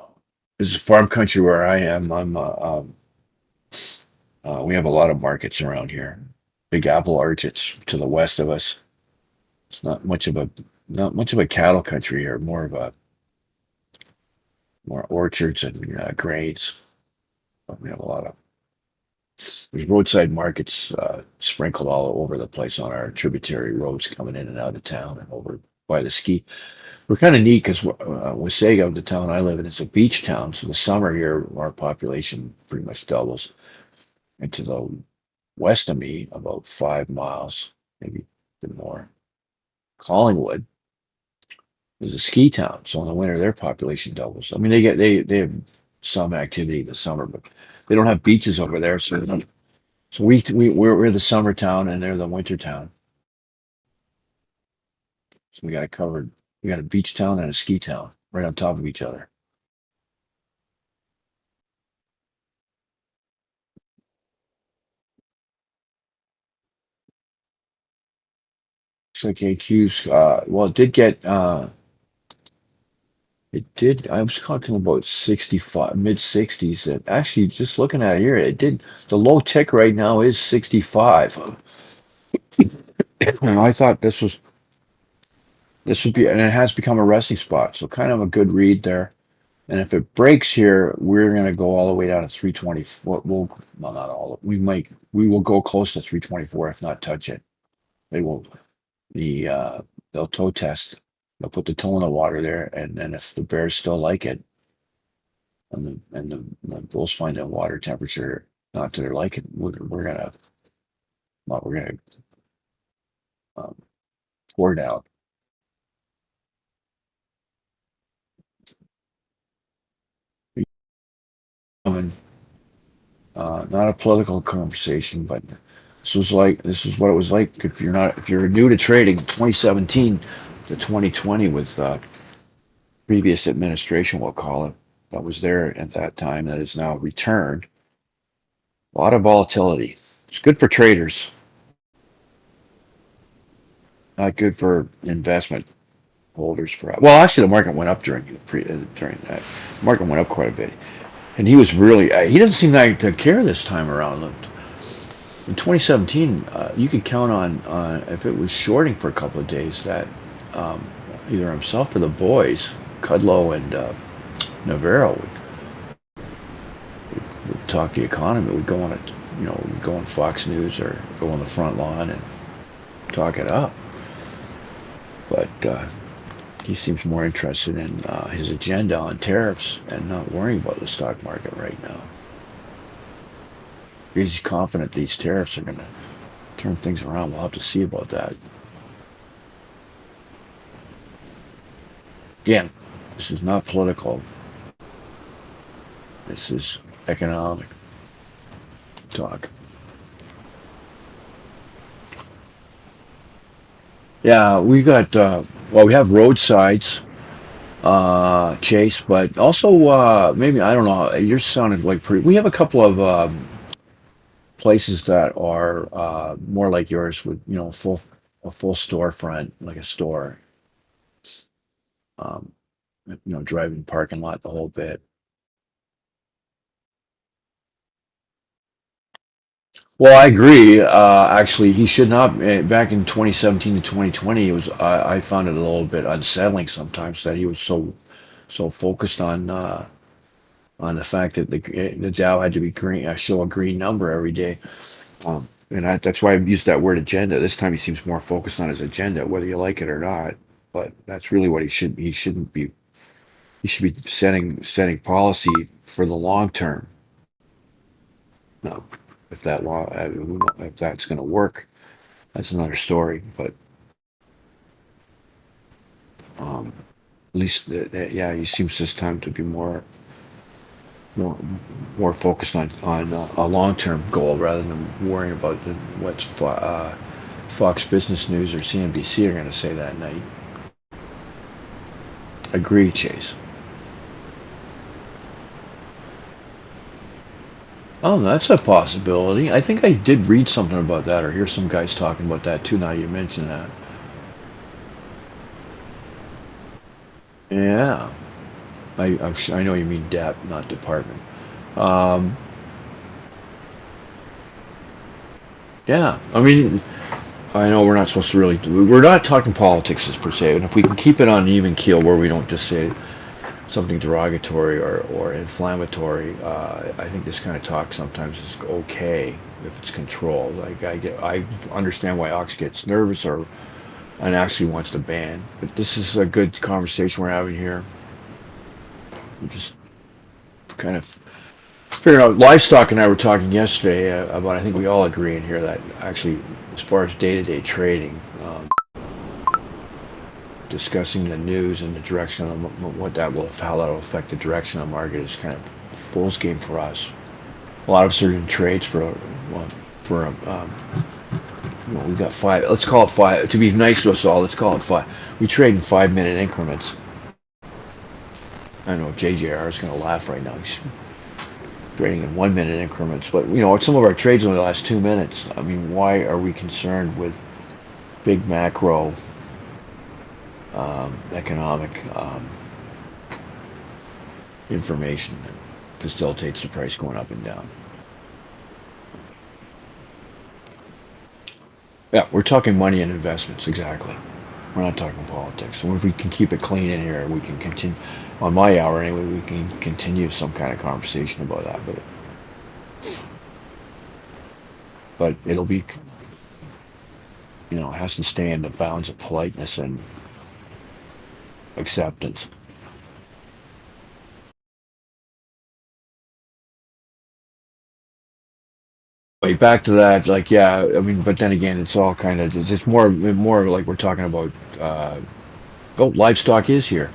is farm country where I am. We have a lot of markets around here. Big Apple Orchards to the west of us. It's not much of a cattle country here. More of a more orchards and grains. We have a lot of there's roadside markets sprinkled all over the place on our tributary roads coming in and out of town and over by the ski. We're kind of neat because Wasaga, the town I live in, it's a beach town. So the summer here, our population pretty much doubles. And to the west of me, about 5 miles, maybe a bit more, Collingwood is a ski town. So in the winter, their population doubles. I mean, they have some activity in the summer, but they don't have beaches over there. So we're the summer town and they're the winter town. So we got it covered. We got a beach town and a ski town right on top of each other. Looks like AQ's well, it did get it did. I was talking about 65, mid 60s. And actually, just looking at it here, it did. The low tick right now is 65. And I thought this would be, and it has become a resting spot. So kind of a good read there. And if it breaks here, we're going to go all the way down to 320. Well, not all. We will go close to 324 if not touch it. They will they'll toe test. They'll put the toe in the water there, and then if the bears still like it, and the bulls find a water temperature not to their liking, we're gonna um, pour down. And, not a political conversation, but this was what it was like if you're new to trading, 2017 to 2020 with previous administration, we'll call it, that was there at that time that is now returned. A lot of volatility. It's good for traders, not good for investment holders. Well, actually, the market went up during that. The market went up quite a bit, and he was really he doesn't seem like to care this time around. In 2017, you could count on if it was shorting for a couple of days that either himself or the boys, Kudlow and Navarro, would talk the economy. Would go on go on Fox News or go on the front lawn and talk it up. But he seems more interested in his agenda on tariffs and not worrying about the stock market right now. He's confident these tariffs are going to turn things around. We'll have to see about that. Again, this is not political. This is economic talk. Yeah, we got, we have roadsides, Chase, but also maybe, I don't know, you're sounding like we have a couple of places that are more like yours with, a full storefront, like a store, um, driving parking lot the whole bit. Well, I agree. Actually, he should not. Back in 2017 to 2020, it was. I found it a little bit unsettling sometimes that he was so focused on the fact that the Dow had to be green, show a green number every day. And that's why I used that word agenda. This time he seems more focused on his agenda, whether you like it or not. But that's really what he should. He shouldn't be. He should be setting policy for the long term. No, if that law, if that's going to work, that's another story. But at least, yeah, he seems this time to be more, more focused on a long-term goal rather than worrying about what's Fox Business News or CNBC are going to say that night. Agree, Chase. Oh, that's a possibility. I think I did read something about that or hear some guys talking about that too. Now you mention that. Yeah, I know you mean DEP, not department. Um, yeah, I mean, I know we're not supposed to really we're not talking politics as per se, and if we can keep it on an even keel where we don't just say something derogatory or inflammatory, I think this kind of talk sometimes is okay if it's controlled. Like I understand why Ox gets nervous or and actually wants to ban, but this is a good conversation we're having here. We're just kind of figuring out. Livestock and I were talking yesterday about. I think we all agree in here that actually, as far as day-to-day trading. Discussing the news and the direction of what that will, how that will affect the direction of the market is kind of a fool's game for us. A lot of us are in trades well, for we got five. Let's call it five. To be nice to us all, let's call it five. We trade in 5 minute increments. I know JJR is going to laugh right now. He's trading in 1 minute increments, but some of our trades in the last 2 minutes. I mean, why are we concerned with big macro economic information that facilitates the price going up and down? Yeah, we're talking money and investments, exactly. We're not talking politics. So if we can keep it clean in here, we can continue, on my hour anyway, we can continue some kind of conversation about that. But it'll be, it has to stay in the bounds of politeness and acceptance. Wait, back to that, like, yeah, I mean, but then again, it's all kind of, it's more like we're talking about, oh, livestock is here.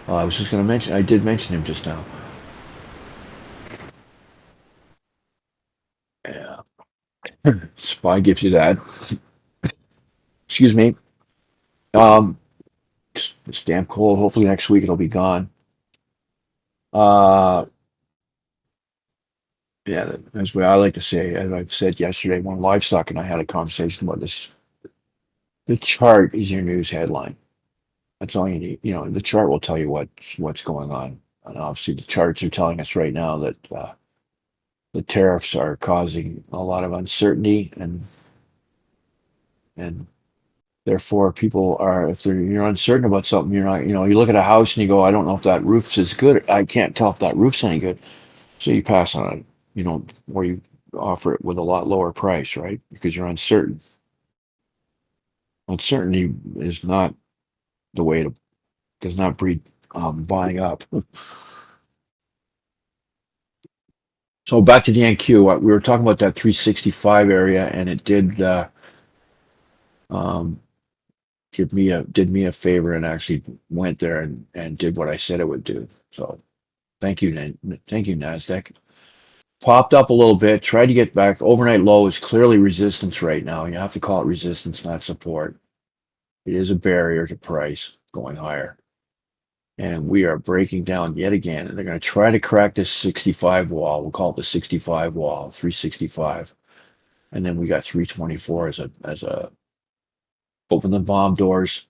I was just going to mention, I did mention him just now. Yeah. Spy gives you that. Excuse me. Um, it's damn cold. Hopefully next week it'll be gone. Uh, yeah, that's what I like to say. As I've said yesterday, when Livestock and I had a conversation about this, the chart is your news headline. That's all you need. The chart will tell you what's going on. And obviously, the charts are telling us right now that the tariffs are causing a lot of uncertainty, and therefore people are, if you're uncertain about something, you're not. You look at a house and you go, I don't know if that roof's as good. I can't tell if that roof's any good. So you pass on it, or you offer it with a lot lower price, right? Because you're uncertain. Uncertainty is not the way to, does not breed buying up. So back to the NQ, we were talking about that 365 area, and it did um, did me a favor and actually went there and did what I said it would do. So thank you, thank you, Nasdaq. Popped up a little bit, tried to get back. Overnight low is clearly resistance right now. You have to call it resistance, not support. It is a barrier to price going higher. And we are breaking down yet again. And they're going to try to crack this 65 wall. We'll call it the 65 wall, 365. And then we got 324 as a open the bomb doors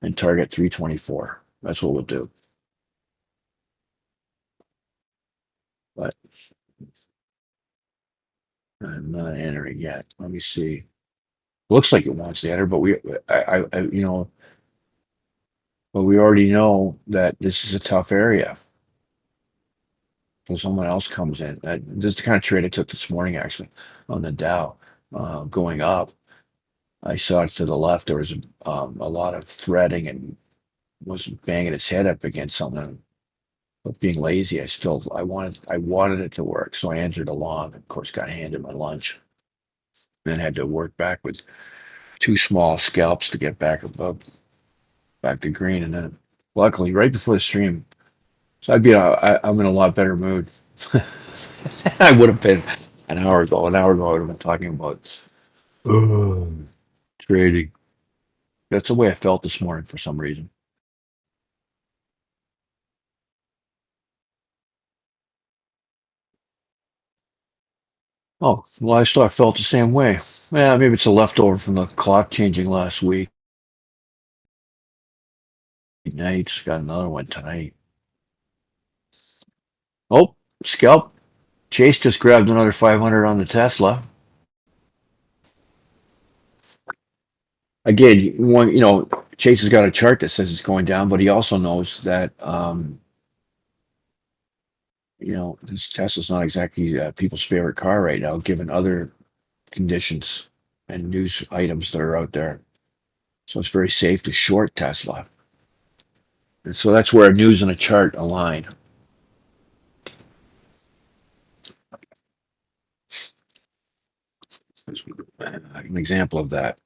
and target 324. That's what we'll do. But I'm not entering yet. Let me see. Looks like it wants to enter, but but we already know that this is a tough area. So someone else comes in. This is the kind of trade I took this morning, actually, on the Dow, going up. I saw it to the left. There was a lot of threading and was banging its head up against something. But being lazy, I wanted it to work, so I entered along. Of course, got handed my lunch, then had to work back with two small scalps to get back to green, and then luckily right before the stream, so I'm in a lot better mood than I would have been an hour ago. An hour ago, I would have been talking about trading. That's the way I felt this morning for some reason. Oh, livestock felt the same way. Yeah, maybe it's a leftover from the clock changing last week. Night's got another one tonight. Oh, scalp. Chase just grabbed another 500 on the Tesla. Again, Chase has got a chart that says it's going down, but he also knows that this Tesla's not exactly people's favorite car right now, given other conditions and news items that are out there. So it's very safe to short Tesla. And so that's where news and a chart align. An example of that.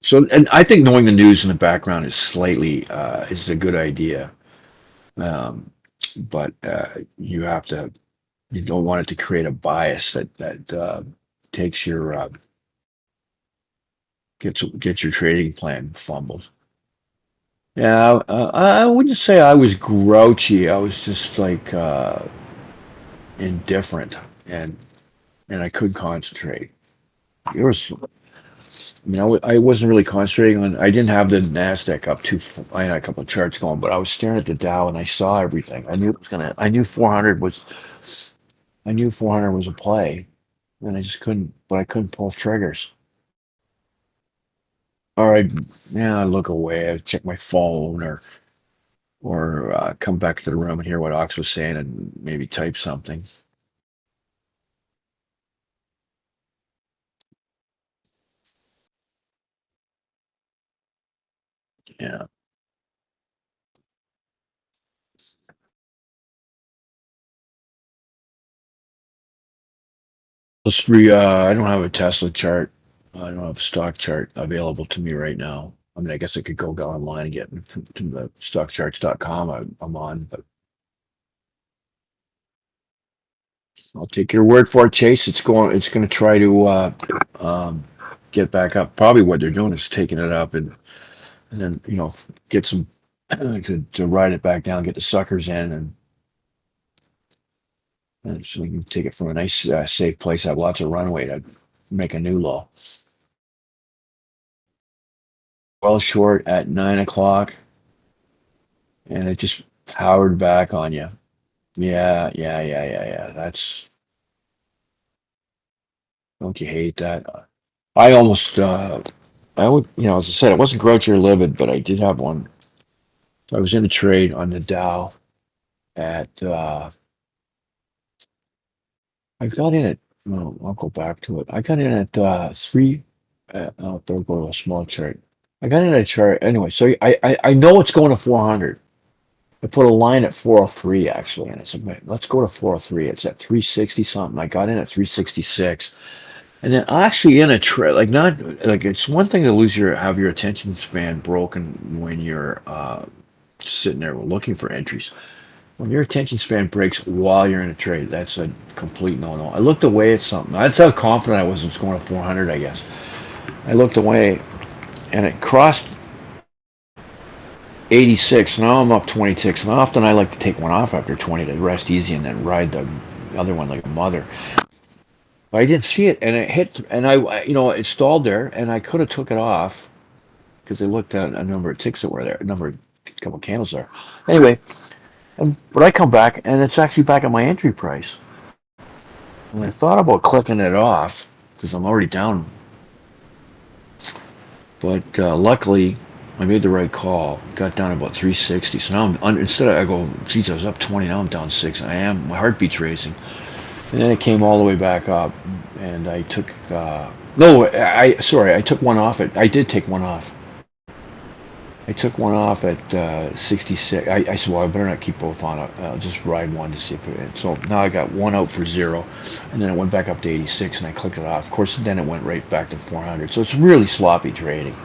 So, and I think knowing the news in the background is slightly is a good idea, um, but you don't want it to create a bias that takes your gets your trading plan fumbled. Yeah, I wouldn't say I was grouchy. I was just like indifferent, and I couldn't concentrate. There was, I wasn't really concentrating on. I didn't have the Nasdaq up too. I had a couple of charts going, but I was staring at the Dow, and I saw everything. I knew it was gonna. I knew 400 was. I knew 400 was a play, and I just couldn't. But I couldn't pull triggers. Or I look away. I check my phone, or come back to the room and hear what Ox was saying, and maybe type something. Yeah. I don't have a Tesla chart. I don't have a stock chart available to me right now. I mean, I guess I could go online and get to the stockcharts.com I'm on, but I'll take your word for it, Chase. It's going to try to get back up. Probably what they're doing is taking it up and then, get some to ride it back down, get the suckers in and so we can take it from a nice safe place, have lots of runway to make a new low. Well short at 9 o'clock, and it just powered back on you. Yeah, yeah, yeah, yeah, yeah. Don't you hate that? I almost, I would, as I said, it wasn't grouchy or livid, but I did have one. I was in a trade on the Dow at, I got in at, well, I'll go back to it. I got in at I'll go to a small chart. I got in a chart anyway. So I know it's going to 400. I put a line at 403 actually, and I said, let's go to 403. It's at 360 something. I got in at 366, and then actually in a trade, like not like it's one thing to have your attention span broken when you're sitting there looking for entries. When your attention span breaks while you're in a trade, that's a complete no-no. I looked away at something. That's how confident I was it was going to 400, I guess. I looked away, and it crossed 86. Now I'm up 26. And often I like to take one off after 20 to rest easy and then ride the other one like a mother. But I didn't see it, and it hit, and it stalled there, and I could have took it off because I looked at a number of ticks that were there, a couple of candles there. Anyway, but I come back, and it's actually back at my entry price. And I thought about clicking it off because I'm already down, but luckily I made the right call. Got down about 360. So now instead of I go, geez, I was up 20. Now I'm down 6. My heartbeat's racing. And then it came all the way back up, and I took no, I took one off. I did take one off. I took one off at 66. I said, well, I better not keep both on. I'll just ride one to see if it. So now I got one out for 0, and then it went back up to 86, and I clicked it off. Of course, then it went right back to 400. So it's really sloppy trading.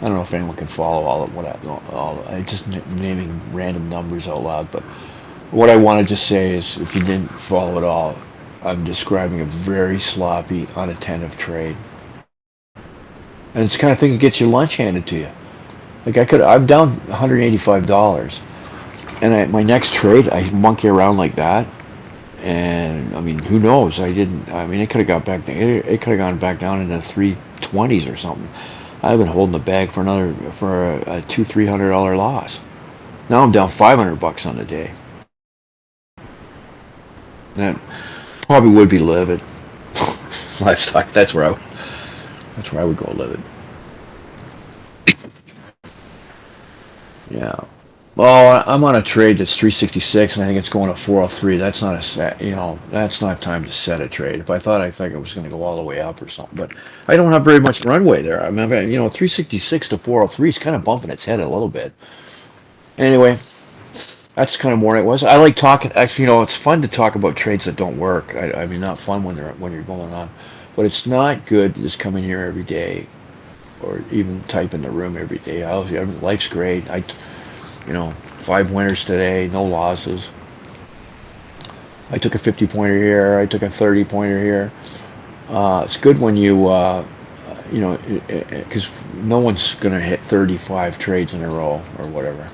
I don't know if anyone can follow I just naming random numbers out loud, but what I want to just say is, if you didn't follow it all, I'm describing a very sloppy, unattentive trade, and it's the kind of thing that gets your lunch handed to you. Like I'm down $185, and my next trade, I monkey around like that, and I mean, who knows? I didn't. I mean, it could have got back. It could have gone back down into 320s or something. I've been holding the bag for a $200-300 loss. Now I'm down $500 on the day. That probably would be livid. Livestock. That's where I would go livid. Yeah. Oh, I'm on a trade that's 366, and I think it's going to 403. That's not a set, that's not time to set a trade. If I thought I think it was going to go all the way up or something, but I don't have very much runway there. I mean, 366 to 403 is kind of bumping its head a little bit. Anyway, that's kind of more it was. I like talking. Actually, it's fun to talk about trades that don't work. I mean, not fun when you're going on, but it's not good to just come in here every day or even type in the room every day. Life's great. 5 winners today, no losses. I took a 50-pointer here. I took a 30-pointer here. It's good when because no one's going to hit 35 trades in a row or whatever.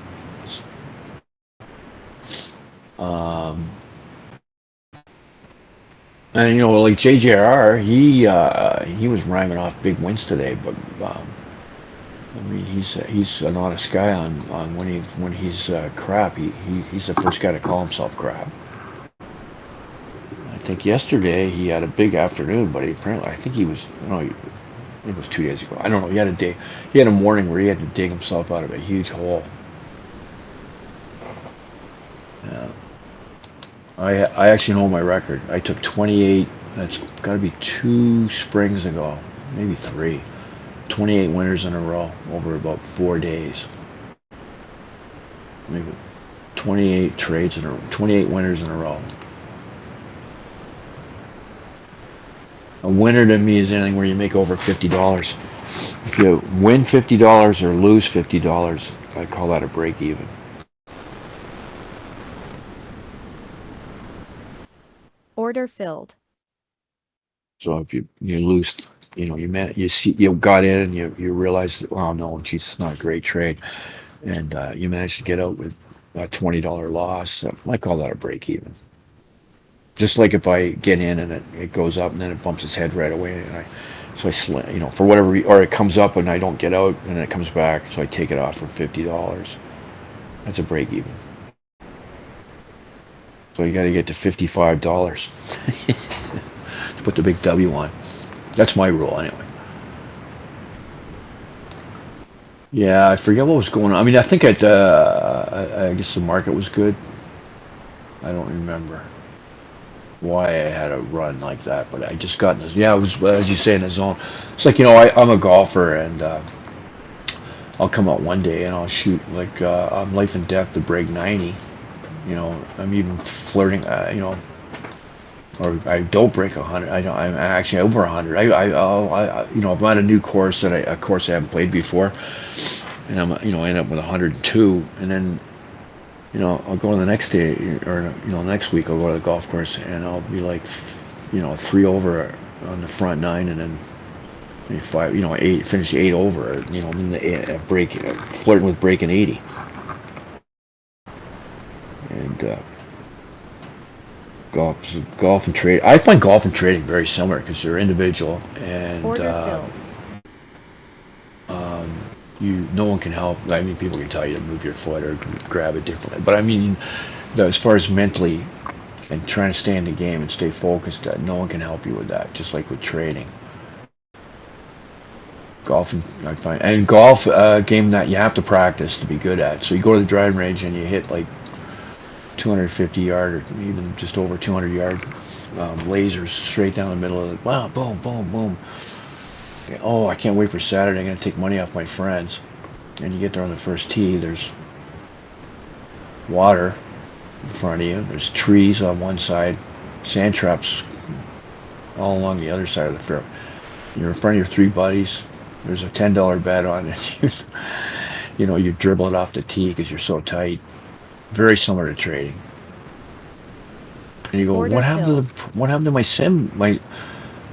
Um, and like JJR, he was rhyming off big wins today, but I mean he's an honest guy on when he's crap. He's the first guy to call himself crap. I think yesterday he had a big afternoon, but I think he was, it was 2 days ago. I don't know. He had a morning where he had to dig himself out of a huge hole. Yeah. I actually know my record. I took 28. That's got to be 2 springs ago, maybe 3. 28 winners in a row over about 4 days. Maybe 28 trades in a 28 winners in a row. A winner to me is anything where you make over $50. If you win $50 or lose $50, I call that a break even. Order filled. So if you lose, you got in and you realize, oh no, geez, it's not a great trade, and you managed to get out with a $20 loss, I call that a break even. Just like if I get in and it goes up and then it bumps its head right away, and for whatever or it comes up and I don't get out and then it comes back, so I take it off for $50. That's a break even. So you got to get to $55 to put the big W on. That's my rule anyway. Yeah, I forget what was going on. I mean, I think I guess the market was good. I don't remember why I had a run like that, but I just got in this. Yeah, it was as you say in the zone. It's like I'm a golfer and I'll come out one day and I'll shoot like I'm life and death to break 90. I'm even flirting. Or I don't break 100. I'm actually over 100. I'm on a new course a course I haven't played before, and end up with 102, and then I'll go on the next day or next week I'll go to the golf course and I'll be like 3 over on the front 9 and then maybe 5 8 finish 8 over then flirting with breaking 80 and golf and trade. I find golf and trading very similar because they're individual and no one can help. I mean, people can tell you to move your foot or grab it differently, but I mean, as far as mentally and trying to stay in the game and stay focused, no one can help you with that. Just like with trading, golf I find and golf game that you have to practice to be good at. So you go to the driving range and you hit like 250 yard or even just over 200 yard lasers straight down the middle of it. Wow, boom, boom, boom. Oh, I can't wait for Saturday. I'm going to take money off my friends. And you get there on the first tee, there's water in front of you. There's trees on one side, sand traps all along the other side of the fairway. You're in front of your 3 buddies. There's a $10 bet on it. You dribble it off the tee because you're so tight. Very similar to trading. And you go, what happened to my sim,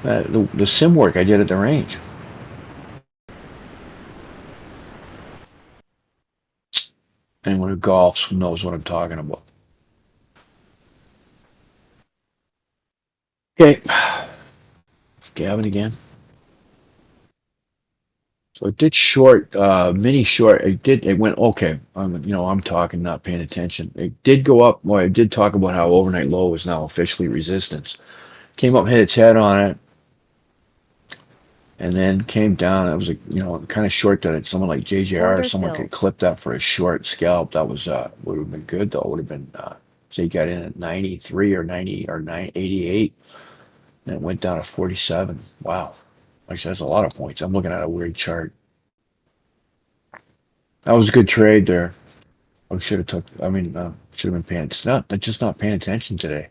the sim work I did at the range? Anyone who golfs knows what I'm talking about. Okay, Gavin again. So it did short, mini short. It went okay. I'm talking, not paying attention. It did go up. Well, I did talk about how overnight low is now officially resistance. Came up, hit its head on it. and then came down. It was a kind of short that someone like JJR or Order someone could filled. clip that for a short scalp. That was would have been good though. Would have been say you got in at 93 or 90 or 988, and it went down to 47. Wow, actually that's a lot of points. I'm looking at a weird chart. That was a good trade there. I should have took. I mean, should have been paying. It's not just not paying attention today.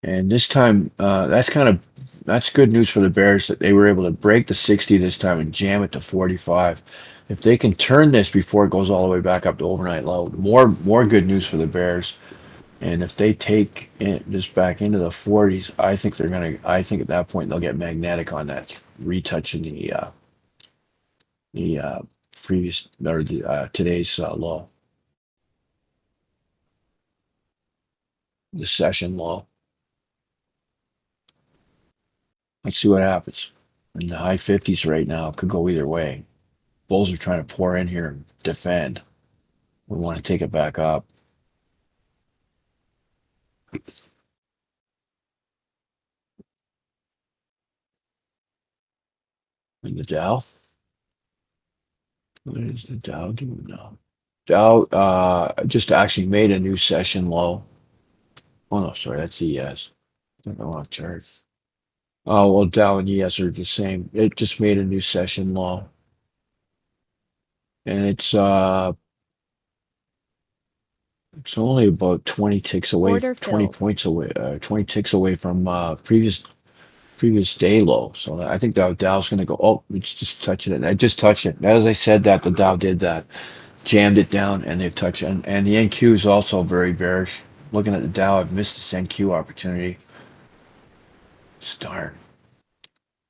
And this time, that's good news for the Bears that they were able to break the 60 this time and jam it to 45. If they can turn this before it goes all the way back up to overnight low, more good news for the Bears. And if they take this back into the 40s, I think they're gonna. I think at that point they'll get magnetic on that retouching the previous or the today's low, the session low. Let's see what happens. In the high 50s right now, could go either way. Bulls are trying to pour in here and defend. We want to take it back up. And the Dow, what is the Dow doing now? Dow just actually made a new session low. Oh no, sorry, that's ES. I don't want chart. Oh well, Dow and ES are the same. It just made a new session low, and it's only about 20 ticks away, Order 20 filled. points away, 20 ticks away from previous day low. So I think Dow's going to go. Oh, it's just touching it. I just touched it. As I said that, the Dow did that, jammed it down, and they've touched it. And the NQ is also very bearish. Looking at the Dow, I've missed this NQ opportunity. Darn.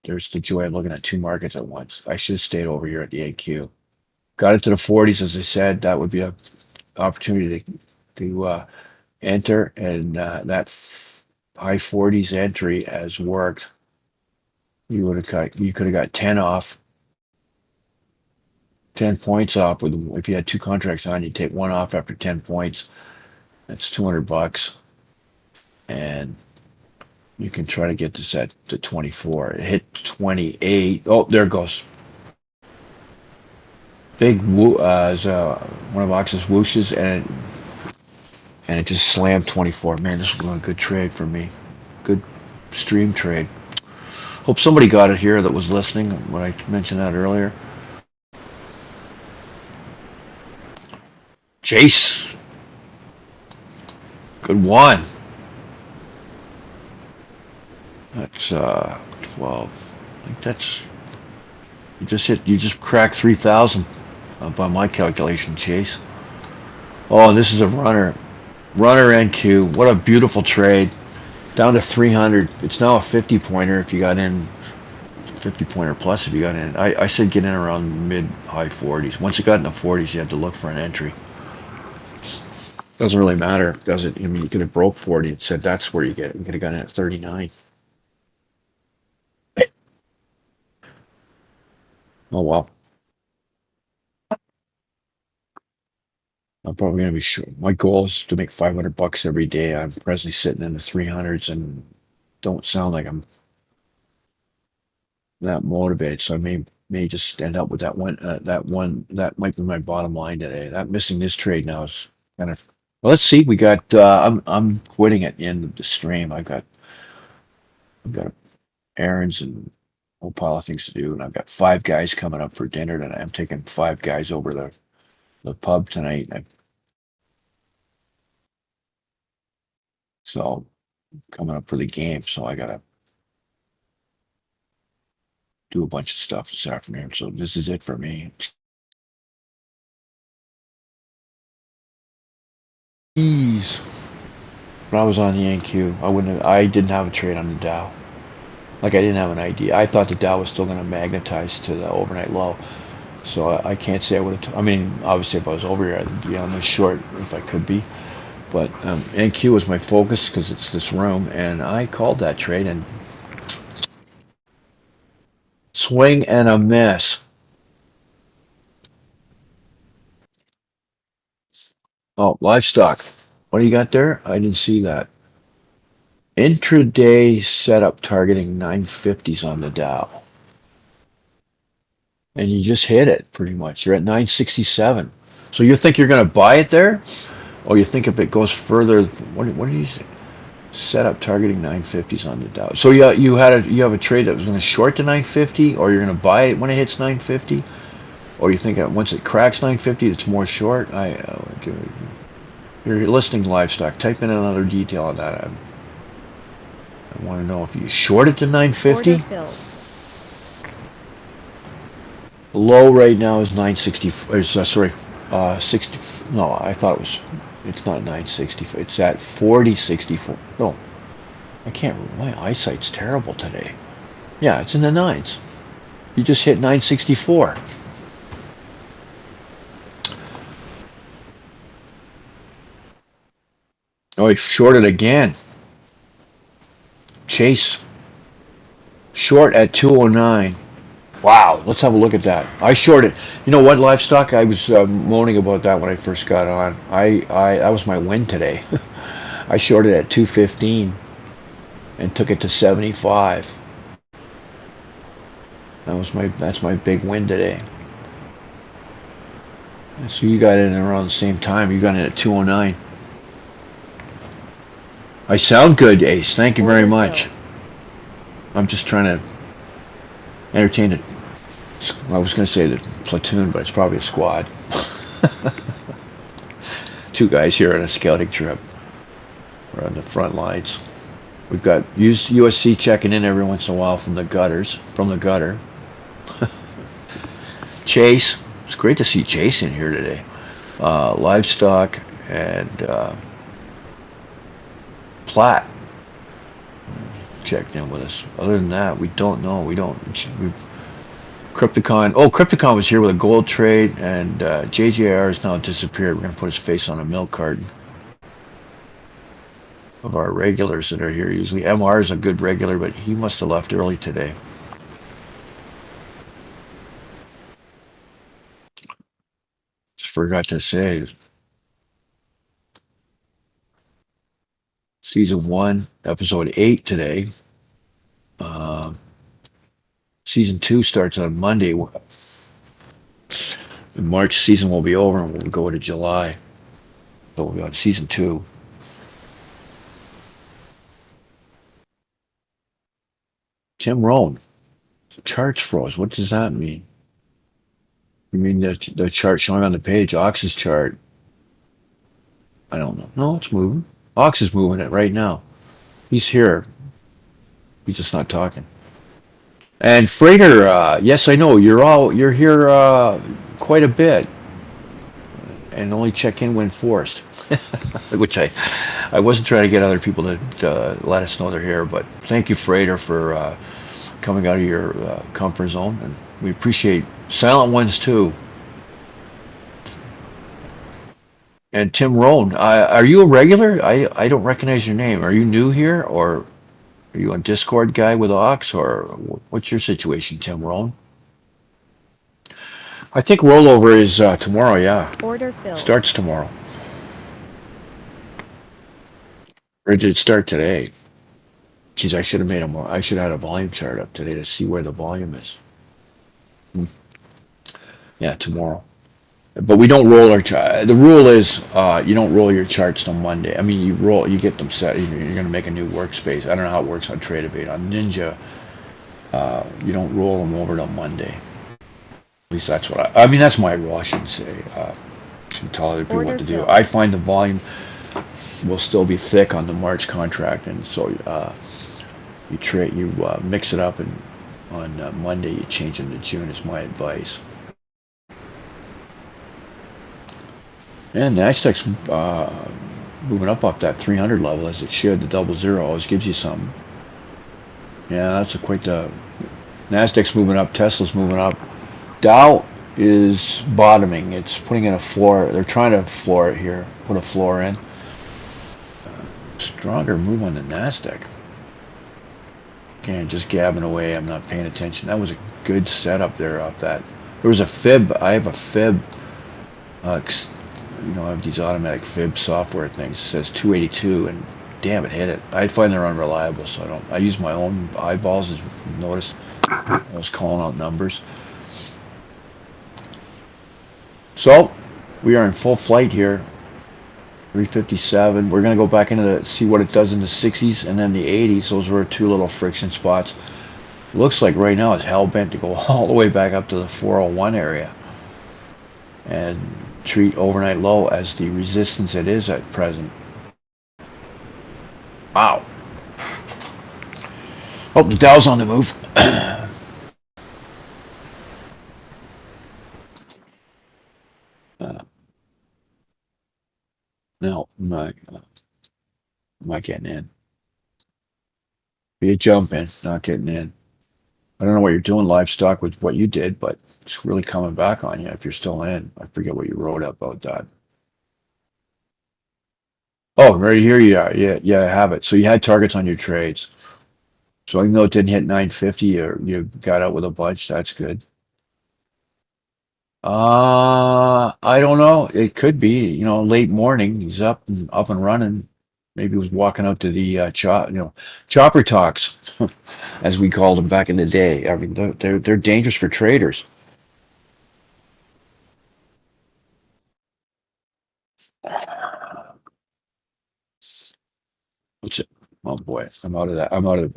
There's the joy of looking at two markets at once. I should have stayed over here at the NQ. Got it to the 40s, as I said. That would be an opportunity to enter, and that high 40s entry has worked. You could have got 10 off, 10 points off with if you had two contracts on, you take one off after 10 points. That's $200, and you can try to get this at to 24. It hit 28. Oh, there it goes. Big woo, one of Ox's whooshes, and it just slammed 24. Man, this was a good trade for me. Good stream trade. Hope somebody got it here that was listening when I mentioned that earlier. Jace, good one. That's 12. I think that's you just cracked 3,000 by my calculation, Chase. Oh, and this is a runner NQ. What a beautiful trade. Down to 300. It's now a 50 pointer if you got in, 50 pointer plus if you got in. I said get in around mid high 40s. Once it got in the 40s, you had to look for an entry. Doesn't really matter, does it? I mean, you could have broke 40 and said that's where you get it. You could have gotten it at 39. Oh well. I'm probably gonna be sure. My goal is to make $500 every day. I'm presently sitting in the 300s and don't sound like I'm that motivated. So I may just end up with that one. That might be my bottom line today. That missing this trade now is kind of. Well, let's see. We got. I'm quitting at the end of the stream. I've got errands and a whole pile of things to do, and I've got 5 guys coming up for dinner tonight. I'm taking 5 guys over to the pub tonight. So coming up for the game. So I gotta do a bunch of stuff this afternoon. So this is it for me. Jeez. When I was on the NQ, I didn't have a trade on the Dow. Like I didn't have an idea. I thought the Dow was still going to magnetize to the overnight low. So I can't say I would have. I mean, obviously, if I was over here, I'd be on the short if I could be. But NQ was my focus because it's this room, and I called that trade and swing and a miss. Oh, livestock. What do you got there? I didn't see that. Intraday setup targeting 950s on the Dow. And you just hit it pretty much. You're at 967. So you think you're going to buy it there? Or you think if it goes further, what did you say? Setup targeting 950s on the Dow. So you have a trade that was going to short to 950, or you're going to buy it when it hits 950, or you think that once it cracks 950, it's more short. You're listing livestock. Type in another detail on that. I want to know if you short it to 950. Order filled. Low right now is 960. Sorry, 60. No, I thought it was. It's not 960. It's at 4064. No, I can't. My eyesight's terrible today. Yeah, it's in the nines. You just hit 964. Oh, he shorted again. Chase. Short at 209. Wow, let's have a look at that. I shorted. You know what, livestock? I was moaning about that when I first got on. That was my win today. I shorted at 215 and took it to 75. That's my big win today. So you got in around the same time. You got in at 209. I sound good, Ace. Thank you very much. I'm just trying to entertain it. I was going to say the platoon, but it's probably a squad. Two guys here on a scouting trip. We're on the front lines. We've got USC checking in every once in a while from the gutter. Chase. It's great to see Chase in here today. Livestock and Platt checked in with us. Other than that, we don't know. We've Crypticon. Oh, Crypticon was here with a gold trade, and JJR has now disappeared. We're going to put his face on a milk carton. Of our regulars that are here usually. MR is a good regular, but he must have left early today. Just forgot to say. Season 1, episode 8 today. Season 2 starts on Monday. The March season will be over and we'll go into July. So we'll be on season 2. Tim Rohn. Charts froze. What does that mean? You mean the chart showing on the page, Ox's chart? I don't know. No, it's moving. Ox is moving it right now. He's here. He's just not talking. And Freighter, yes, I know you're here quite a bit, and only check in when forced. Which I wasn't trying to get other people to let us know they're here, but thank you, Freighter, for coming out of your comfort zone, and we appreciate silent ones too. And Tim Rohn, are you a regular? I don't recognize your name. Are you new here, or are you a Discord guy with Ox, or what's your situation, Tim Rohn? I think rollover is tomorrow, yeah. Order filled. Starts tomorrow. Or did it start today? Geez, I should have had a volume chart up today to see where the volume is. Yeah, tomorrow. But we don't roll our chart. The rule is you don't roll your charts till Monday. I mean, you get them set. You're going to make a new workspace. I don't know how it works on Tradovate. On Ninja, you don't roll them over till Monday. At least that's what I mean, that's my rule, I should say. I shouldn't tell other people what to do. I find the volume will still be thick on the March contract, and so you mix it up, and on Monday you change them to June is my advice. And NASDAQ's moving up off that 300 level as it should. The 00 always gives you something. Yeah, that's quite the. NASDAQ's moving up. Tesla's moving up. Dow is bottoming. It's putting in a floor. They're trying to floor it here. Put a floor in. Stronger move on the NASDAQ. Again, just gabbing away. I'm not paying attention. That was a good setup there off that. There was a fib. I have a fib. I have these automatic fib software things. It says 282, and damn, it hit it. I find they're unreliable, so I use my own eyeballs, as you've noticed. I was calling out numbers. So we are in full flight here. 357. We're gonna go back into the see what it does in the 60s and then the 80s. Those were two little friction spots. Looks like right now it's hell bent to go all the way back up to the 401 area and treat overnight low as the resistance it is at present. Wow. Oh, the Dow's on the move. No, I'm not getting in. Be a jump in, not getting in. I don't know what you're doing livestock with what you did, but it's really coming back on you if you're still in. I forget what you wrote about that. Oh, right here you are. Yeah, yeah, I have it. So you had targets on your trades. So even though it didn't hit 950, or you got out with a bunch, that's good. I don't know. It could be, late morning. He's up and running. Maybe he was walking out to the chopper talks, as we called them back in the day. I mean, they're dangerous for traders. What's it? Oh boy, I'm out of that. I'm out of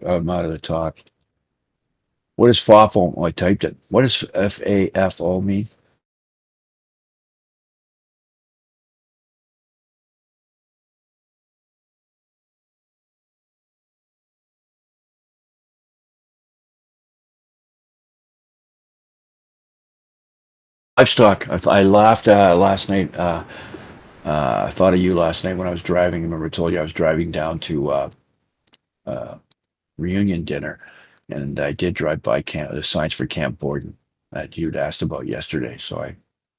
the talk. What is FAFO? Oh, I typed it. What does FAFO mean? Livestock. I laughed last night. I thought of you last night when I was driving. Remember, I told you I was driving down to uh, reunion dinner, and I did drive by the signs for Camp Borden that you'd asked about yesterday. So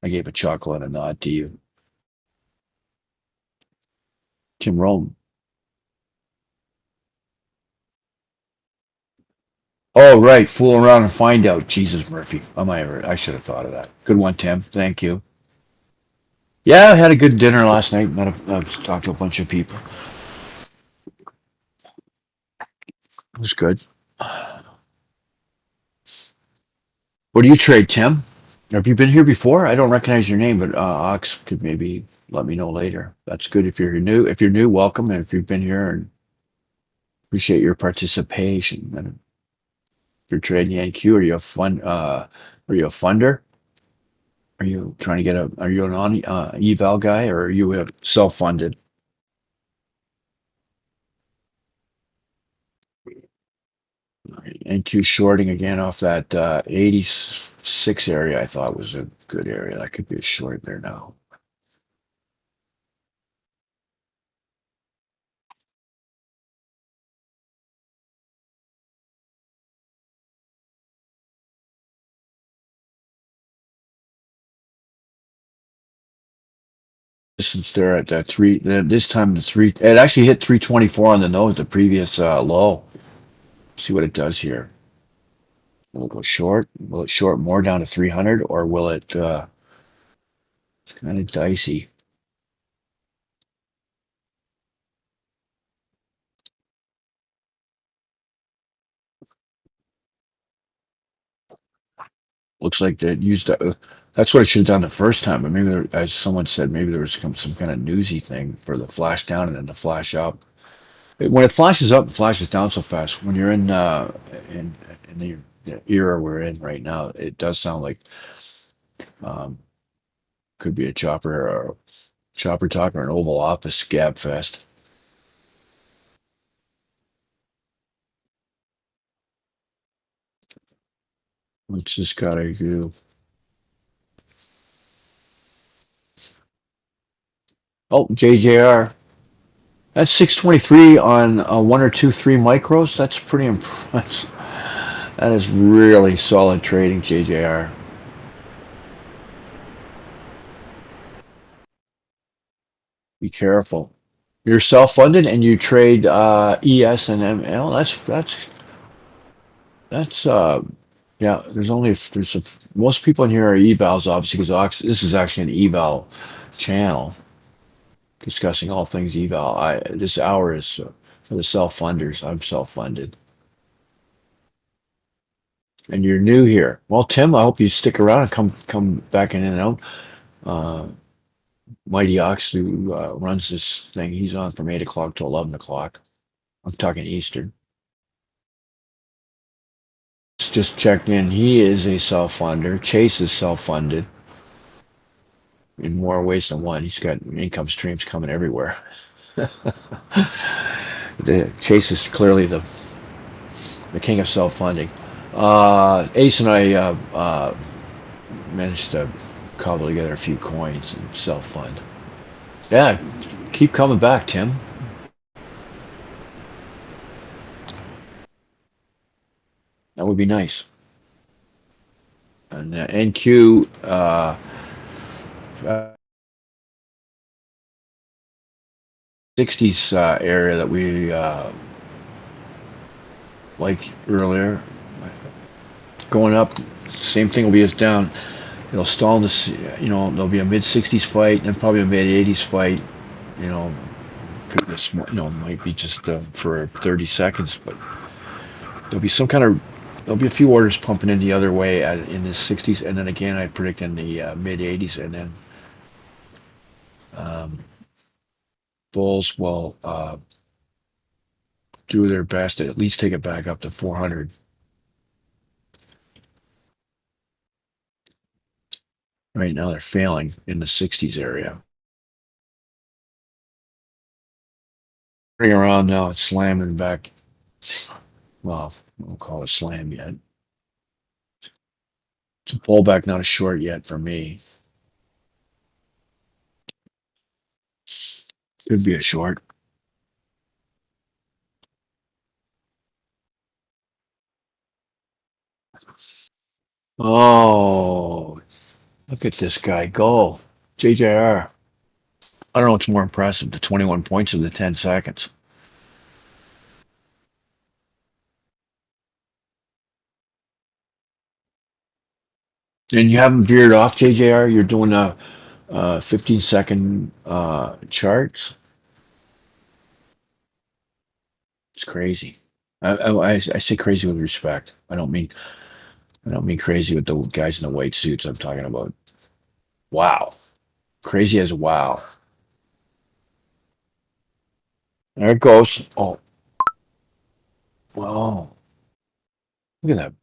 I gave a chuckle and a nod to you, Tim Rome. Oh, right, fool around and find out. Jesus, Murphy. I should have thought of that. Good one, Tim. Thank you. Yeah, I had a good dinner last night. Talked to a bunch of people. It was good. What do you trade, Tim? Have you been here before? I don't recognize your name, but Ox could maybe let me know later. That's good if you're new. If you're new, welcome. And if you've been here, and appreciate your participation. And if you're trading NQ, are you a funder? Are you trying to are you an on eval guy, or are you self-funded? NQ shorting again off that 86 area. I thought was a good area. That could be a short there now. Since they're at that this time it actually hit 324 on the nose, the previous low. See what it does here. Will it go short? Will it short more down to 300, or will it? It's kind of dicey. Looks like they used that. That's what it should have done the first time. But maybe, as someone said, maybe there was some kind of newsy thing for the flash down and then the flash up. When it flashes up and flashes down so fast, when you're in the era we're in right now, it does sound like um, could be a chopper talk or an Oval Office gab fest. What's this gotta do? Oh, JJR. That's 623 on 1 or 2 3 micros. That's pretty impressive. That is really solid trading, JJR. Be careful. You're self-funded and you trade ES and ML. That's yeah. Most people in here are evals, obviously, because this is actually an eval channel. discussing all things eval. This hour is for the self-funders. I'm self-funded. And you're new here. Well, Tim, I hope you stick around and come back in and out. Mighty Ox, who runs this thing, he's on from 8 o'clock to 11 o'clock. I'm talking Eastern. Just checked in. He is a self-funder. Chase is self-funded in more ways than one. He's got income streams coming everywhere. Chase is clearly the king of self-funding. Ace and I managed to cobble together a few coins and self-fund. Yeah, keep coming back, Tim. That would be nice. And NQ 60s area that we like earlier, going up. Same thing will be as down. It'll stall this. You know, there'll be a mid 60s fight, and probably a mid 80s fight. You know, might be just for 30 seconds, but there'll be some kind of. There'll be a few orders pumping in the other way in the 60s, and then again, I predict in the mid 80s, and then bulls will do their best to at least take it back up to 400. Right now, they're failing in the 60s area. Turning around now, it's slamming back. Well, I won't call it slam yet. It's a pullback, not a short yet for me. Could be a short. Oh, look at this guy go. JJR. I don't know what's more impressive, the 21 points or the 10 seconds. And you haven't veered off, JJR. You're doing a 15-second charts. It's crazy. I say crazy with respect. I don't mean crazy with the guys in the white suits. I'm talking about wow. Crazy as wow. There it goes. Oh, wow. Look at that.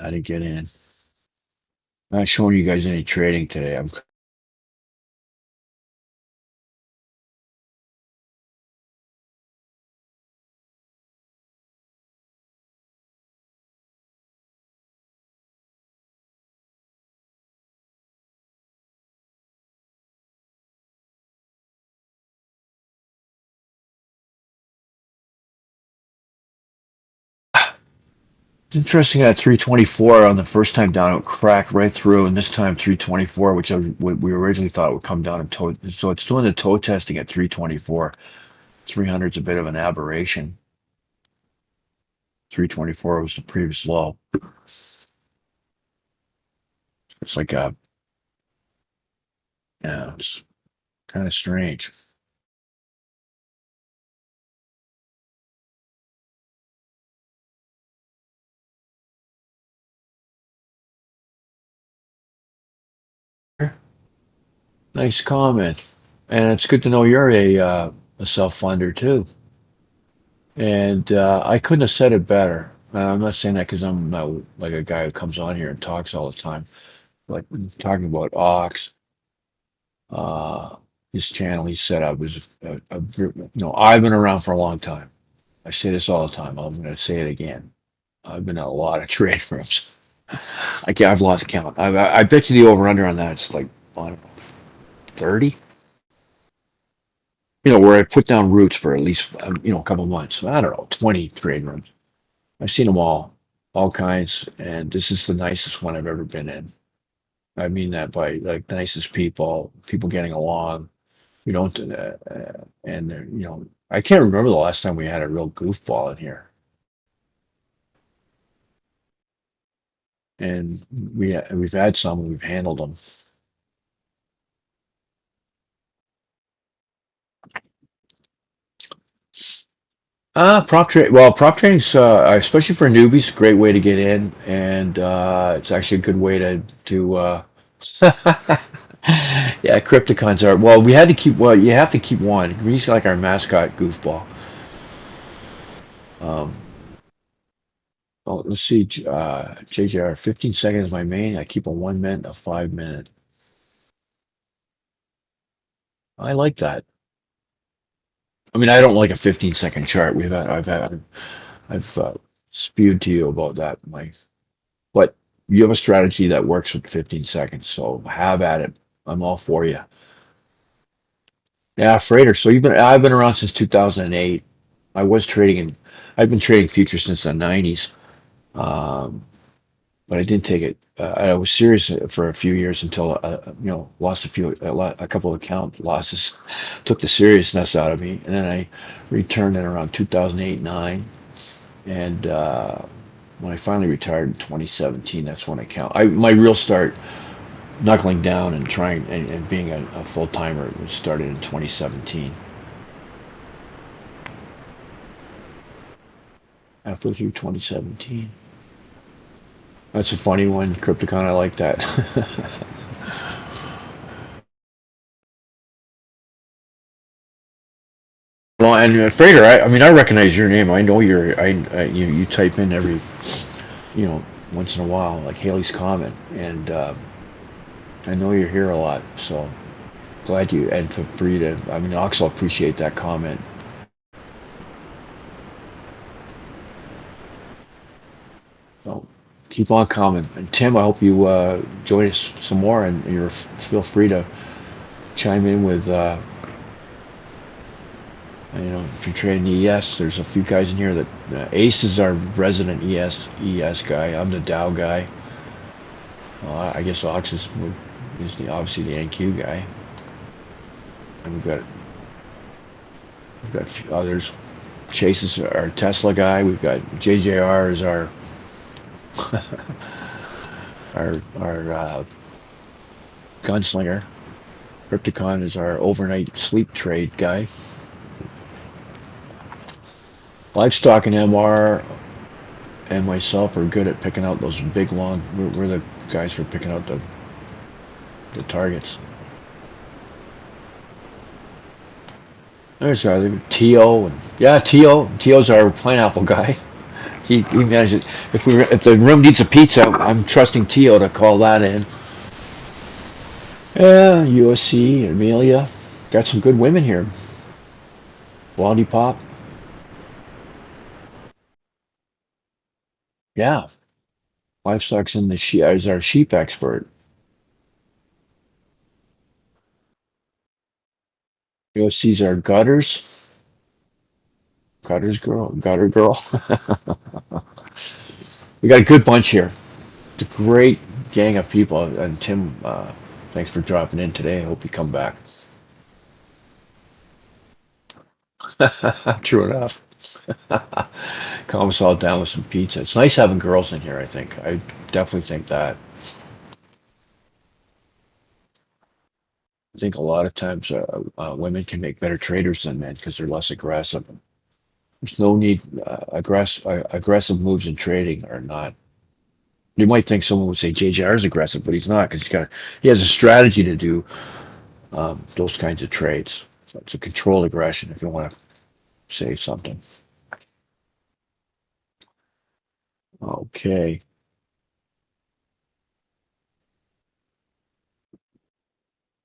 I didn't get in. I'm not showing you guys any trading today. I'm It's interesting that 324 on the first time down, it cracked right through, and this time 324, which we originally thought would come down and toe. So it's doing the toe testing at 324. 300 is a bit of an aberration. 324 was the previous low. It's like a, yeah, it's kind of strange. Nice comment, and it's good to know you're a self-funder too. And I couldn't have said it better. I'm not saying that because I'm not like a guy who comes on here and talks all the time. Like talking about Ox, uh, his channel he set up was I've been around for a long time. I say this all the time. I'm going to say it again. I've been in a lot of trade rooms. I've lost count. I bet you the over/under on that it's like, I don't know, 30. Where I put down roots for at least a couple months. I don't know, 20 trade rooms. I've seen them all kinds, and this is the nicest one I've ever been in. I mean that by like nicest people getting along. We don't, and I can't remember the last time we had a real goofball in here. and we've had some and we've handled them. Prop trading's especially for newbies, a great way to get in, and it's actually a good way to yeah, Crypticons are well. We had to keep well. You have to keep one. He's like our mascot, goofball. Um, oh, let's see, JJR. 15 seconds my main. I keep a 1 minute, a 5 minute. I like that. I mean, I don't like a 15-second chart. I've spewed to you about that, Mike. But you have a strategy that works with 15 seconds, so have at it. I'm all for you. Yeah, Freighter. So I've been around since 2008. I was trading I've been trading futures since the 90s. Um, but I didn't take it. I was serious for a few years until lost a couple of account losses, took the seriousness out of me, and then I returned in around 2008-9, and when I finally retired in 2017, that's when my real start knuckling down and trying and being a full timer was started in 2017. Halfway through 2017. That's a funny one, Crypticon. I like that. Well, and Frater, I mean, I recognize your name. I know you type in every, once in a while, like Haley's comment, and I know you're here a lot. So glad you, and for free to, I mean, Ox will appreciate that comment. So keep on coming. And Tim, I hope you join us some more, and feel free to chime in with, if you're trading ES, there's a few guys in here that Ace is our resident ES guy. I'm the Dow guy. I guess Ox is obviously the NQ guy, and we've got a few others. Chase is our Tesla guy. We've got JJR is our our gunslinger. Crypticon is our overnight sleep trade guy. Livestock and MR and myself are good at picking out those big long. We're the guys for picking out the targets. There's T.O. and yeah, T.O.'s our pineapple guy. He manages. If the room needs a pizza, I'm trusting T.O. to call that in. Yeah, USC, Amelia, got some good women here. Blondie Pop, yeah. Livestock's in the is our sheep expert. USC's our gutter girl. We got a good bunch here. It's a great gang of people. And Tim, thanks for dropping in today. I hope you come back. True enough. Calm us all down with some pizza. It's nice having girls in here, I think. I definitely think that. I think a lot of times women can make better traders than men because they're less aggressive. There's no need. Aggressive moves in trading are not. You might think someone would say JJR is aggressive, but he's not because he has a strategy to do those kinds of trades. So it's a controlled aggression if you want to say something. Okay.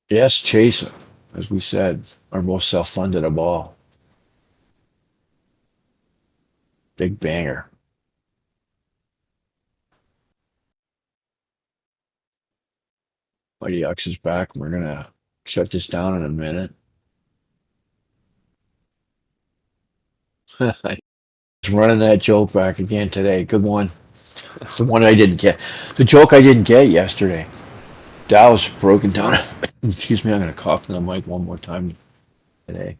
Yes, Chase, as we said, our most self-funded of all. Big banger. Mighty Ox is back. We're gonna shut this down in a minute. I was running that joke back again today. Good one. The one I didn't get. The joke I didn't get yesterday. Dow's broken down. Excuse me, I'm gonna cough in the mic one more time today.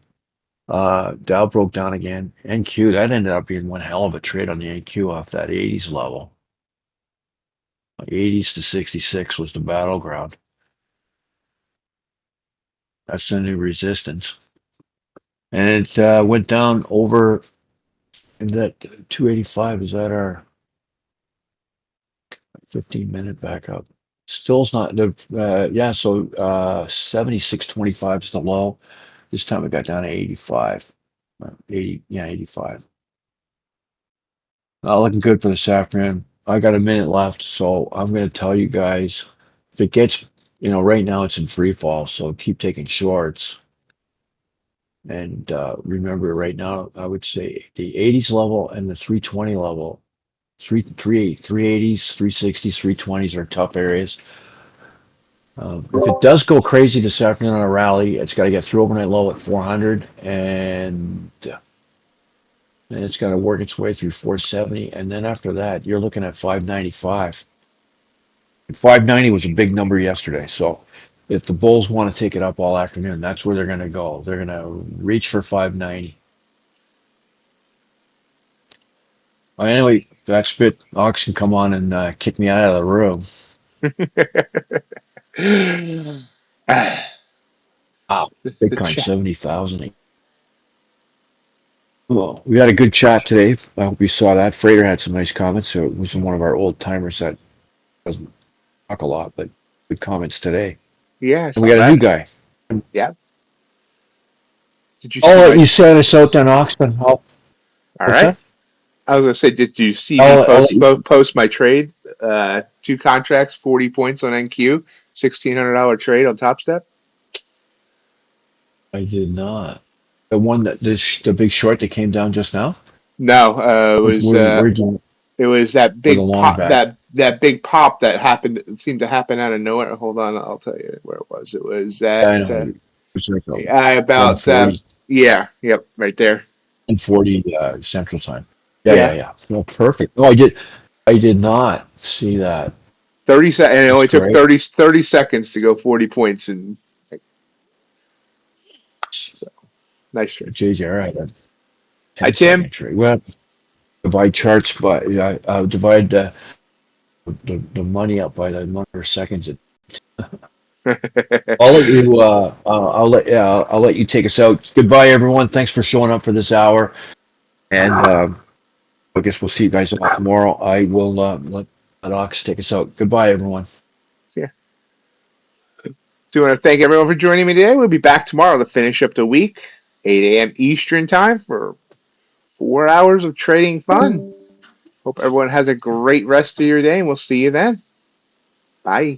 Dow broke down again. NQ, that ended up being one hell of a trade on the NQ off that 80s level. 80s to 66 was the battleground. That's the new resistance. And it went down over in that 285. Is that our 15-minute backup? Still's not the yeah. So 76.25 is the low. This time it got down to 85. 80, yeah, 85. Not looking good for this afternoon. I got a minute left, so I'm going to tell you guys if it gets, right now it's in free fall, so keep taking shorts. And remember, right now, I would say the 80s level and the 320 level, 380s, 360s, 320s are tough areas. If it does go crazy this afternoon on a rally, it's got to get through overnight low at 400, and it's got to work its way through 470, and then after that, you're looking at 595. 590 was a big number yesterday, so if the bulls want to take it up all afternoon, that's where they're going to go. They're going to reach for 590. Well, anyway, that's it. Ox can come on and kick me out of the room. Wow, The Bitcoin chat. 70,000. Well, we had a good chat today. I hope you saw that. Freighter had some nice comments. So it was one of our old timers that doesn't talk a lot, but good comments today. Yeah, I And we saw got a new that. guy. Yeah. Did you I'll see let my? you set us out then, Oxton. All What's right. that? I was gonna say, did you see me I'll let post you. post my trade? Two contracts, 40 points on NQ, $1,600 trade on topstep. I did not. The one the big short that came down just now. No, it was Where do that for the big long pop back? that big pop that happened. It seemed to happen out of nowhere. Hold on, I'll tell you where it was. It was Yeah, I at know. It was like about 140, yeah, yep, right there. 140 Central Time. Yeah, yeah, Yeah, yeah. No, perfect. No, I did not see that. 30 seconds, and it That's only took great. 30 seconds to go 40 points, and so nice trade. JJ, right. A Hi 10-second Tim. trade. Well, divide charts by yeah, divide the money up by the number of seconds. I'll let you. I'll let you take us out. Goodbye, everyone. Thanks for showing up for this hour, and I guess we'll see you guys all tomorrow. I will let Ox take us out. Goodbye, everyone. Yeah. Do want to thank everyone for joining me today. We'll be back tomorrow to finish up the week, 8 a.m. Eastern time for 4 hours of trading fun. Hope everyone has a great rest of your day, and we'll see you then. Bye.